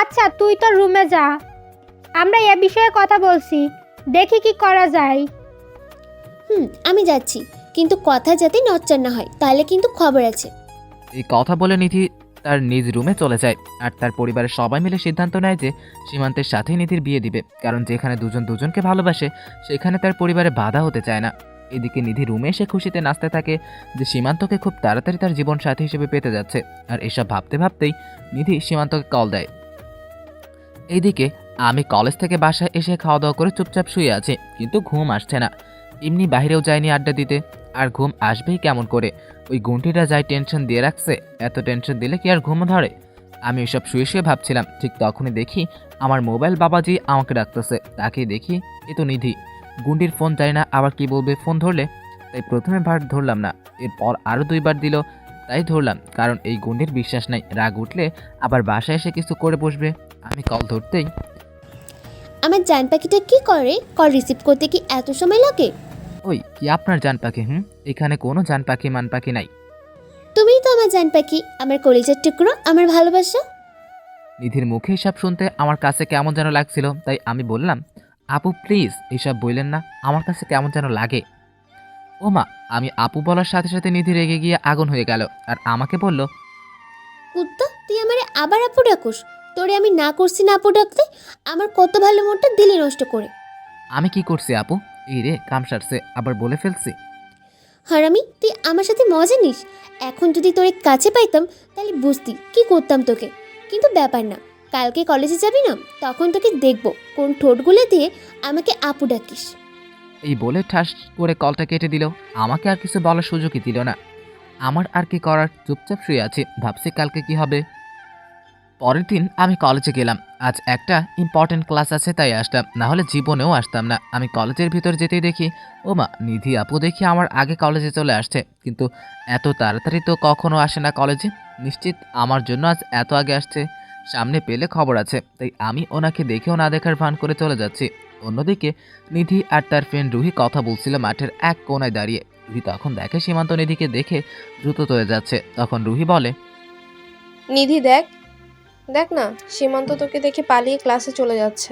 আচ্ছা তুই তো রুমে যা, আমরা এ বিষয়ে কথা বলছি, দেখি কি করা যায়। আমি যাচ্ছি, কিন্তু কথা যাতে নচ্চার না হয়, তাহলে কিন্তু খবর আছে। এই কথা বলে নিধি তার নিজ রুমে চলে যায়। আর তার পরিবারের সবাই মিলে সিদ্ধান্ত নেয় যে সীমান্তের সাথেই নিধির বিয়ে দিবে, কারণ যেখানে দুজন দুজনকে ভালোবাসে সেখানে তার পরিবারে বাধা হতে চায় না। এদিকে নিধি রুমে এসে খুশিতে নাচতে থাকে যে সীমান্তকে খুব তাড়াতাড়ি তার জীবন সাথী হিসেবে পেতে যাচ্ছে। আর এসব ভাবতে ভাবতেই নিধি সীমান্তকে কল দেয়। এইদিকে আমি কলেজ থেকে বাসায় এসে খাওয়া দাওয়া করে চুপচাপ শুয়ে আছি, কিন্তু ঘুম আসছে না। এমনি বাইরেও যায়নি আড্ডা দিতে, আর ঘুম আসবেই কেমন করে? ওই গুন্টিটা যাই টেনশন দিয়ে রাখছে, এত টেনশন দিলে কি আর ঘুম ধরে? আমি ওইসব শুয়ে শুয়ে ভাবছিলাম, ঠিক তখনই দেখি আমার মোবাইল বাবাজি আমাকে ডাকতেছে। তাকে দেখি এ তো নিধি। গুন্ডির ফোন যায় না, আবার কি বলবে ফোন ধরলে, তাই প্রথমে বার ধরলাম না, এরপর আরও 2 বার দিল, তাই ধরলাম, কারণ এই গুন্ডির বিশ্বাস নাই, রাগ উঠলে আবার বাসায় এসে কিছু করে বসবে। আমি কল ধরতেই, আমার জান পাখিটা কি করে? কল রিসিভ করতে কি এত সময় লাগে? ওই কি আপনার জান পাখি? এখানে কোনো জান পাখি মান পাখি নাই। তুমিই তো আমার জান পাখি, আমার কলিজার টুকরো, আমার ভালোবাসা। নিধির মুখে এসব শুনতে আমার কাছে কেমন যেন লাগছিল, তাই আমি বললাম, আপু প্লিজ এসব বললেন না, আমার কাছে কেমন যেন লাগে। ও মা! আমি আপু বলার সাথে সাথে নিধি রেগে গিয়ে আগুন হয়ে গেল আর আমাকে বলল, কুত্তা, তুই আমারে আবার আপু ডাকুস? তোরে আমি না করছি না আপু ডাকতে? আমার কত ভালো মনটা দিলি নষ্ট করে। আমি কি করছি আপু? এই রে কাম সারছে, আবার বলে ফেলছি। হারামি, তুই আমার সাথে মজা নিস। এখন যদি তোরে কাছে পাইতাম তাহলে বুঝতি কি করতাম তোকে। কিন্তু ব্যাপার না, কালকে কলেজে যাবি না, তখন তোকে দেখব কোন ঠোঁটগুলো দিয়ে আমাকে আপু ডাকিস। এই বলে ঠাস করে কলটা কেটে দিল। আমাকে আর কিছু বলার সুযোগই দিল না। আমার আর কি করার, চুপচাপ শুয়ে আছি, ভাবছি কালকে কি হবে। পরের দিন আমি কলেজে গেলাম। আজ একটা ইম্পর্টেন্ট ক্লাস আছে তাই আসলাম, না হলে জীবনেও আসতাম না। আমি কলেজের ভিতর যেতেই দেখি ও মা, নিধি আপু দেখি আমার আগে কলেজে চলে আসছে। কিন্তু এত তাড়াতাড়ি তো কখনো আসে না কলেজে, নিশ্চিত আমার জন্য আজ এত আগে আসছে। সামনে পেলে খবর আছে, তাই আমি ওনাকে দেখেও না দেখার ভান করে চলে যাচ্ছি। অন্যদিকে নিধি আর তার ফ্রেন্ড রুহি কথা বলছিল মাঠের এক কোনায় দাঁড়িয়ে। রুহি তখন দেখে সীমান্ত নিধিকে দেখে দ্রুত চলে যাচ্ছে। তখন রুহি বলে, নিধি দেখ, দেখ না, সীমান্ত তোকে দেখে পালিয়ে ক্লাসে চলে যাচ্ছে।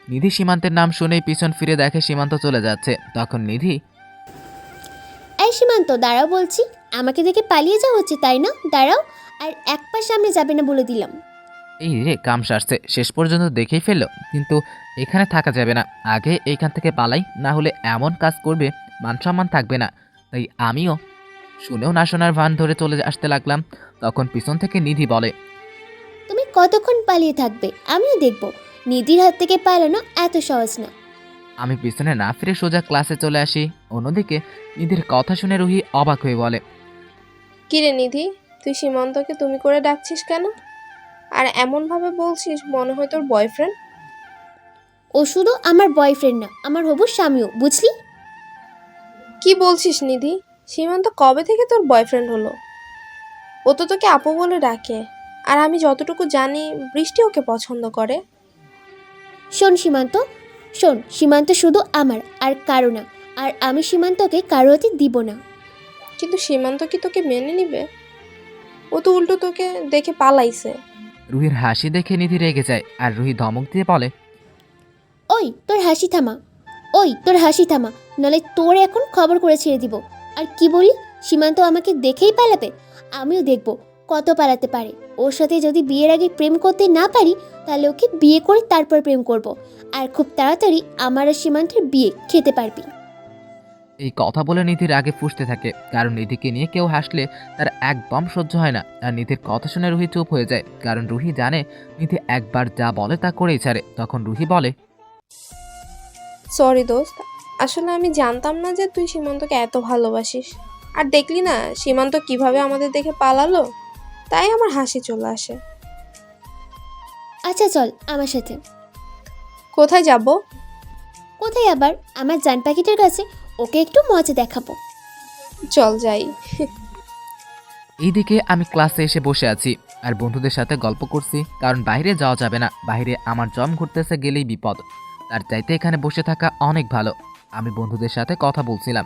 নিধি সীমান্তের নাম শুনেই পিছন ফিরে দেখে সীমান্ত চলে যাচ্ছে। তখন নিধি, এই সীমান্ত দাঁড়াও বলছি, আমাকে দেখে পালিয়ে যাওয়া হচ্ছে তাই না? দাঁড়াও, আর এক পা সামনে যাবে না বলে দিলাম। এই রে কাম সারছে, শেষ পর্যন্ত দেখেই ফেললো। কিন্তু এখানে থাকা যাবে না, আগে এইখান থেকে পালাই, না হলে এমন কাজ করবে মান সম্মান থাকবে না। তাই আমিও শুনেও না শোনার ভান ধরে চলে আসতে লাগলাম। তখন পিছন থেকে নিধি বলে, তুমি কতক্ষণ পালিয়ে থাকবে আমিও দেখব। নিধির হাত থেকে পালানো এত সহজ না। আমি পিছনে না ফিরে সোজা ক্লাসে চলে আসি। অন্যদিকে নিধির কথা শুনে রুহি অবাক হয়ে বলে, কিরে নিধি, তুই সীমান্তকে তুমি করে ডাকছিস কেন? আর এমনভাবে বলছিস মনে হয় তোর বয়ফ্রেন্ড। ও শুধু আমার বয়ফ্রেন্ড না, আমার হবু স্বামীও, বুঝলি? কি বলছিস নিধি? সীমান্ত কবে থেকে তোর বয়ফ্রেন্ড হলো? ও তো তোকে আপু বলে ডাকে। আর আমি যতটুকু জানি বৃষ্টি ওকে পছন্দ করে। শোন সীমান্ত, শোন, সীমান্ত শুধু আমার আর কারো না। আর আমি সীমান্তকে কারো হাতে দিব না। কিন্তু সীমান্ত কি তোকে মেনে নিবে? ও তো উল্টো তোকে দেখে পালাইছে। রুহির হাসি দেখে নিধি রেগে যায় আর রুহি ধমক দিয়ে বলে, ওই তোর হাসি থামা, ওই তোর হাসি থামা, নাহলে তোর এখন খবর করে ছেড়ে দিব। আর কি বলি, সীমান্ত আমাকে দেখেই পালাবে? আমিও দেখব কত পালাতে পারে। ওর সাথে যদি বিয়ের আগে প্রেম করতে না পারি, তাহলে ওকে বিয়ে করে তারপর প্রেম করব। আর খুব তাড়াতাড়ি আমার আর সীমান্তের বিয়ে খেতে পারবি। এই কথা বলে নিধির আগে ফুঁসতে থাকে, কারণ নিধিকে নিয়ে কেউ হাসলে তার একদম সহ্য হয় না। আর নিধির কথা শুনে রুহি চুপ হয়ে যায়, কারণ রুহি জানে নিধি একবার যা বলে তা করেই ছাড়ে। তখন রুহি বলে, সরি দোস্ত, আসলে আমি জানতাম না যে তুই সীমান্তকে এত ভালোবাসিস। আর দেখলি না সীমান্ত কিভাবে আমাদের দেখে পালালো, তাই আমার হাসি চলে আসে। আচ্ছা চল আমার সাথে। কোথায় যাব? কোথায় আবার, আমার জান পাখিটার কাছে। ওকে একটু মজা দেখাবো। চল যাই। এইদিকে আমি ক্লাসে এসে বসে আছি আর বন্ধুদের সাথে গল্প করছি, কারণ বাইরে যাওয়া যাবে না। বাইরে আমার জম ঘুরতেছে, গেলেই বিপদ। তার চাইতে এখানে বসে থাকা অনেক ভালো। আমি বন্ধুদের সাথে কথা বলছিলাম,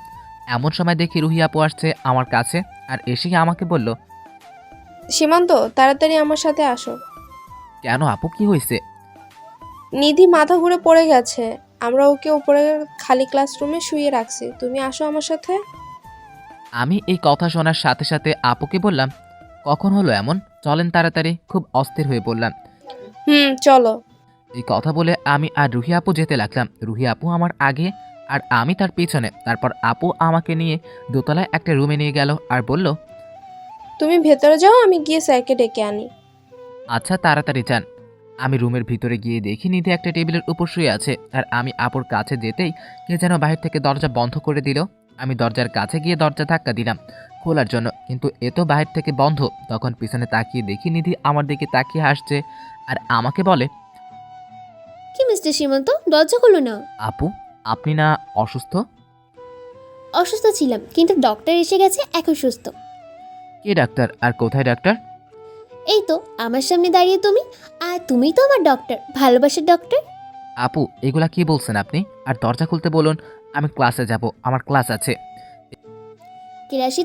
এমন সময় দেখি রুহি আপু আসছে আমার কাছে আর এসেই আমাকে বলল, সীমান্ত তাড়াতাড়ি আমার সাথে আসো। কেন আপু, কি হয়েছে? নিধি মাথা ঘুরে পড়ে গেছে। আমরা ওকে উপরে খালি ক্লাসরুমে শুয়ে রাখছি, তুমি আসো আমার সাথে। আমি এই কথা শোনার সাথে সাথে আপুকে বললাম, কখন হলো এমন, চলেন তাড়াতাড়ি। খুব অস্থির হয়ে বললাম, চলো। এই কথা বলে আমি আর রুহি আপু যেতে লাগলাম। রুহি আপু আমার আগে আর আমি তার পিছনে। তারপর আপু আমাকে নিয়ে দোতলায় একটা রুমে নিয়ে গেল আর বলল, তুমি ভেতরে যাও, আমি গিয়ে স্যারকে ডেকে আনি। আচ্ছা তাড়াতাড়ি যান। আমি রুমের ভিতরে গিয়ে দেখি নিধি একটা টেবিলের উপর শুয়ে আছে। আর আমি আপুর কাছে যেতেই কে যেন বাহির থেকে দরজা বন্ধ করে দিল। আমি দরজার কাছে গিয়ে দরজা ধাক্কা দিলাম খোলার জন্য, কিন্তু এ তো বাহির থেকে বন্ধ। তখন পিছনে তাকিয়ে দেখি নিধি আমার দিকে তাকিয়ে হাসছে আর আমাকে বলে, কি মিস্টার সীমান্ত, দরজা খুলো না। আপু আপনি না অসুস্থ? অসুস্থ ছিলাম, কিন্তু ডক্টর এসে গেছে, এখন সুস্থ। কে ডাক্তার, আর কোথায় ডাক্তার? এই তো আমার সামনে দাঁড়িয়ে তুমি। আর তুমি তো আমার ডক্টর, ভালোবাসার ডক্টর। আপু এগুলা কি বলছেন আপনি? আর দরজা খুলতে বলুন, আমি ক্লাসে যাব, আমার ক্লাস আছে। ক্লাসই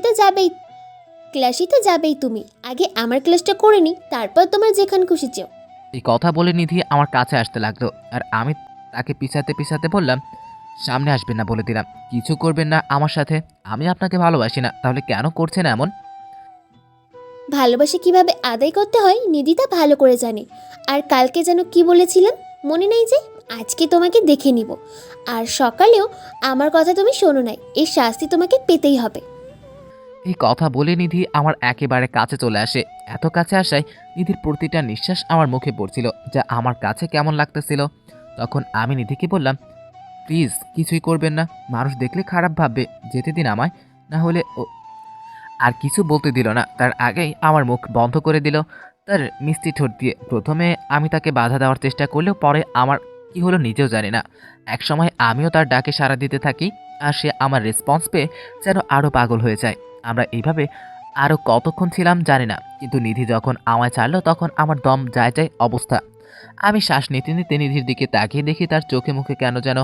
তো যাবেই তুমি। আগে আমার ক্লাসটা করে নি, তারপর তোমার যেখানে খুশি যেও। এই কথা বলে নিধি আমার কাছে আসতে লাগলো আর আমি তাকে পিছাতে পিছাতে বললাম, সামনে আসবেন না বলে দিলাম, কিছু করবেন না আমার সাথে। আমি আপনাকে ভালোবাসি না, তাহলে কেন করছেন এমন? ভালোবাসা কিভাবে আদায় করতে হয় নিধি তা ভালো করে জানে। আর কালকে যেন কি বলেছিলাম মনে নেই যে আজকে তোমাকে দেখে নিব। আর সকালেও আমার কথা তুমি শোনো নাই, এর শাস্তি তোমাকে পেতেই হবে। এই কথা বলে নিধি আমার একেবারে কাছে চলে আসে। এত কাছে আসায় নিধির প্রতিটা নিঃশ্বাস আমার মুখে পড়ছিল, যা আমার কাছে কেমন লাগতেছিল। তখন আমি নিধিকে বললাম, প্লিজ কিছুই করবেন না, মানুষ দেখলে খারাপ ভাববে, যেতে দিন আমায়, না হলে আর কিছু বলতে দিল না, তার আগেই আমার মুখ বন্ধ করে দিল তার মিষ্টি ঠোঁট দিয়ে। প্রথমে আমি তাকে বাধা দেওয়ার চেষ্টা করলেও পরে আমার কি হলো নিজেও জানি না। একসময় আমিও তার ডাকে সাড়া দিতে থাকি আর সে আমার রেসপন্স পেয়ে যেন আরও পাগল হয়ে যায়। আমরা এইভাবে আরও কতক্ষণ ছিলাম জানি না, কিন্তু নিধি যখন আমায় ছাড়লো তখন আমার দম যায় যায় অবস্থা। আমি শ্বাস নিতে নিতে নিধির দিকে তাকিয়ে দেখি তার চোখে মুখে কেন যেন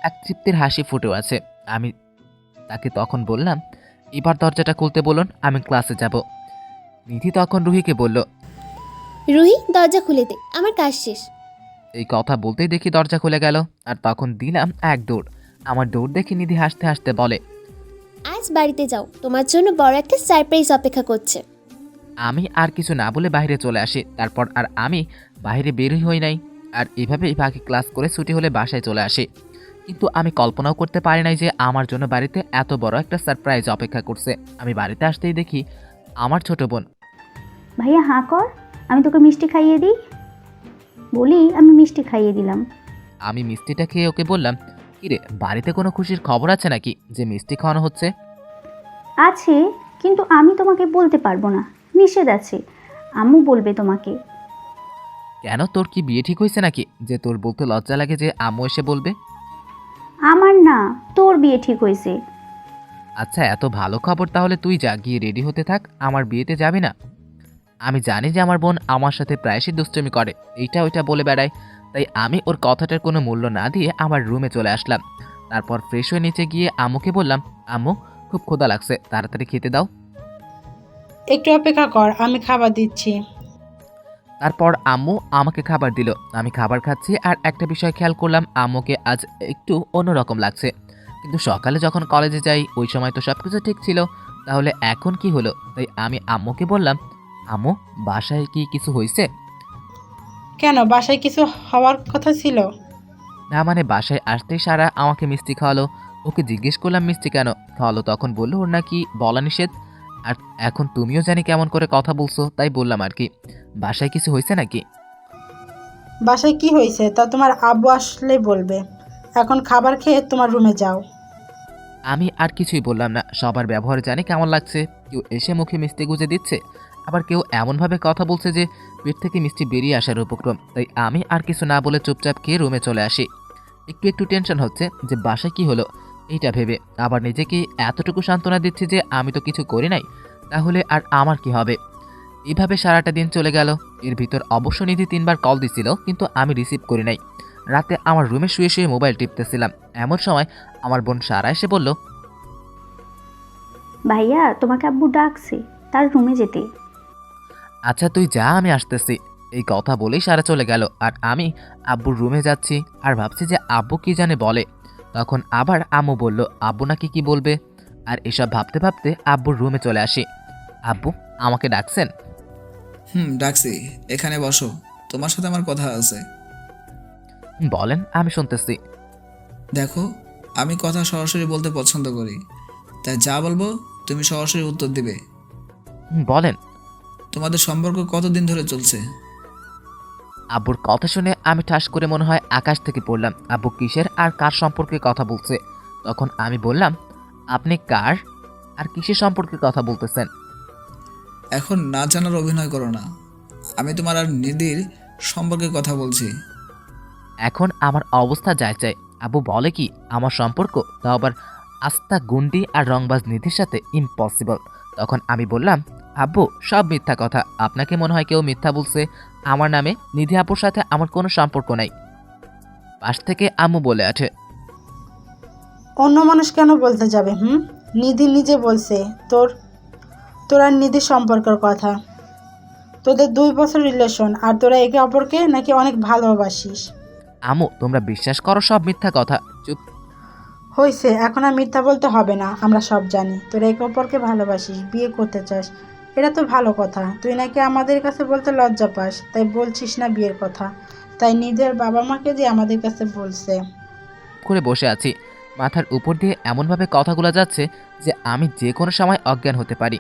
এক তৃপ্তির হাসি ফুটে আছে। আমি তাকে তখন বললাম, এবার দরজাটা খুলতে বলুন, আমি ক্লাসে যাব। নিধি তখন রুহিকে বলল, রুহি দরজা খুলে দে, আমার কাজ শেষ। এই কথা বলতেই দেখি দরজা খুলে গেল, আর তখন দিলাম এক দৌড়। আমার দৌড় দেখে নিধি হাসতে হাসতে বলে, আজ বাড়িতে যাও, তোমার জন্য বড় একটা সারপ্রাইজ অপেক্ষা করছে। আমি আর কিছু না বলে বাইরে চলে আসি। তারপর আর আমি বাইরে বেরই হই নাই। আর এভাবেই বাকি ক্লাস করে ছুটি হলে বাসায় চলে আসি। কিন্তু আমি কল্পনাও করতে পারি নাই যে আমার জন্য বাড়িতে এত বড় একটা সারপ্রাইজ অপেক্ষা করছে। আমি বাড়িতে আসতেই দেখি আমার ছোট বোন। ভাইয়া হাঁ কর, আমি তোকে মিষ্টি খাইয়ে দিই। বলি আমি মিষ্টি খাইয়ে দিলাম। আমি মিষ্টিটা খেয়ে ওকে বললাম, কিরে বাড়িতে কোনো খুশির খবর আছে নাকি যে মিষ্টি খাওয়ানো হচ্ছে? আছে, কিন্তু আমি তোমাকে বলতে পারবো না, নিষেধ আছে। আম্মু বলবে তোমাকে। কেন, তোর কি বিয়ে ঠিক হয়েছে নাকি যে তোর বলতে লজ্জা লাগে যে আম্মু এসে বলবে? আমার না, তোর বিয়ে ঠিক হয়েছে। আচ্ছা এত ভালো খবর, তাহলে তুই যা গিয়ে রেডি হতে থাক, আমার বিয়েতে যাবি না? আমি জানি যে আমার বোন আমার সাথে প্রায়শই দুষ্টুমি করে, এইটা ওইটা বলে বেড়ায়। তাই আমি ওর কথাটার কোনো মূল্য না দিয়ে আমার রুমে চলে আসলাম। তারপর ফ্রেশ হয়ে নিচে গিয়ে আম্মুকে বললাম, আম্মু খুব ক্ষুধা লাগছে, তাড়াতাড়ি খেতে দাও। একটু অপেক্ষা কর, আমি খাবার দিচ্ছি। তারপর আম্মু আমাকে খাবার দিল। আমি খাবার খাচ্ছি আর একটা বিষয় খেয়াল করলাম, আম্মুকে আজ একটু অন্যরকম লাগছে। কিন্তু সকালে যখন কলেজে যাই ওই সময় তো সব কিছু ঠিক ছিল, তাহলে এখন কি হলো? তাই আমি আম্মুকে বললাম, আম্মু বাসায় কি কিছু হয়েছে? কেন, বাসায় কিছু হওয়ার কথা ছিল? না মানে বাসায় আসতেই সারা আমাকে মিষ্টি খাওয়ালো। ওকে জিজ্ঞেস করলাম মিষ্টি কেন খাওয়ালো, তখন বললো ওর নাকি বলা নিষেধ। আর এখন তুমিও জানি কেমন করে কথা বলছো, তাই বললাম আর কি। বাসায় কিছু হয়েছে নাকি? বাসায় কি হয়েছে তা তোমার আব্বু আসলে বলবে। এখন খাবার খেয়ে তোমার রুমে যাও। আমি আর কিছুই বললাম না। সবার ব্যবহার জানি কেমন লাগছে, কেউ এসে মুখে মিষ্টি গুজে দিচ্ছে, আবার কেউ এমনভাবে কথা বলছে যে পেট থেকে মিষ্টি বেরিয়ে আসার উপক্রম। তাই আমি আর কিছু না বলে চুপচাপ খেয়ে রুমে চলে আসি। একটু একটু টেনশন হচ্ছে যে বাসায় কি হলো এইটা ভেবে, আবার নিজেকে এতটুকু সান্ত্বনা দিচ্ছি যে আমি তো কিছু করি নাই, তাহলে আর আমার কি হবে। এইভাবে সারাটা দিন চলে গেল। এর ভিতর অবশ্য নিধি 3বার কল দিছিল, কিন্তু আমি রিসিভ করি নাই। রাতে আমার রুমে শুয়ে শুয়ে মোবাইল টিপতেছিলাম, এমন সময় আমার বোন সারা এসে বলল, ভাইয়া তোমাকে আব্বু ডাকছে, তার রুমে যেতে। আচ্ছা তুই যা, আমি আসতেছি। এই কথা বলেই সারা চলে গেল। আর আমি আব্বুর রুমে যাচ্ছি আর ভাবছি যে আব্বু কি জানে বলে। তখন আবার আম্মু বলল আব্বু নাকি কি বলবে। আর এসব ভাবতে ভাবতে আব্বুর রুমে চলে আসি। আব্বু আমাকে ডাকছেন? ডাকছি, এখানে বসো, তোমার সাথে আমার কথা আছে। বলেন, আমি শুনতেছি। দেখো, আমি কথা সরাসরি বলতে পছন্দ করি, তাই যা বলবো তুমি সরাসরি উত্তর দিবে। বলেন। তোমাদের সম্পর্ক কতদিন ধরে চলছে? আব্বুর কথা শুনে আমি ঠাস করে মনে হয় আকাশ থেকে পড়লাম। আব্বু কিসের আর কার সম্পর্কে কথা বলছে? তখন আমি বললাম, আপনি কার আর কিসের সম্পর্কে কথা বলতেছেন? এখন না জানার অভিনয় করো না, আমি তোমার আর নিধির সম্পর্কে কথা বলছি। এখন আমার অবস্থা যায় চাই। আব্বু বলে কি আমার সম্পর্ক, তাও আবার আস্তা গুন্ডি আর রংবাজ নিধির সাথে? ইম্পসিবল। তখন আমি বললাম, আব্বু সব মিথ্যা কথা, আপনাকে মনে হয় কেউ মিথ্যা বলছে আমার নামে। নিধি আপুর সাথে আমার কোনো সম্পর্ক নাই। পাশ থেকে আম্মু বলে আছে, অন্য মানুষ কেন বলতে যাবে? নিধি নিজে বলছে তোর আর নিধির সম্পর্কের কথা। তোদের 2 বছর রিলেশন, আর তোরা একে অপরকে নাকি অনেক ভালোবাসিস। আম্মু তোমরা বিশ্বাস করো সব মিথ্যা কথা। চুপ। হয়েছে, এখন আর মিথ্যা বলতে হবে না, আমরা সব জানি। তোরা একে অপরকে ভালোবাসিস, বিয়ে করতে চাস, এটা তো ভালো কথা। তুই নাকি আমাদের কাছে বলতে লজ্জা পাস, তাই বলছিস না বিয়ের কথা। তাই নিধির বাবা মাকে দিয়ে আমাদের কাছে বলছে। করে বসে আছি, মাথার উপর দিয়ে এমনভাবে কথাগুলো যাচ্ছে যে আমি যে কোনো সময় অজ্ঞান হতে পারি।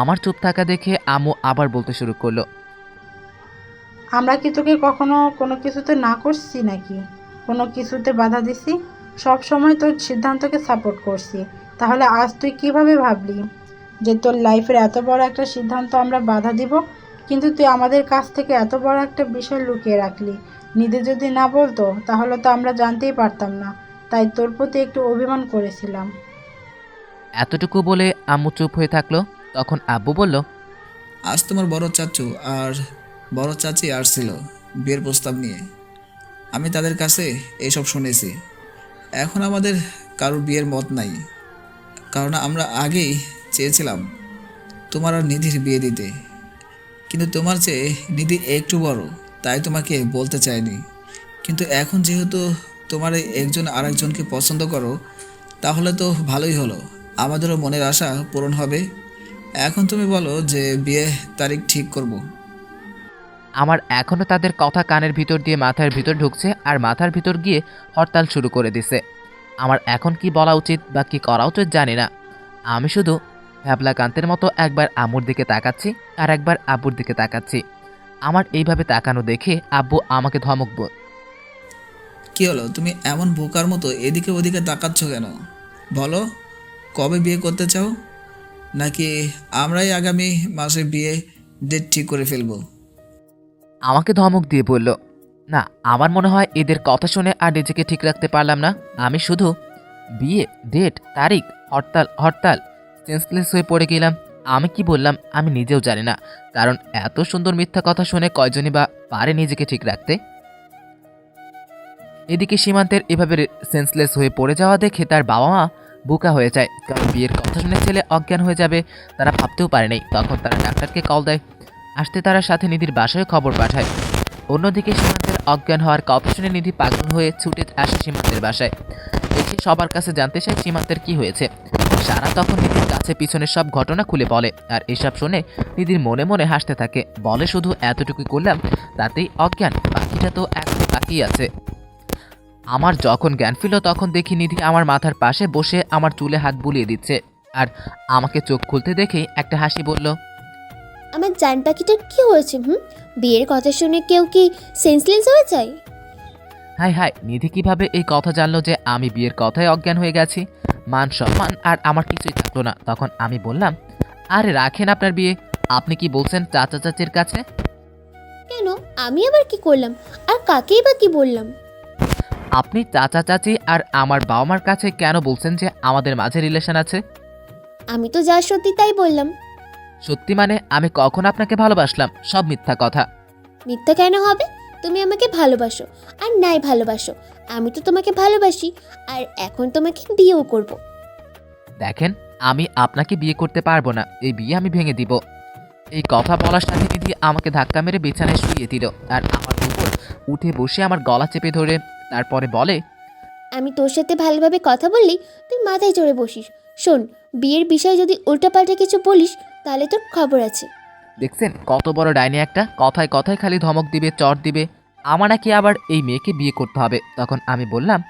আমার চুপ থাকা দেখে আম্মু আবার বলতে শুরু করলো, আমরা কি তোকে কখনো কোনো কিছুতে না করছি নাকি? কোনো কিছুতে বাধা দিছি? সব সময় তোর সিদ্ধান্তকে সাপোর্ট করছি। তাহলে আজ তুই কিভাবে ভাবলি যে তোর লাইফের এত বড় একটা সিদ্ধান্ত আমরা বাধা দিব? কিন্তু তুই আমাদের কাছ থেকে এত বড় একটা বিষয় লুকিয়ে রাখলি। নিধি যদি না বলতো তাহলে তো আমরা জানতেই পারতাম না। তাই তোর প্রতি একটু অভিমান করেছিলাম। এতটুকু বলে আম্মু চুপ হয়ে থাকলো। তখন আব্বু বলল, আজ তোমার বড় চাচু আর বড় চাচি আসছিল বিয়ের প্রস্তাব নিয়ে। আমি তাদের কাছে এইসব শুনেছি। এখন আমাদের কারোর বিয়ের মত নাই, কারণ আমরা আগেই চেয়েছিলাম তোমার আর নিধির বিয়ে দিতে, কিন্তু তোমার চেয়ে নিধি একটু বড়, তাই তোমাকে বলতে চাইনি। কিন্তু এখন যেহেতু তোমার একজন আরেকজনকে পছন্দ করো, তাহলে তো ভালোই হলো, আমাদেরও মনের আশা পূরণ হবে। এখন তুমি বলো যে বিয়ে তারিখ ঠিক করব। আমার এখনও তাদের কথা কানের ভিতর দিয়ে মাথার ভিতর ঢুকছে আর মাথার ভিতর গিয়ে হরতাল শুরু করে দিছে। আমার এখন কি বলা উচিত বা কি করা উচিত জানি না। আমি শুধু ভ্যাবলাকান্তের মতো একবার আম্মুর দিকে তাকাচ্ছি আর একবার আব্বুর দিকে তাকাচ্ছি। আমার এইভাবে তাকানো দেখে আব্বু আমাকে ধমক। কি হলো, তুমি এমন বোকার মতো এদিকে ওদিকে তাকাচ্ছ কেন? বলো, কবে বিয়ে করতে চাও? নাকি আমরাই আগামী মাসে বিয়ে ডেট ঠিক করে ফেলবো? আমাকে ধমক দিয়ে বলল, না, আমার মনে হয় এদের কথা শুনে আর নিজেকে ঠিক রাখতে পারলাম না। আমি শুধু বিয়ে, ডেট, তারিখ, হরতাল হরতাল সেন্সলেস হয়ে পড়ে গেলাম। আমি কি বললাম আমি নিজেও জানি না, কারণ এত সুন্দর মিথ্যা কথা শুনে কয়জনই বা পারে নিজেকে ঠিক রাখতে। এদিকে সীমান্তের এভাবে সেন্সলেস হয়ে পড়ে যাওয়া দেখে তার বাবা মা বোকা হয়ে যায়, কারণ বিয়ের কথা শুনে ছেলে অজ্ঞান হয়ে যাবে তারা ভাবতেও পারেনি। তখন তারা ডাক্তারকে কল দেয়। আসতে তারা সাথে নিধির বাসায় খবর পাঠায়। অন্যদিকে সীমান্তের অজ্ঞান হওয়ার কথা শুনে নিধি পাগল হয়ে ছুটে আসে সীমান্তের বাসায়। এসে সবার কাছে জানতে চায় সীমান্তের কি হয়েছে। সারা তখন নিধির কাছে পিছনের সব ঘটনা খুলে বলে, আর এসব শুনে নিধির মনে মনে হাসতে থাকে। বলে, শুধু এতটুকুই করলাম তাতেই অজ্ঞান, বাকিটা তো এখন বাকি আছে। আমার যখন জ্ঞান ফিরল তখন দেখি নিধি আমার মাথার পাশে বসে আমার চুলে হাত বুলিয়ে দিচ্ছে, আর আমাকে চোখ খুলতে দেখেই একটা হাসি বলল, আমার জান পাখিটার কি হয়েছে? বিয়ের কথা শুনে কেউ কি সেন্সলেস হয়ে যায়? হাই হাই, নিধি কিভাবে এই কথা জানলো যে আমি বিয়ের কথায় অজ্ঞান হয়ে গেছি? মান সম্মান আর আমার কিছুই থাকলো না। তখন আমি বললাম, আরে রাখেন আপনার বিয়ে, আপনি কি বলছেন চাচা চাচির কাছে? কেন, আমি আবার কি করলাম? আর কাকেই বা কি বললাম? আপনি চাচা চাচি আর আমার বাবা মার কাছে কেন বলছেন যে আমাদের মাঝে রিলেশন আছে? আমি তো যা সত্যি তাই বললাম। সত্যি মানে আমি কখন আপনাকে ভালোবাসলাম? সব মিথ্যা কথা। মিথ্যা কেন হবে? তুমি আমাকে ভালোবাসো আর নাই ভালোবাসো, আমি তো তোমাকে ভালোবাসি আর এখন তোমাকে বিয়েও করব। দেখেন, আমি আপনাকে বিয়ে করতে পারবো না, এই বিয়ে আমি ভেঙে দিব। এই কথা বলার সাথে নিধি আমাকে ধাক্কা মেরে বিছানায় শুইয়ে দিল আর আমার উপর উঠে বসে আমার গলা চেপে ধরে তারপরে বলে, আমি তোর সাথে ভালোভাবে কথা বললেই তুই মাথায় চড়ে বসিস। শোন, বিয়ের বিষয়ে যদি উল্টাপাল্টা কিছু বলিস তাহলে তোর খবর আছে। দেখছেন কত বড় ডাইনি একটা, কথায় কথায় খালি ধমক দিবে, চট দিবে। আমার নাকি আবার এই মেয়েকে বিয়ে করতে হবে। তখন আমি বললাম,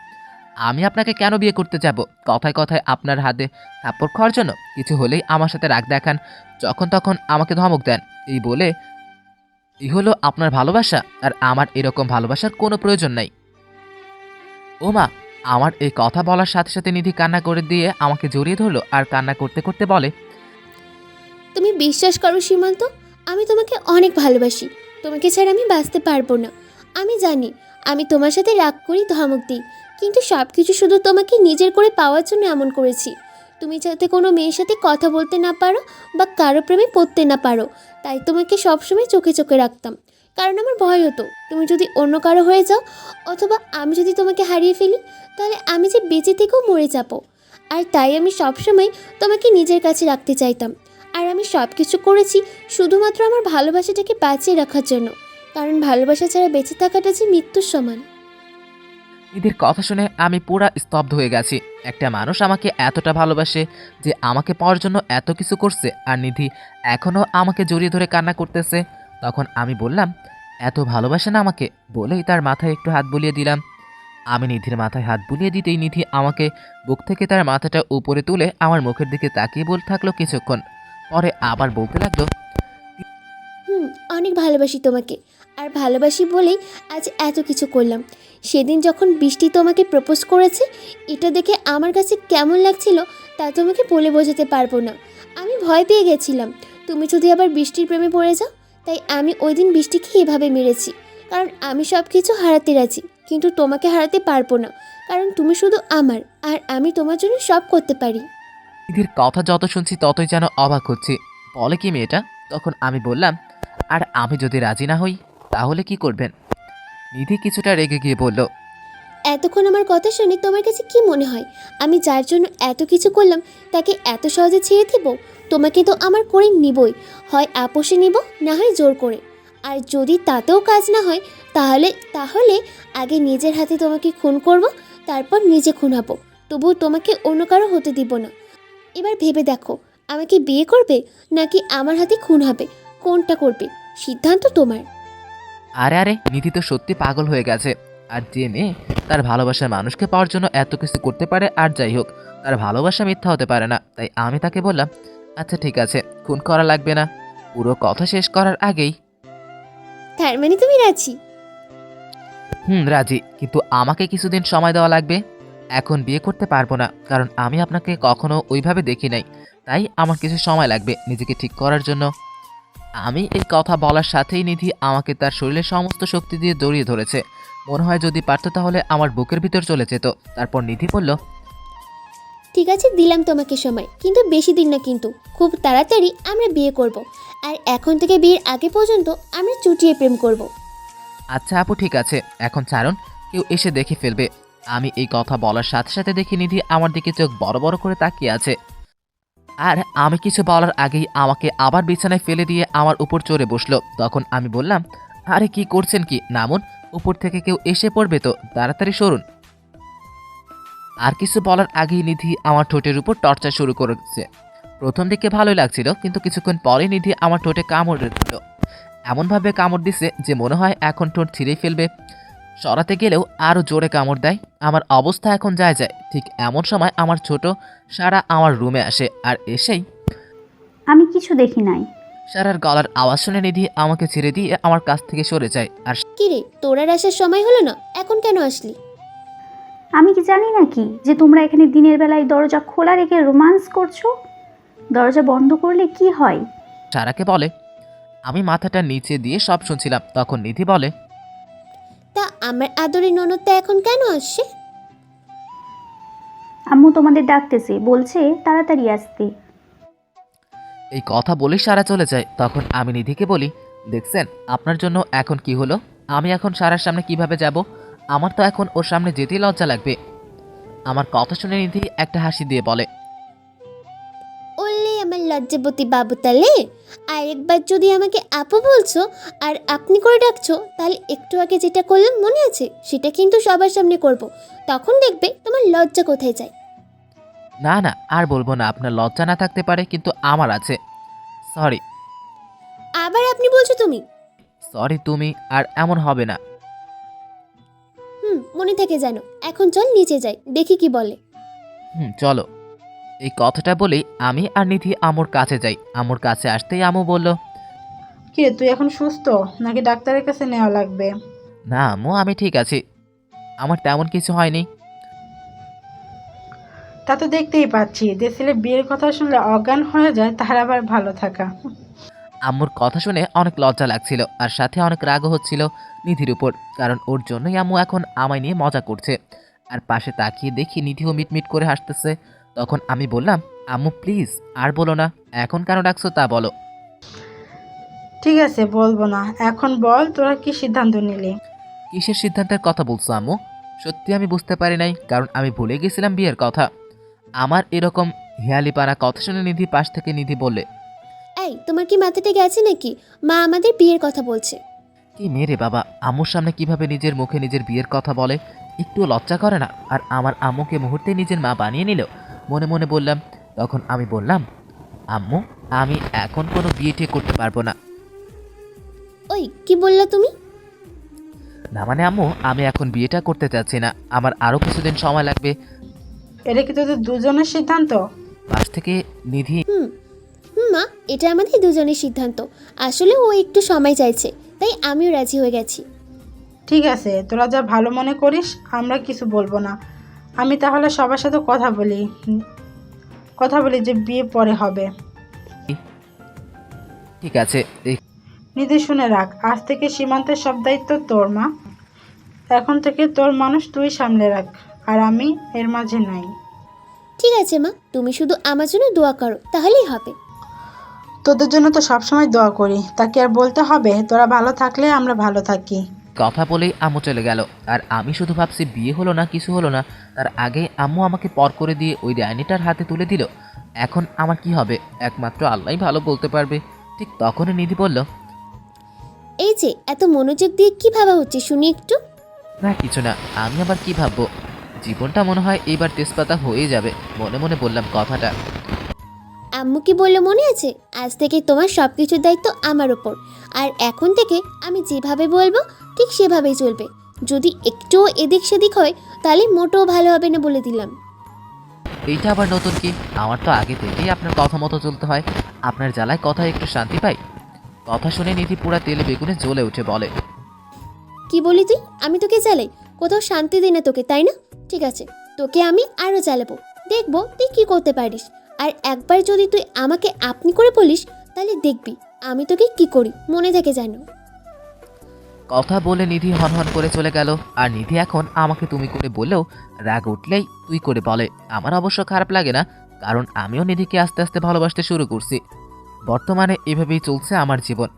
আমি আপনাকে কেন বিয়ে করতে যাব? কথায় কথায় আপনার হাতে থাপ্পড় খাওয়ার জন্য? কিছু হলেই আমার সাথে রাগ দেখান, যখন তখন আমাকে ধমক দেন। এই বলে, এই হলো আপনার ভালোবাসা? আর আমার এরকম ভালোবাসার কোনো প্রয়োজন নাই। ও মা! আমার এই কথা বলার সাথে সাথে নিধি কান্না করে দিয়ে আমাকে জড়িয়ে ধরলো আর কান্না করতে করতে বলে, তুমি বিশ্বাস করো সীমান্ত, আমি তোমাকে অনেক ভালোবাসি। তোমাকে ছাড়া আমি বাঁচতে পারবো না। আমি জানি আমি তোমার সাথে রাগ করি, ধমক দিই, কিন্তু সব কিছু শুধু তোমাকে নিজের করে পাওয়ার জন্য এমন করেছি। তুমি যাতে কোনো মেয়ের সাথে কথা বলতে না পারো বা কারো প্রেমে পড়তে না পারো, তাই তোমাকে সবসময় চোখে চোখে রাখতাম। কারণ আমার ভয় হতো তুমি যদি অন্য কারো হয়ে যাও, অথবা আমি যদি তোমাকে হারিয়ে ফেলি, তাহলে আমি যে বেঁচে থেকেও মরে যাব। আর তাই আমি সবসময় তোমাকে নিজের কাছে রাখতে চাইতাম। আর আমি সব কিছু করেছি শুধুমাত্র আমার ভালোবাসাটাকে বাঁচিয়ে রাখার জন্য, কারণ ভালোবাসা ছাড়া বেঁচে থাকাটা যে মৃত্যুর সমান। নিধির কথা শুনে আমি পুরা স্তব্ধ হয়ে গেছি। একটা মানুষ আমাকে এতটা ভালোবাসে যে আমাকে পাওয়ার জন্য এত কিছু করছে, আর নিধি এখনও আমাকে জড়িয়ে ধরে কান্না করতেছে। তখন আমি বললাম, এত ভালোবাসে না আমাকে? বলেই তার মাথায় একটু হাত বুলিয়ে দিলাম। আমি নিধির মাথায় হাত বুলিয়ে দিতেই নিধি আমাকে বুক থেকে তার মাথাটা উপরে তুলে আমার মুখের দিকে তাকিয়ে বলতে থাকলো কিছুক্ষণ, পরে আবার বলতে লাগলো, অনেক ভালোবাসি তোমাকে, আর ভালোবাসি বলেই আজ এত কিছু করলাম। সেদিন যখন বৃষ্টি তোমাকে প্রপোজ করেছে, এটা দেখে আমার কাছে কেমন লাগছিল তা তোমাকে বলে বোঝাতে পারবো না। আমি ভয় পেয়ে গেছিলাম তুমি যদি আবার বৃষ্টির প্রেমে পড়ে যাও, তাই আমি ওই দিন বৃষ্টিকে এভাবে মেরেছি। কারণ আমি সব কিছু হারাতে রাজি, কিন্তু তোমাকে হারাতে পারবো না, কারণ তুমি শুধু আমার, আর আমি তোমার জন্য সব করতে পারি। নিধির কথা যত শুনছি ততই যেন অবাক হচ্ছি। বলে কি মেয়েটা? তখন আমি বললাম, আর আমি যদি রাজি না হই তাহলে কি করবেন? নিধি কিছুটা রেগে গিয়ে বলল, এতক্ষণ আমার কথা শুনে তোমার কাছে কি মনে হয় আমি যার জন্য এত কিছু করলাম তাকে এত সহজে ছেড়ে দেব? তোমাকে তো আমার করে নিবই, হয় আপোষে নিব, না হয় জোর করে। আর যদি তাতেও কাজ না হয় তাহলে তাহলে আগে নিজের হাতে তোমাকে খুন করব, তারপর নিজে খুন হব। তবুও তোমাকে অন্য কারো হতে দিব না। এবার ভেবে দেখো, আমাকে বিয়ে করবে নাকি আমার হাতে খুন হবে? কোনটা করবে? সিদ্ধান্ত তোমার। আরে আরে, নিধি তো সত্যি পাগল হয়ে গেছে। আর যে মেয়ে তার ভালোবাসার মানুষকে পাওয়ার জন্য এত কিছু করতে পারে, আর যাই হোক, তার ভালোবাসা মিথ্যা হতে পারে না। তাই আমি তাকে বললাম, আচ্ছা ঠিক আছে, খুন করা লাগবে না। পুরো কথা শেষ করার আগেই, তার মানে তুমি রাজি? রাজি, কিন্তু আমাকে কিছুদিন সময় দেওয়া লাগবে। এখন বিয়ে করতে পারবো না, কারণ আমি আপনাকে কখনো ওইভাবে দেখি নাই। তাই আমার কিছু সময় লাগবে নিজেকে ঠিক করার জন্য। আমি এই কথা বলার সাথেই নিধি আমাকে তার শরীরের সমস্ত শক্তি দিয়ে জড়িয়ে ধরেছে। মনে হয় যদি পারতো তাহলে আমার বুকের ভিতর চলে যেত। তারপর নিধি বলল, ঠিক আছে, দিলাম তোমাকে সময়, কিন্তু বেশি দিন না, কিন্তু খুব তাড়াতাড়ি আমরা বিয়ে করব। আর এখন থেকে বিয়ের আগে পর্যন্ত আমরা চুটিয়ে প্রেম করব। আচ্ছা আপু ঠিক আছে, এখন ছাড়ুন, কেউ এসে দেখে ফেলবে। আমি এই কথা বলার সাথে সাথে দেখি নিধি আমার দিকে চোখ বড় বড় করে তাকিয়ে আছে। আর আমি কিছু বলার আগেই আমাকে আবার বিছানায় ফেলে দিয়ে আমার উপর চড়ে বসলো। তখন আমি বললাম, আরে কি করছেন কি, নামুন, উপর থেকে কেউ এসে পড়বে তো, তাড়াতাড়ি সরুন। আর কিছু বলার আগেই নিধি আমার ঠোঁটের উপর টর্চার শুরু করেছে। প্রথম দিকে ভালোই লাগছিল, কিন্তু কিছুক্ষণ পরে নিধি আমার ঠোঁটে কামড় দিল। এমনভাবে কামড় দিছে যে মনে হয় এখন ঠোঁট ছিঁড়েই ফেলবে। সরাতে গেলেও আরও জোরে কামড় দেয়। আমার অবস্থা এখন যায়। ঠিক এমন সময় আমার ছোট সারা আমার রুমে আসে। আর এসেই আমি কিছু দেখি নাই। সারার গলার আওয়াজ শুনে নিধি আমাকে ছেড়ে দিয়ে আমার কাছ থেকে সরে যায়। আর কিরে, তোর আর আসার সময় হলো না, এখন কেন আসলি? আমি কি জানি নাকি যে তোমরা এখানে দিনের বেলায় দরজা খোলা রেখে রোমান্স করছো? দরজা বন্ধ করলে কি হয়? সারাকে বলে, আমি মাথাটা নিচে দিয়ে সব শুনছিলাম। তখন নিধি বলে, তা আমার আদরের ননদটা এখন কেন আসছে? আম্মু তোমাদের ডাকতেছে, বলছে তাড়াতাড়ি আসতে। এই কথা বলেই সারা চলে যায়। তখন আমি নিধিকে বলি, দেখছেন আপনার জন্য এখন কি হলো? আমি এখন সারার সামনে কিভাবে যাব? আমার তো এখন ওর সামনে যেতেই লজ্জা লাগবে। আমার কথা শুনে নিধি একটা হাসি দিয়ে বলে, ওলে আমার লজ্জাবতী বাবু, তাহলে আরেকবার যদি আমাকে আপু বলছো আর আপনি করে ডাকছো, তাহলে একটু আগে যেটা করলাম মনে আছে, সেটা কিন্তু সবার সামনে করব। তখন দেখবে তোমার লজ্জা কোথায় যায়। না না, আর বলবো না। আপনার লজ্জা না থাকতে পারে, কিন্তু আমার আছে। সরি। আবার আপনি বলছো তুমি? সরি তুমি, আর এমন হবে না। মনে থাকে জানো। এখন চল নিচে যাই, দেখি কি বলে। চলো। এই কথাটা বলেই আমি আর নিধি আমুর কাছে যাই। আমুর কাছে আসতেই আমু বলল, কিরে, তুই এখন সুস্থ নাকি ডাক্তারের কাছে নেওয়া লাগবে? না আমু, আমি ঠিক আছি, আমার তেমন কিছু হয়নি। তা তো দেখতেই পাচ্ছি, যে ছেলে বিয়ের কথা শুনলে অজ্ঞান হয়ে যায় তার আবার ভালো থাকা। আম্মুর কথা শুনে অনেক লজ্জা লাগছিল, আর সাথে অনেক রাগও হচ্ছিল নিধির উপর, কারণ ওর জন্যই আম্মু এখন আমায় নিয়ে মজা করছে। আর পাশে তাকিয়ে দেখি নিধিও মিটমিট করে হাসতেছে। তখন আমি বললাম, আম্মু প্লিজ আর বলো না, এখন কেন ডাকছো তা বলো। ঠিক আছে, বলবো না। এখন বল, তোরা কি সিদ্ধান্ত নিলি? কিসের সিদ্ধান্তের কথা বলছো আম্মু? সত্যি আমি বুঝতে পারি নাই, কারণ আমি ভুলে গেছিলাম বিয়ের কথা। আমার এরকম হেয়ালিপানা কথা শুনে নিধি পাশ থেকে নিধি বললে, এই তোমার কি মাথাটা গেছে নাকি? মা আমাদের বিয়ের কথা বলছে। কি মেরে বাবা, আম্মুর সামনে কিভাবে নিজের মুখে নিজের বিয়ের কথা বলে, একটু লজ্জা করে না? আর আমার আম্মুকে মুহূর্তে নিজের মা বানিয়ে নিল। মনে মনে বললাম। তখন আমি বললাম, আম্মু আমি এখন কোনো বিয়ে ঠিক করতে পারবো না। ওই কি বললা তুমি? না মানে আম্মু, আমি এখন বিয়েটা করতে চাচ্ছি না, আমার আরও কিছুদিন সময় লাগবে। এটা কি তোদের দুজনের সিদ্ধান্ত? পাশ থেকে নিধি, মা, এটা আমাদের দুজনের সিদ্ধান্ত। আসলে ও একটু সময় চাইছে, তাই আমিও রাজি হয়ে গেছি। ঠিক আছে, তোরা যা ভালো মনে করিস, আমরা কিছু বলবো না। আমি তাহলে সবার সাথে কথা বলি যে বিয়ে পরে হবে। ঠিক আছে। নিধি শুনে রাখ, আজ থেকে সীমান্তের সব দায়িত্ব তোর, মা। এখন থেকে তোর মানুষ তুই সামলে রাখ, আর আমি এর মাঝে নাই। ঠিক আছে মা, তুমি শুধু আমার জন্য দোয়া করো, তাহলেই হবে। তোদের জন্য তো সবসময় দোয়া করি, তা কি আর বলতে হবে? তোরা ভালো থাকলে আমরা ভালো থাকি। কথা বলেই আম্মু চলে গেল। আর আমি শুধু ভাবছি বিয়ে হলো না, কিছু হলো না, তার আগে আম্মু আমাকে পর করে দিয়ে ওই ডাইনিটার হাতে তুলে দিল। এখন আমার কি হবে একমাত্র আল্লাহই ভালো বলতে পারবে। ঠিক তখনই নিধি বলল, এই যে এত মনোযোগ দিয়ে কি ভাবা হচ্ছে শুনি একটু। না কিছু না, আমি আবার কি ভাববো, জীবনটা মনে হয় এইবার তেজপাতা হয়ে যাবে। মনে মনে বললাম কথাটা। আম্মু কি বললো মনে আছে, আজ থেকে তোমার সব কিছুর দায়িত্ব আমার ওপর, আর এখন থেকে আমি যেভাবে বলবো ঠিক সেভাবেই চলবে। যদি একটুও এদিক সেদিক হয় তাহলে মোটেও ভালো হবে না বলে দিলাম। এইটা আবার নতুন কি? আমার তো আগে থেকেই আপনার কথা মতো চলতে হয়। আপনার জ্বালায় কথায় একটু শান্তি পাই। কথা শুনে নিধি পুরা তেলে বেগুনে জ্বলে উঠে বলে, কি বলি তুই? আমি তোকে জ্বালাই? কোথাও শান্তি দিই না তোকে, তাই না? ঠিক আছে, তোকে আমি আরও জ্বালাবো, দেখবো তুই কি করতে পারিস। আর একবার যদি তুই আমাকে আপনি করে বলিস তাহলে দেখবি আমি তোকে কি করি, মনে থাকে জানো। কথা বলে নিধি হনহন করে চলে গেল। আর নিধি এখন আমাকে তুমি করে বললেও রাগ উঠলেই তুই করে বলে। আমার অবশ্য খারাপ লাগে না, কারণ আমিও নিধিকে আস্তে আস্তে ভালোবাসতে শুরু করছি। বর্তমানে এভাবেই চলছে আমার জীবন।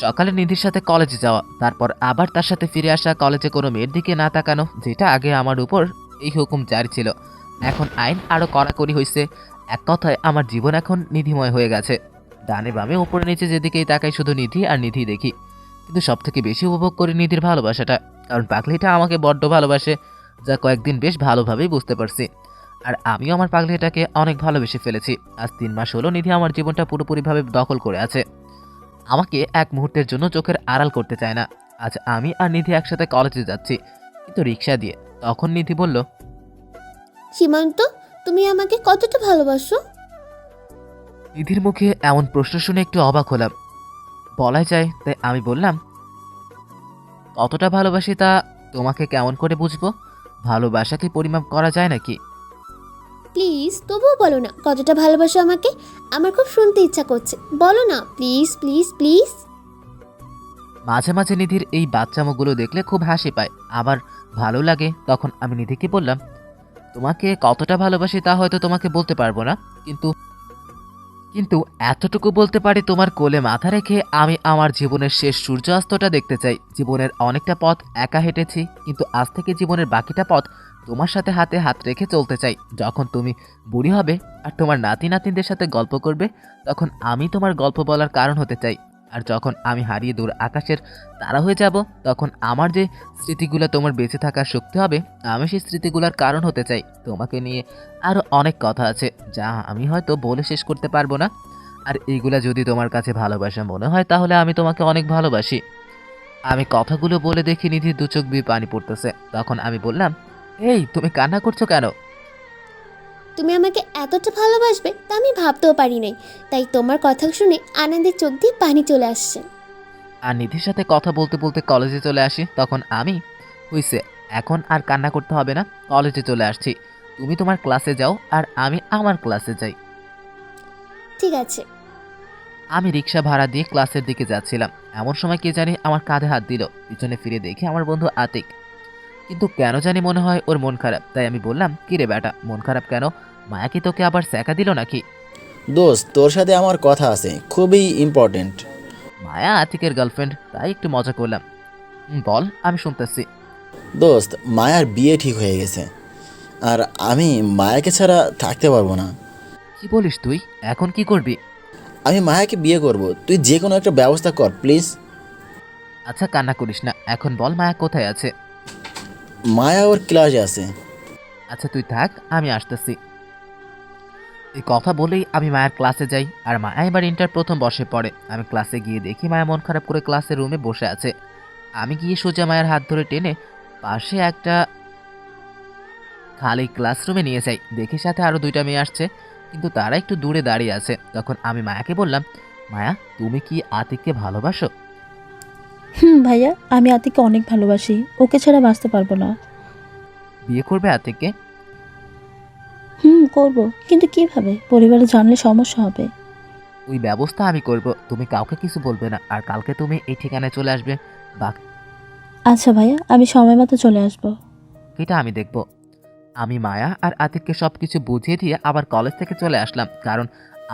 সকালে নিধির সাথে কলেজে যাওয়া, তারপর আবার তার সাথে ফিরে আসা, কলেজে কোনো মেয়ের দিকে না তাকানো, যেটা আগে আমার উপর এই হুকুম জারি ছিল, এখন আইন আরও কড়াকড়ি হয়েছে। এক কথায় আমার জীবন এখন নিধিময় হয়ে গেছে। ডানে বামে উপরে নিচে যেদিকেই তাকাই শুধু নিধি আর নিধি দেখি। কিন্তু সবথেকে বেশি উপভোগ করি নিধির ভালোবাসাটা, কারণ পাগলিটা আমাকে বড্ড ভালোবাসে, যা কয়েকদিন বেশ ভালোভাবেই বুঝতে পারছি। আর আমিও আমার পাগলিটাকে অনেক ভালোবেসে ফেলেছি। আজ 3 মাস হলো নিধি আমার জীবনটা পুরোপুরিভাবে দখল করে আছে। আমাকে এক মুহূর্তের জন্য চোখের আড়াল করতে চায় না। আজ আমি আর নিধি একসাথে কলেজে যাচ্ছি, কিন্তু রিক্সা দিয়ে। তখন নিধি বলল, সীমান্ত, তুমি আমাকে কতটা ভালোবাসো? নিধির মুখে এমন প্রশ্ন শুনে একটু অবাক হলাম। বলাই যায়, তাই আমি বললাম, কতটা ভালোবাসি তা তোমাকে কেমন করে বুঝবো? ভালোবাসাকে পরিমাপ করা যায় নাকি? প্লিজ তবুও বলো না কতটা ভালোবাসো আমাকে, আমার খুব শুনতে ইচ্ছা করছে, বলো না প্লিজ প্লিজ প্লিজ। মাঝে মাঝে নিধির এই বাচ্চামোগুলো দেখলে খুব হাসি পায়, আবার ভালো লাগে। তখন আমি নিধিকে বললাম, তোমাকে কতটা ভালোবাসি তা হয়তো তোমাকে বলতে পারবো না, কিন্তু কিন্তু এতটুকু বলতে পারি, তোমার কোলে মাথা রেখে আমি আমার জীবনের শেষ সূর্যাস্তটা দেখতে চাই। জীবনের অনেকটা পথ একা হেঁটেছি, কিন্তু আজ থেকে জীবনের বাকিটা পথ তোমার সাথে হাতে হাত রেখে চলতে চাই। যখন তুমি বুড়ি হবে আর তোমার নাতি নাতনিদের সাথে গল্প করবে, তখন আমি তোমার গল্প বলার কারণ হতে চাই। আর যখন আমি হারিয়ে দূর আকাশের তারা হয়ে যাব, তখন আমার যে স্মৃতিগুলো তোমার বেঁচে থাকার শক্তি হবে, আমি সেই স্মৃতিগুলোর কারণ হতে চাই। তোমাকে নিয়ে আরও অনেক কথা আছে যা আমি হয়তো বলে শেষ করতে পারবো না। আর এইগুলা যদি তোমার কাছে ভালোবাসা মনে হয়, তাহলে আমি তোমাকে অনেক ভালোবাসি। আমি কথাগুলো বলে দেখি নিধির 2 চোখ দিয়ে পানি পড়তেছে। তখন আমি বললাম, এই তুমি কান্না করছো কেন? তুমি আমাকে এতটা ভালোবাসবে তা আমি ভাবতেও পারি নাই, তাই তোমার কথা শুনে আনন্দের চোখ দিয়ে পানি চলে আসছে। আর নিধির সাথে কথা বলতে বলতে কলেজে চলে আসি। তখন আমি, হইছে, এখন আর কান্না করতে হবে না, কলেজে চলে আসছি। তুমি তোমার ক্লাসে যাও আর আমি আমার ক্লাসে যাই। ঠিক আছে। আমি রিক্সা ভাড়া দিয়ে ক্লাসের দিকে যাচ্ছিলাম, এমন সময় কে জানি আমার কাঁধে হাত দিল। পিছনে ফিরে দেখি আমার বন্ধু আতিক, কিন্তু কেন জানি মনে হয় ওর মন খারাপ। তাই আমি বললাম, কি রে বেটা, মন খারাপ কেন? মায়া কি তোকে আবার স্যাকা দিল নাকি? দোস্ত, তোর সাথে আমার কথা আছে, খুবই ইম্পর্টেন্ট। মায়া আতিকের গার্লফ্রেন্ড, তাই একটু মজা করলাম। বল, আমি শুনতেছি। দোস্ত, মায়ার বিয়ে ঠিক হয়ে গেছে, আর আমি মায়াকে ছাড়া থাকতে পারবো না। কি বলিস তুই? এখন কি করবি? আমি মায়াকে বিয়ে করব, তুই যে কোনো একটা ব্যবস্থা কর প্লিজ। আচ্ছা কান্না করিস না, এখন বল মায়া কোথায় আছে? মায়া ওর ক্লাসে আছে। আচ্ছা তুই থাক, আমি আসতেছি। এই কথা বলেই আমি মায়ের ক্লাসে যাই। আর মায়া এবার ইন্টার প্রথম বসে পড়ে। আমি ক্লাসে গিয়ে দেখি মায়া মন খারাপ করে ক্লাসের রুমে বসে আছে। আমি গিয়ে সোজা মায়ের হাত ধরে টেনে পাশে একটা খালি ক্লাসরুমে নিয়ে যাই। দেখি সাথে আরও 2টা মেয়ে আসছে, কিন্তু তারা একটু দূরে দাঁড়িয়ে আছে। তখন আমি মায়াকে বললাম, মায়া তুমি কি আতিককে ভালোবাসো? ভাইয়া, আমি আতিককে অনেক ভালোবাসি, ওকে ছাড়া বাঁচতে পারবো না। বিয়ে করবে আতিককে? করব, কিন্তু কিভাবে? পরিবারে জানলে সমস্যা হবে। ওই ব্যবস্থা আমি করব, তুমি কাউকে কিছু বলবে না। আর কালকে তুমি এই ঠিকানায় চলে আসবে। আচ্ছা ভাইয়া, আমি সময় মতো চলে আসবো। এটা আমি দেখব। আমি মায়া আর আতিককে সব কিছু বুঝিয়ে দিয়ে আবার কলেজ থেকে চলে আসলাম, কারণ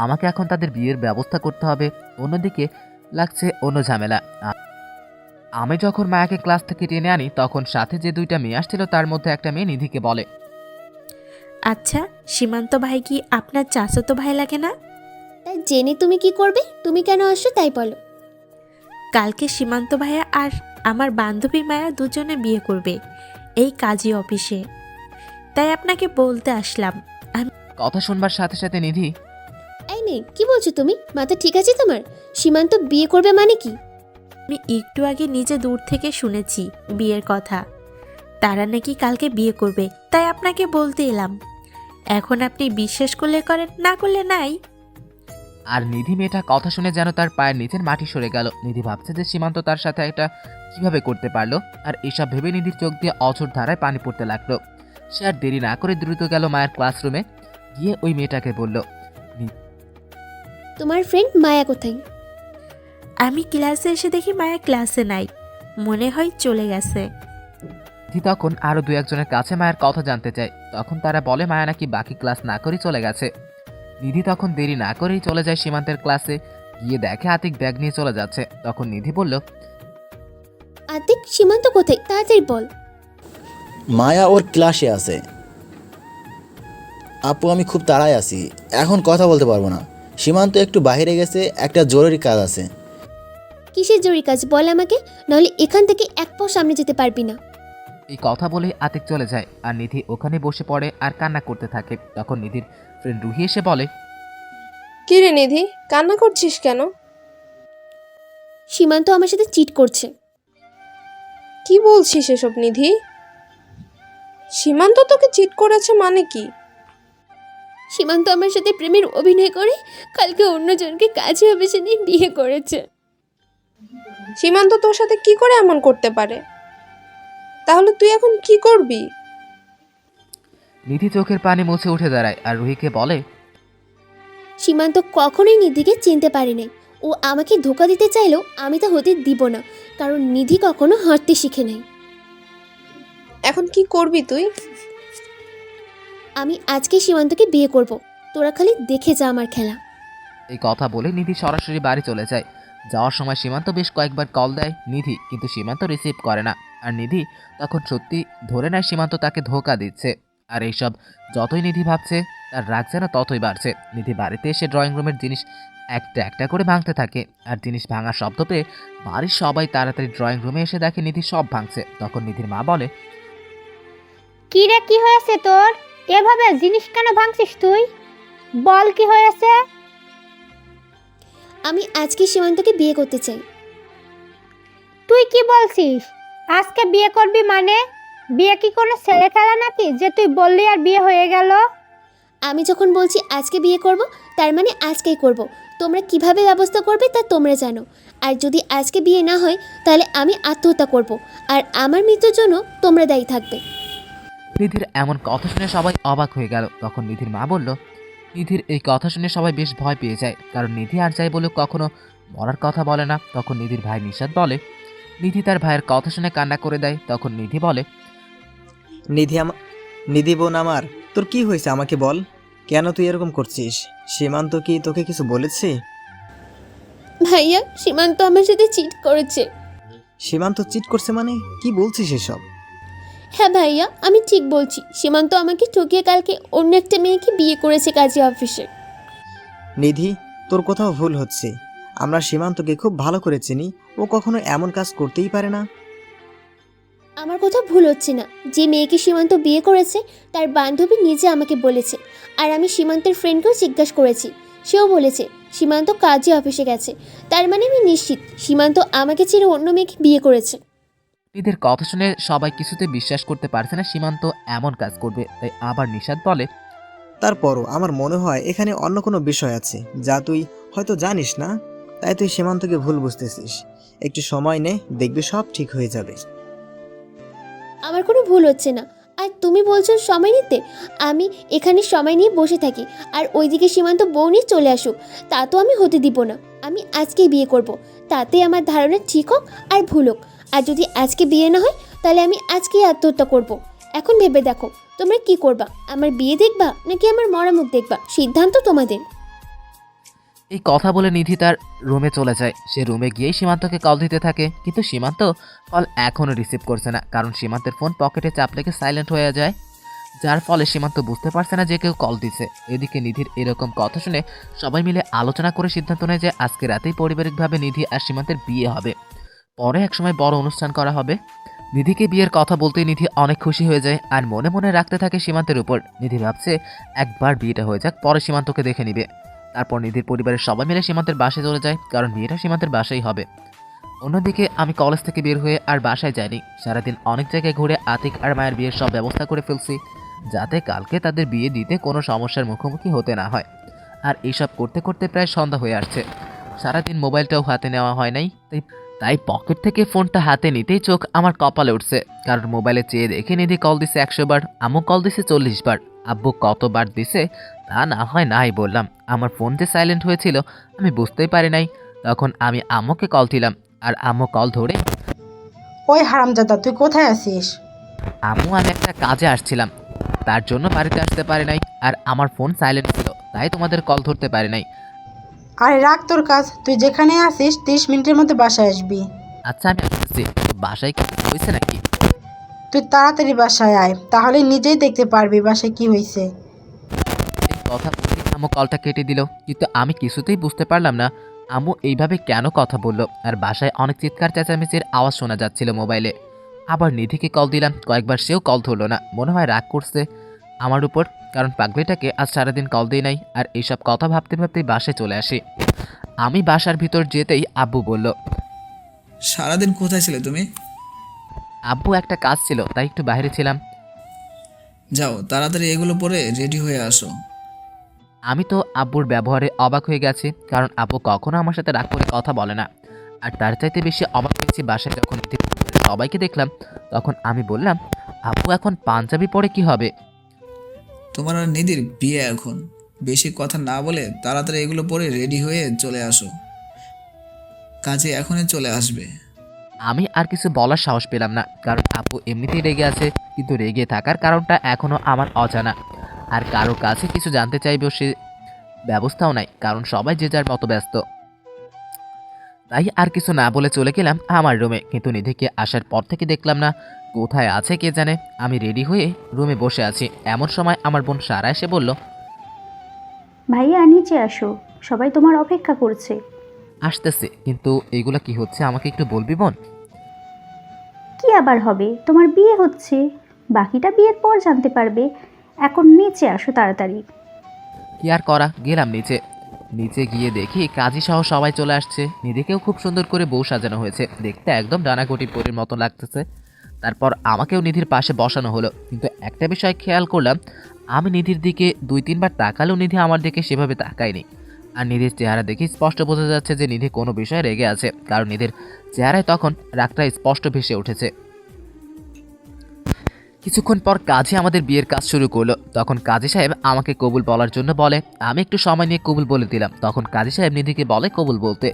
আমাকে এখন তাদের বিয়ের ব্যবস্থা করতে হবে। অন্যদিকে লাগছে অন্য ঝামেলা। আমি যখন মায়াকে ক্লাস থেকে টেনে আনি তখন সাথে যে 2টা মেয়ে আসছিল তার মধ্যে একটা মেয়ে নিধিকে বলে, আচ্ছা, সীমান্ত ভাই কি আপনার চাচাতো ভাই লাগে না? তাই জেনে তুমি কি করবে? তুমি কেন আসছো তাই বলো। কালকে সীমান্ত ভাইয়া আর আমার বান্ধবী মায়া দুজনে বিয়ে করবে এই কাজী অফিসে, তাই আপনাকে বলতে আসলাম। কথা শুনবার সাথে সাথে নিধি, এই মেয়ে, কি বলছো তুমি? মাথা ঠিক আছে তোমার? সীমান্ত বিয়ে করবে মানে কি? আমি একটু আগে নিজে দূর থেকে শুনেছি বিয়ের কথা, তারা নাকি কালকে বিয়ে করবে, তাই আপনাকে বলতে এলাম। এখন আপনি বিশ্বাস করলে করেন, না করলে নাই। আর নিধি মেয়েটা কথা শুনে যেন তার পায়ের নিচের মাটি সরে গেল। নিধি ভাবছে যে সীমান্ত তার সাথে এটা কিভাবে করতে পারলো, আর এসব ভেবে নিধির চোখ দিয়ে অঝোর ধারায় পানি পড়তে লাগলো। সে আর দেরি না করে দ্রুত গেল মায়ের ক্লাসরুমে, গিয়ে ওই মেয়েটাকে বলল, তোমার ফ্রেন্ড মায়া কোথায়? আমি ক্লাসে এসে দেখি মায়া ক্লাসে নাই, মনে হয় চলে গেছে। নিধি তখন আরো 2-1জনের কাছে মায়ের কথা জানতে চায়, তখন তারা বলে মায়া নাকি বাকি ক্লাস না করে চলে গেছে। নিধি তখন দেরি না করেই চলে যায় সীমান্তের ক্লাসে, গিয়ে দেখে আতিক ব্যাগ নিয়ে চলে যাচ্ছে। তখন নিধি বলল, আতিক, সীমান্ত কোথায়? তাড়াতাড়ি বল। মায়া ওর ক্লাসে আছে। আপু আমি খুব তাড়ায় আছি, এখন কথা বলতে পারবো না। সীমান্ত একটু বাইরে গেছে, একটা জরুরি কাজ আছে। কিসের জরুরি কাজ বল আমাকে, নাহলে এখান থেকে এক পাও সামনে যেতে পারবি না। এই কথা বলে আতিক চলে যায়, আর নিধি ওখানে বসে পড়ে আর কান্না করতে থাকে। তখন নিধির ফ্রেন্ড রুহি এসে বলে, কি রে নিধি, কান্না করছিস কেন? সীমান্ত আমার সাথে চিট করছে। কি বলছিস এসব নিধি? সীমান্ত তোকে চিট করেছে মানে কি? সীমান্ত আমার সাথে প্রেমের অভিনয় করে কালকে অন্যজনকে কাজে অফিসে নিয়ে বিয়ে করেছে। সীমান্ত তোর সাথে কি করে এমন করতে পারে? তাহলে তুই এখন কি করবি? নিধি চোখের পানি মুছে উঠে দাঁড়ায় আর রুহিকে বলে, সীমান্ত কখনোই নিধিকে চিনতে পারে নাই। ও আমাকে ধোকা দিতে চাইলেও আমি তা হতে দিব না, কারণ নিধি কখনো হাঁটতে শিখে নাই। এখন কি করবি তুই? আমি আজকে সীমান্তকে বিয়ে করব, তোরা খালি দেখে যা আমার খেলা। এই কথা বলে নিধি সরাসরি বাড়ি চলে যায়। যাওয়ার সময় সীমান্ত বেশ কয়েকবার কল দেয় নিধি, কিন্তু সীমান্ত রিসিভ করে না। আর নিধি তখন সত্যি ধরে নেয় সীমান্ত তাকে ধোকা দিচ্ছে। আর এইসব যতই নিধি ভাবছে, তার রাগ যেন ততই বাড়ছে। নিধি বাড়িতে এসে ড্রয়িং রুমের জিনিস একটা একটা করে ভাঙতে থাকে, আর জিনিস ভাঙার শব্দ পেয়ে বাড়ির সবাই তাড়াতাড়ি ড্রয়িং রুমে এসে দেখে নিধি সব ভাঙছে। তখন নিধির মা বলে, কি রে, কি হয়েছে তোর? এভাবে জিনিস কেন ভাঙছিস তুই? বল কি হয়েছে? আমি আজকে সীমান্তকে বিয়ে করতে চাই। তুই কি বলছিস? আজকে বিয়ে করবি মানে? বিয়ে কি কোনো ছেলে খেলা নাকি যে তুই বললি আর বিয়ে হয়ে গেল? আমি যখন বলছি আজকে বিয়ে করব, তার মানে আজকেই করব। তোমরা কিভাবে ব্যবস্থা করবে তা তোমরা জানো। আর যদি আজকে বিয়ে না হয় তাহলে আমি আত্মহত্যা করব, আর আমার মৃত্যুর জন্য তোমরা দায়ী থাকবে। নিধির এমন কথা শুনে সবাই অবাক হয়ে গেল। তখন নিধির মা বলল, নিধির এই কথা শুনে সবাই বেশ ভয় পেয়ে যায়, কারণ নিধি আর যাই বলুক কখনো মরার কথা বলে না। তখন নিধির ভাই নিশাদ বলে, নিধি তার ভাইয়ের কথা শুনে কান্না করে দেয়। তখন নিধি বলে, নিধি বোন আমার, তোর কি হয়েছে আমাকে বল, কেন তুই এরকম করছিস? সীমান্ত কি তোকে কিছু বলেছে? ভাইয়া, সীমান্ত আমার সাথে চিট করেছে। সীমান্ত চিট করছে মানে কি বলছিস এসব? হ্যাঁ ভাইয়া, আমি ঠিক বলছি। সীমান্ত আমাকে ঠকিয়ে কালকে অন্য একটা মেয়েকে বিয়ে করেছে কাজী অফিসে। নিধি, তোর কোথাও ভুল হচ্ছে। আমরা সীমান্তকে খুব ভালো করে চিনি, ও কখনো এমন কাজ করতেই পারে না। আমার কথা ভুল হচ্ছে না। যে মেয়েকে সীমান্ত বিয়ে করেছে তার বান্ধবী নিজে আমাকে বলেছে, আর আমি সীমান্তের ফ্রেন্ডকেও জিজ্ঞাসা করেছি, সেও বলেছে সীমান্ত কাজী অফিসে গেছে। তার মানে আমি নিশ্চিত সীমান্ত আমাকে ছেড়ে অন্য মেয়েকে বিয়ে করেছে। নিধির কথা শুনে সবাই কিছুতে বিশ্বাস করতে পারছে না সীমান্ত এমন কাজ করবে। তাই আবার নিশাদ বলে, তারপরও আমার মনে হয় এখানে অন্য কোনো বিষয় আছে যা তুই হয়তো জানিস না, তাই তুই সীমান্তকে ভুল বুঝতেছিস। একটু সময় নে, দেখবি সব ঠিক হয়ে যাবে। আমার কোনো ভুল হচ্ছে না। আর তুমি বলছো সময় নিতে? আমি এখানে সময় নিয়ে বসে থাকি আর ওইদিকে সীমান্ত বউ নিয়ে চলে আসুক, তা তো আমি হতে দিব না। আমি আজকেই বিয়ে করব, তাতে আমার ধারণা ঠিক হোক আর ভুল হোক। আর যদি আজকে বিয়ে না হয় তাহলে আমি আজকেই আত্মহত্যা করব। এখন ভেবে দেখো তোমরা কি করবা, আমার বিয়ে দেখবা নাকি আমার মরা মুখ দেখবা? সিদ্ধান্ত তোমাদের। এই কথা বলে নিধি তার রুমে চলে যায়। সে রুমে গিয়েই সীমান্তকে কল দিতে থাকে, কিন্তু সীমান্ত কল এখনও রিসিভ করছে না, কারণ সীমান্তের ফোন পকেটে চাপ লেগে সাইলেন্ট হয়ে যায়, যার ফলে সীমান্ত বুঝতে পারছে না যে কেউ কল দিছে। এদিকে নিধির এরকম কথা শুনে সবাই মিলে আলোচনা করে সিদ্ধান্ত নেয় যে আজকে রাতেই পারিবারিকভাবে নিধি আর সীমান্তের বিয়ে হবে। পরে একসময় বড় অনুষ্ঠান করা হবে। নিধিকে বিয়ের কথা বলতেই নিধি অনেক খুশি হয়ে যায় আর মনে মনে রাখতে থাকে সীমান্তের উপর। নিধি ভাবছে একবার বিয়েটা হয়ে যাক, পরে সীমান্তকে দেখে নিবে। তারপর নিধির পরিবারের সবাই মিলে সীমান্তের বাসায় চলে যায়, কারণ বিয়েটা সীমান্তের বাসায় হবে। অন্যদিকে আমি কলেজ থেকে বের হয়ে আর বাসায় যাইনি। সারাদিন অনেক জায়গায় ঘুরে আতিক আর মায়ের বিয়ের সব ব্যবস্থা করে ফেলছি, যাতে কালকে তাদের বিয়ে দিতে কোনো সমস্যার মুখোমুখি হতে না হয়। আর এইসব করতে করতে প্রায় সন্ধ্যা হয়ে আসছে। সারাদিন মোবাইলটাও হাতে নেওয়া হয় নাই, তাই পকেট থেকে ফোনটা হাতে নিতেই চোখ আমার কপালে উঠছে, কারণ মোবাইলে চেয়ে দেখে নিধি কল দিছে 100 বার, আম্মু কল দিছে 40 বার। আব্বু কতবার দিছে তা না হয় নাই বললাম। আমার ফোন যে সাইলেন্ট হয়েছিল আমি বুঝতেই পারি নাই। তখন আমি আম্মুকে কল দিলাম, আর আম্মু কল ধরে, ওই হারামজাদা তুই কোথায় আছিস? আম্মু আমি একটা কাজে আসছিলাম, তার জন্য বাড়িতে আসতে পারি নাই, আর আমার ফোন সাইলেন্ট ছিল, তাই তোমাদের কল ধরতে পারি নাই। আরে রাখ তোর কাজ, তুই যেখানে আছিস 30 মিনিটের মধ্যে বাসায় আসবি। আচ্ছা আমি আসছি, বাসায় কি হয়েছে নাকি? তুই তাড়াতাড়ি বাসায় আয়, তাহলে নিজেই দেখতে পারবি বাসায় কি হয়েছে। এই কথা বলে আম্মু কলটা কেটে দিল, কিন্তু আমি কিছুতেই বুঝতে পারলাম না আম্মু এইভাবে কেন কথা বললো। আর বাসায় অনেক চিৎকার চেঁচামেচির আওয়াজ শোনা যাচ্ছিল মোবাইলে। আবার নিধিকে কল দিলাম, কয়েকবার সেও কল ধরলো না, মনে হয় রাগ করছে আমার উপর, কারণ পাগলিটাকে আজ সারাদিন কল দিই নাই। আর এইসব কথা ভাবতে ভাবতেই বাসায় চলে আসি। আমি বাসার ভিতর যেতেই আব্বু বলল, সারাদিন কোথায় ছিলে তুমি? আব্বু একটা কাজ ছিল তাই একটু বাইরে ছিলাম। যাও তাড়াতাড়ি এগুলো পরে রেডি হয়ে আসো। আমি তো আব্বুর ব্যবহারে অবাক হয়ে গেছি, কারণ আব্বু কখনো আমার সাথে রাগ করে কথা বলে না। আর তার চাইতে বেশি অবাক হয়েছি বাসায় যখন সবাইকে দেখলাম। তখন আমি বললাম, আব্বু এখন পাঞ্জাবি পরে কি হবে? তোমার আর নিধির বিয়ে এখন, বেশি কথা না বলে তাড়াতাড়ি এগুলো পরে রেডি হয়ে চলে আসো, কাজে এখনই চলে আসবে। আমি আর কিছু বলার সাহস পেলাম না, কারণ আব্বু এমনিতেই রেগে আছে, কিন্তু রেগে থাকার কারণটা এখনও আমার অজানা। আর কারো কাছে কিছু জানতে চাইবেও সে ব্যবস্থাও নাই, কারণ সবাই যে যার মতো ব্যস্ত। তাই আর কিছু না বলে চলে গেলাম আমার রুমে, কিন্তু নিধিকে আসার পর থেকে দেখলাম না, কোথায় আছে কে জানে। আমি রেডি হয়ে রুমে বসে আছি, এমন সময় আমার বোন সারা এসে বলল, ভাইয়া নিচে আসো, সবাই তোমার অপেক্ষা করছে। আসতেছে, কিন্তু এগুলো কি হচ্ছে আমাকে একটু বলবি বোন? কি আবার হবে, তোমার বিয়ে হচ্ছে, বাকিটা বিয়ের পর জানতে পারবে। এখন নিচে আসো তাড়াতাড়ি। কি আর করা, গেলাম নিচে। নিচে গিয়ে দেখি কাজী সহ সবাই চলে আসছে। নিধিকেও খুব সুন্দর করে বউ সাজানো হয়েছে, দেখতে একদম ডানাকটি পরীর মতো লাগতেছে। তারপর আমাকেও নিধির পাশে বসানো হলো, কিন্তু একটা বিষয় খেয়াল করলাম, আমি নিধির দিকে 2-3 বার তাকালেও নিধি আমার দিকে সেভাবে তাকায়নি। আর নিধির চেহারা দেখে স্পষ্ট বোঝা যাচ্ছে যে নিধি কোনো বিষয়ে রেগে আছে, কারণ নিধির চেহারায় তখন রাগটা স্পষ্ট ভেসে উঠেছে। কিছুক্ষণ পর কাজী আমাদের বিয়ের কাজ শুরু করলো। তখন কাজী সাহেব আমাকে কবুল বলার জন্য বলে, আমি একটু সময় নিয়ে কবুল বলে দিলাম। তখন কাজী সাহেব নিধিকে বলে কবুল বলতে,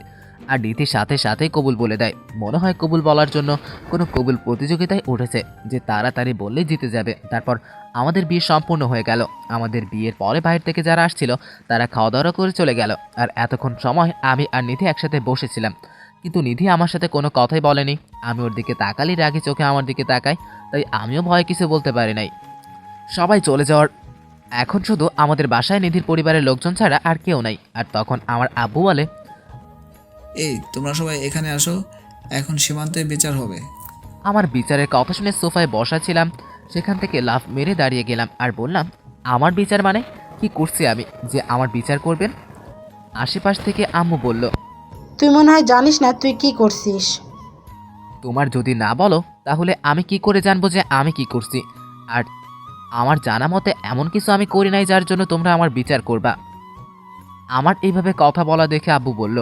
আর নিধির সাথে সাথেই কবুল বলে দেয়। মনে হয় কবুল বলার জন্য কোনো কবুল প্রতিযোগিতায় উঠেছে, যে তাড়াতাড়ি বললেই জিতে যাবে। তারপর আমাদের বিয়ে সম্পূর্ণ হয়ে গেল। আমাদের বিয়ের পরে বাইরে থেকে যারা আসছিল তারা খাওয়া দাওয়া করে চলে গেল। আর এতক্ষণ সময় আমি আর নিধি একসাথে বসেছিলাম, কিন্তু নিধি আমার সাথে কোনো কথাই বলেনি। আমি ওর দিকে তাকালি, রাগি চোখে আমার দিকে তাকাই, তাই আমিও ভয়ে কিছু বলতে পারি নাই। সবাই চলে যাওয়ার এখন শুধু আমাদের বাসায় নিধির পরিবারের লোকজন ছাড়া আর কেউ নাই। আর তখন আমার আব্বু বলে, এই তোমরা সবাই এখানে আসো, এখন সীমান্তের বিচার হবে। আমার বিচারের কথা শুনে সোফায় বসা ছিলাম, সেখান থেকে লাফ মেরে দাঁড়িয়ে গেলাম আর বললাম, আমার বিচার মানে কি করছি আমি যে আমার বিচার করবেন? আশেপাশ থেকে আম্মু বলল, তুই মনে হয় জানিস না তুই কি করছিস। তোমার যদি না বলো তাহলে আমি কি করে জানবো যে আমি কি করছি? আর আমার জানা মতে এমন কিছু আমি করি নাই যার জন্য তোমরা আমার বিচার করবা। আমার এইভাবে কথা বলা দেখে আব্বু বলল,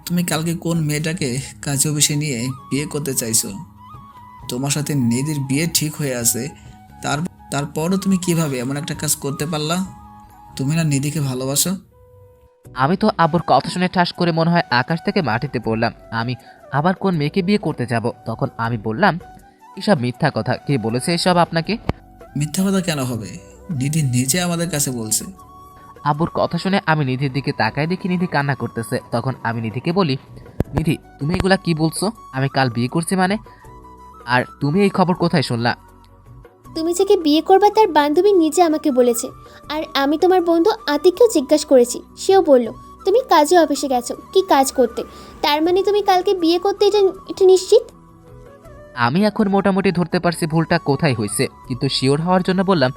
তুমি কালকে কোন মেয়েটাকে কাজে অফিসে নিয়ে বিয়ে করতে চাইছো? তোমার সাথে নিধির বিয়ে ঠিক হয়ে আছে, তারপরও তুমি কিভাবে এমন একটা কাজ করতে পারলা? তুমি না নিধিকে ভালোবাসো? আমি তো আব্বুর কথা শুনে ঠাস করে মনে হয় আকাশ থেকে মাটিতে পড়লাম। আমি আবার কোন মেয়েকে বিয়ে করতে যাব? তখন আমি বললাম, এসব মিথ্যা কথা, কে বলেছে এসব আপনাকে? মিথ্যা কথা কেন হবে? নিধি নিজে আমাদের কাছে বলছে। আব্বুর কথা শুনে আমি নিধির দিকে তাকায় দেখি নিধি কান্না করতেছে। তখন আমি নিধিকে বলি, নিধি তুমি এগুলা কি বলছো? আমি কাল বিয়ে করছি মানে? আর তুমি এই খবর কোথায় শুনলা? তুমি যাকে বিয়ে করবা তার বান্ধবী নিজে আমাকে বলেছে। আর আমি তোমার বন্ধু আতিককেও জিজ্ঞাসা করেছি, সেও বলল তুমি কাজে অফিসে গেছো কি কাজ করতে। তার মানে তুমি কালকে বিয়ে করতে, এটা নিশ্চিত? আমি এখন মোটামুটি ধরতে পারছি ভুলটা কোথায় হয়েছে, কিন্তু শিওর হওয়ার জন্য বললাম,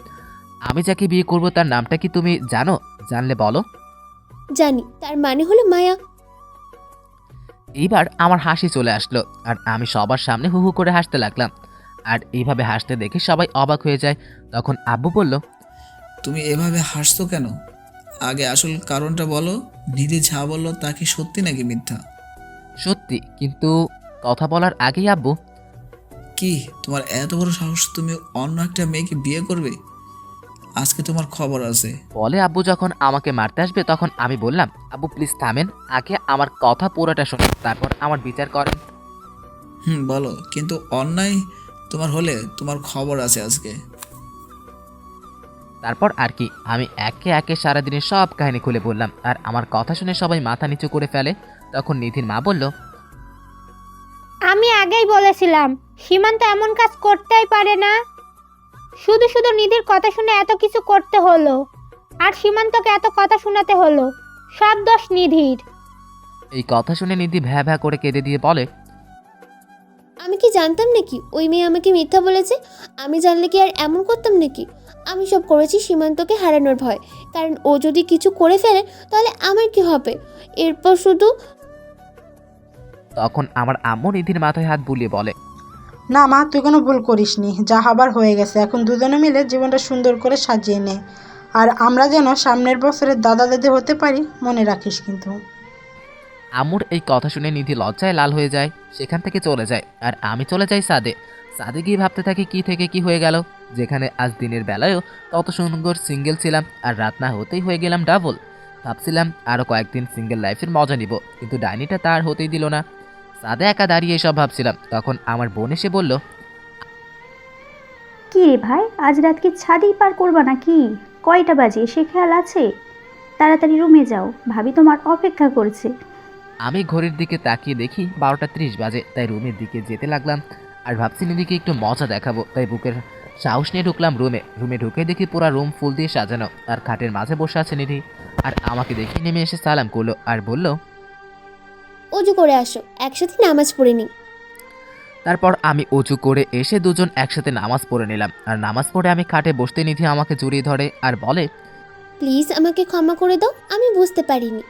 আমি যাকে বিয়ে করব তার নামটা কি তুমি জানো? জানলে বলো। জানি, তার মানে হলো মায়া। এইবার আমার হাসি চলে আসলো আর আমি সবার সামনে হু হু করে হাসতে লাগলাম। আর এইভাবে হাসতে দেখে সবাই অবাক হয়ে যায়। তখন আব্বু বলল, তুমি এভাবে হাসছো কেন? আগে আসল কারণটা বলো। নিধি যা বললো তা কি সত্যি নাকি মিথ্যা? সত্যি, কিন্তু কথা বলার আগেই আব্বু, কি তোমার এত বড় সাহস, তুমি অন্য একটা মেয়েকে বিয়ে করবে? আজকে তোমার খবর আছে। বলে আব্বু যখন আমাকে মারতে আসবে তখন আমি বললাম, আব্বু প্লিজ থামেন, আগে আমার কথা পুরোটা শুনুন, তারপর আমার বিচার করেন। বলো, কিন্তু অন্যায় তোমার হলে তোমার খবর আছে আজকে। তারপর আর কি আমি একে একে সারাদিনের সব কাহিনী খুলে বললাম। আর আমার কথা শুনে সবাই মাথা নিচু করে ফেলে। তখন নিধির মা বলল, আমি আগেই বলেছিলাম সীমান্ত এমন কাজ করতেই পারে না। শুধু শুধু নিধির কথা শুনে এত কিছু করতে হলো, আর সীমান্তকে এত কথা শোনাতে হলো। সব দোষ নিধির। এই কথা শুনে নিধি ভ্যা ভ্যা করে কেঁদে দিয়ে বলে, আমি কি জানতাম নাকি ওই মেয়ে আমাকে মিথ্যা বলেছে? আমি জানলে কি আর এমন করতাম নাকি? আমি সব করেছি সীমান্তকে হারানোর ভয়, কারণ ও যদি কিছু করে ফেলে তাহলে আমার কি হবে? এরপর শুধু তখন আমার আম্মু নিধির মাথায় হাত বুলিয়ে বলে, না মা, তুই কোনো ভুল করিসনি, যা হবার হয়ে গেছে। এখন দুজনে মিলে জীবনটা সুন্দর করে সাজিয়ে নে। আর আমরা যেন সামনের বছরে দাদা দাদি হতে পারি, মনে রাখিস কিন্তু। আম্মুর এই কথা শুনে নিধি লজ্জায় লাল হয়ে যায়, সেখান থেকে চলে যায়। আর আমি চলে যাই ছাদে। ছাদে গিয়ে ভাবতে থাকি কি থেকে কি হয়ে গেল, যেখানে আজ দিনের বেলায়ও তত সুন্দর সিঙ্গেল ছিলাম, আর রাত না হতেই হয়ে গেলাম ডাবল। ভাবছিলাম আরও কয়েকদিন সিঙ্গেল লাইফের মজা নিব, কিন্তু ডাইনিটা তার হতেই দিল না। ছাদে একা দাঁড়িয়ে এসব ভাবছিলাম, তখন আমার বোন এসে বলল, কি রে ভাই, আজ রাত কি ছাদেই পার করবা নাকি? কয়টা বাজে সে খেয়াল আছে? তাড়াতাড়ি রুমে যাও, ভাবি তোমার অপেক্ষা করছে। আমি ঘড়ির দিকে তাকিয়ে দেখি 12:30 বাজে, তাই রুমের দিকে যেতে লাগলাম। আর ভাবছি নিধিকে একটু মজা দেখাবো, তাই বুকের সাহস নিয়ে ঢুকলাম রুমে ঢুকে দেখি পুরা রুম ফুল দিয়ে সাজানো, আর খাটের মাঝে বসে আছে নিধি। আর আমাকে দেখে নেমে এসে সালাম করলো আর বলল, অজু করে আসো, একসাথে নামাজ পড়ে নিই। তারপর আমি অজু করে এসে দুজন একসাথে নামাজ পড়ে নিলাম। আর নামাজ পড়ে আমি খাটে বসতে নিধি আমাকে জড়িয়ে ধরে আর বলে, প্লিজ আমাকে ক্ষমা করে দাও, আমি বুঝতে পারিনি।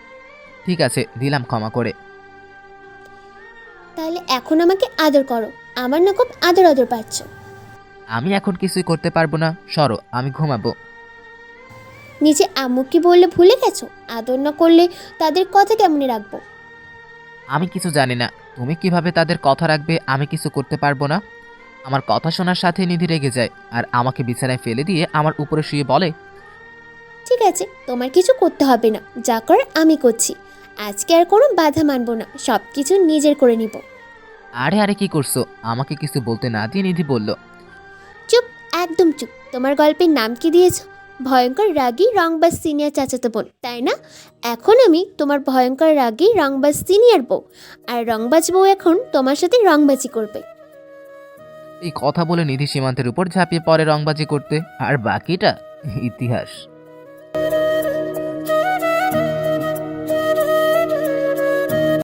ঠিক আছে, দিলাম ক্ষমা করে। তাহলে এখন আমাকে আদর করো, আমার না খুব আদর আদর পাচ্ছ। আমি এখন কিছুই করতে পারবো না, সরো, আমি ঘুমাবো। নিজে আম্মুকে বললে ভুলে গেছো? আদর না করলে তাদের কথা কেমনে রাখবো? আমি কিছু জানি না, তুমি কিভাবে তাদের কথা রাখবে আমি কিছু করতে পারবো না। আমার কথা শোনার সাথে নিধি রেগে যায় আর আমাকে বিছানায় ফেলে দিয়ে আমার উপরে শুয়ে বলে, ঠিক আছে, তোমার কিছু করতে হবে না, যা করার আমি করছি। আজকে আর কোনো বাধা মানবো না, সব কিছু নিজের করে নিব। আরে কি করছো? আমাকে কিছু বলতে না দিয়ে নিধি বলল, চুপ, একদম চুপ। তোমার গল্পের নাম কি দিয়েছো? ভয়ঙ্কর রাগী রংবাজ সিনিয়র চাচাতো বোন, তাই না? এখন আমি তোমার ভয়ঙ্কর রাগী রংবাজ সিনিয়র বউ, আর রংবাজ বউ এখন তোমার সাথে রংবাজি করবে। এই কথা বলে নিধি সীমান্তের উপর ঝাঁপিয়ে পড়ে রংবাজি করতে, আর বাকিটা ইতিহাস।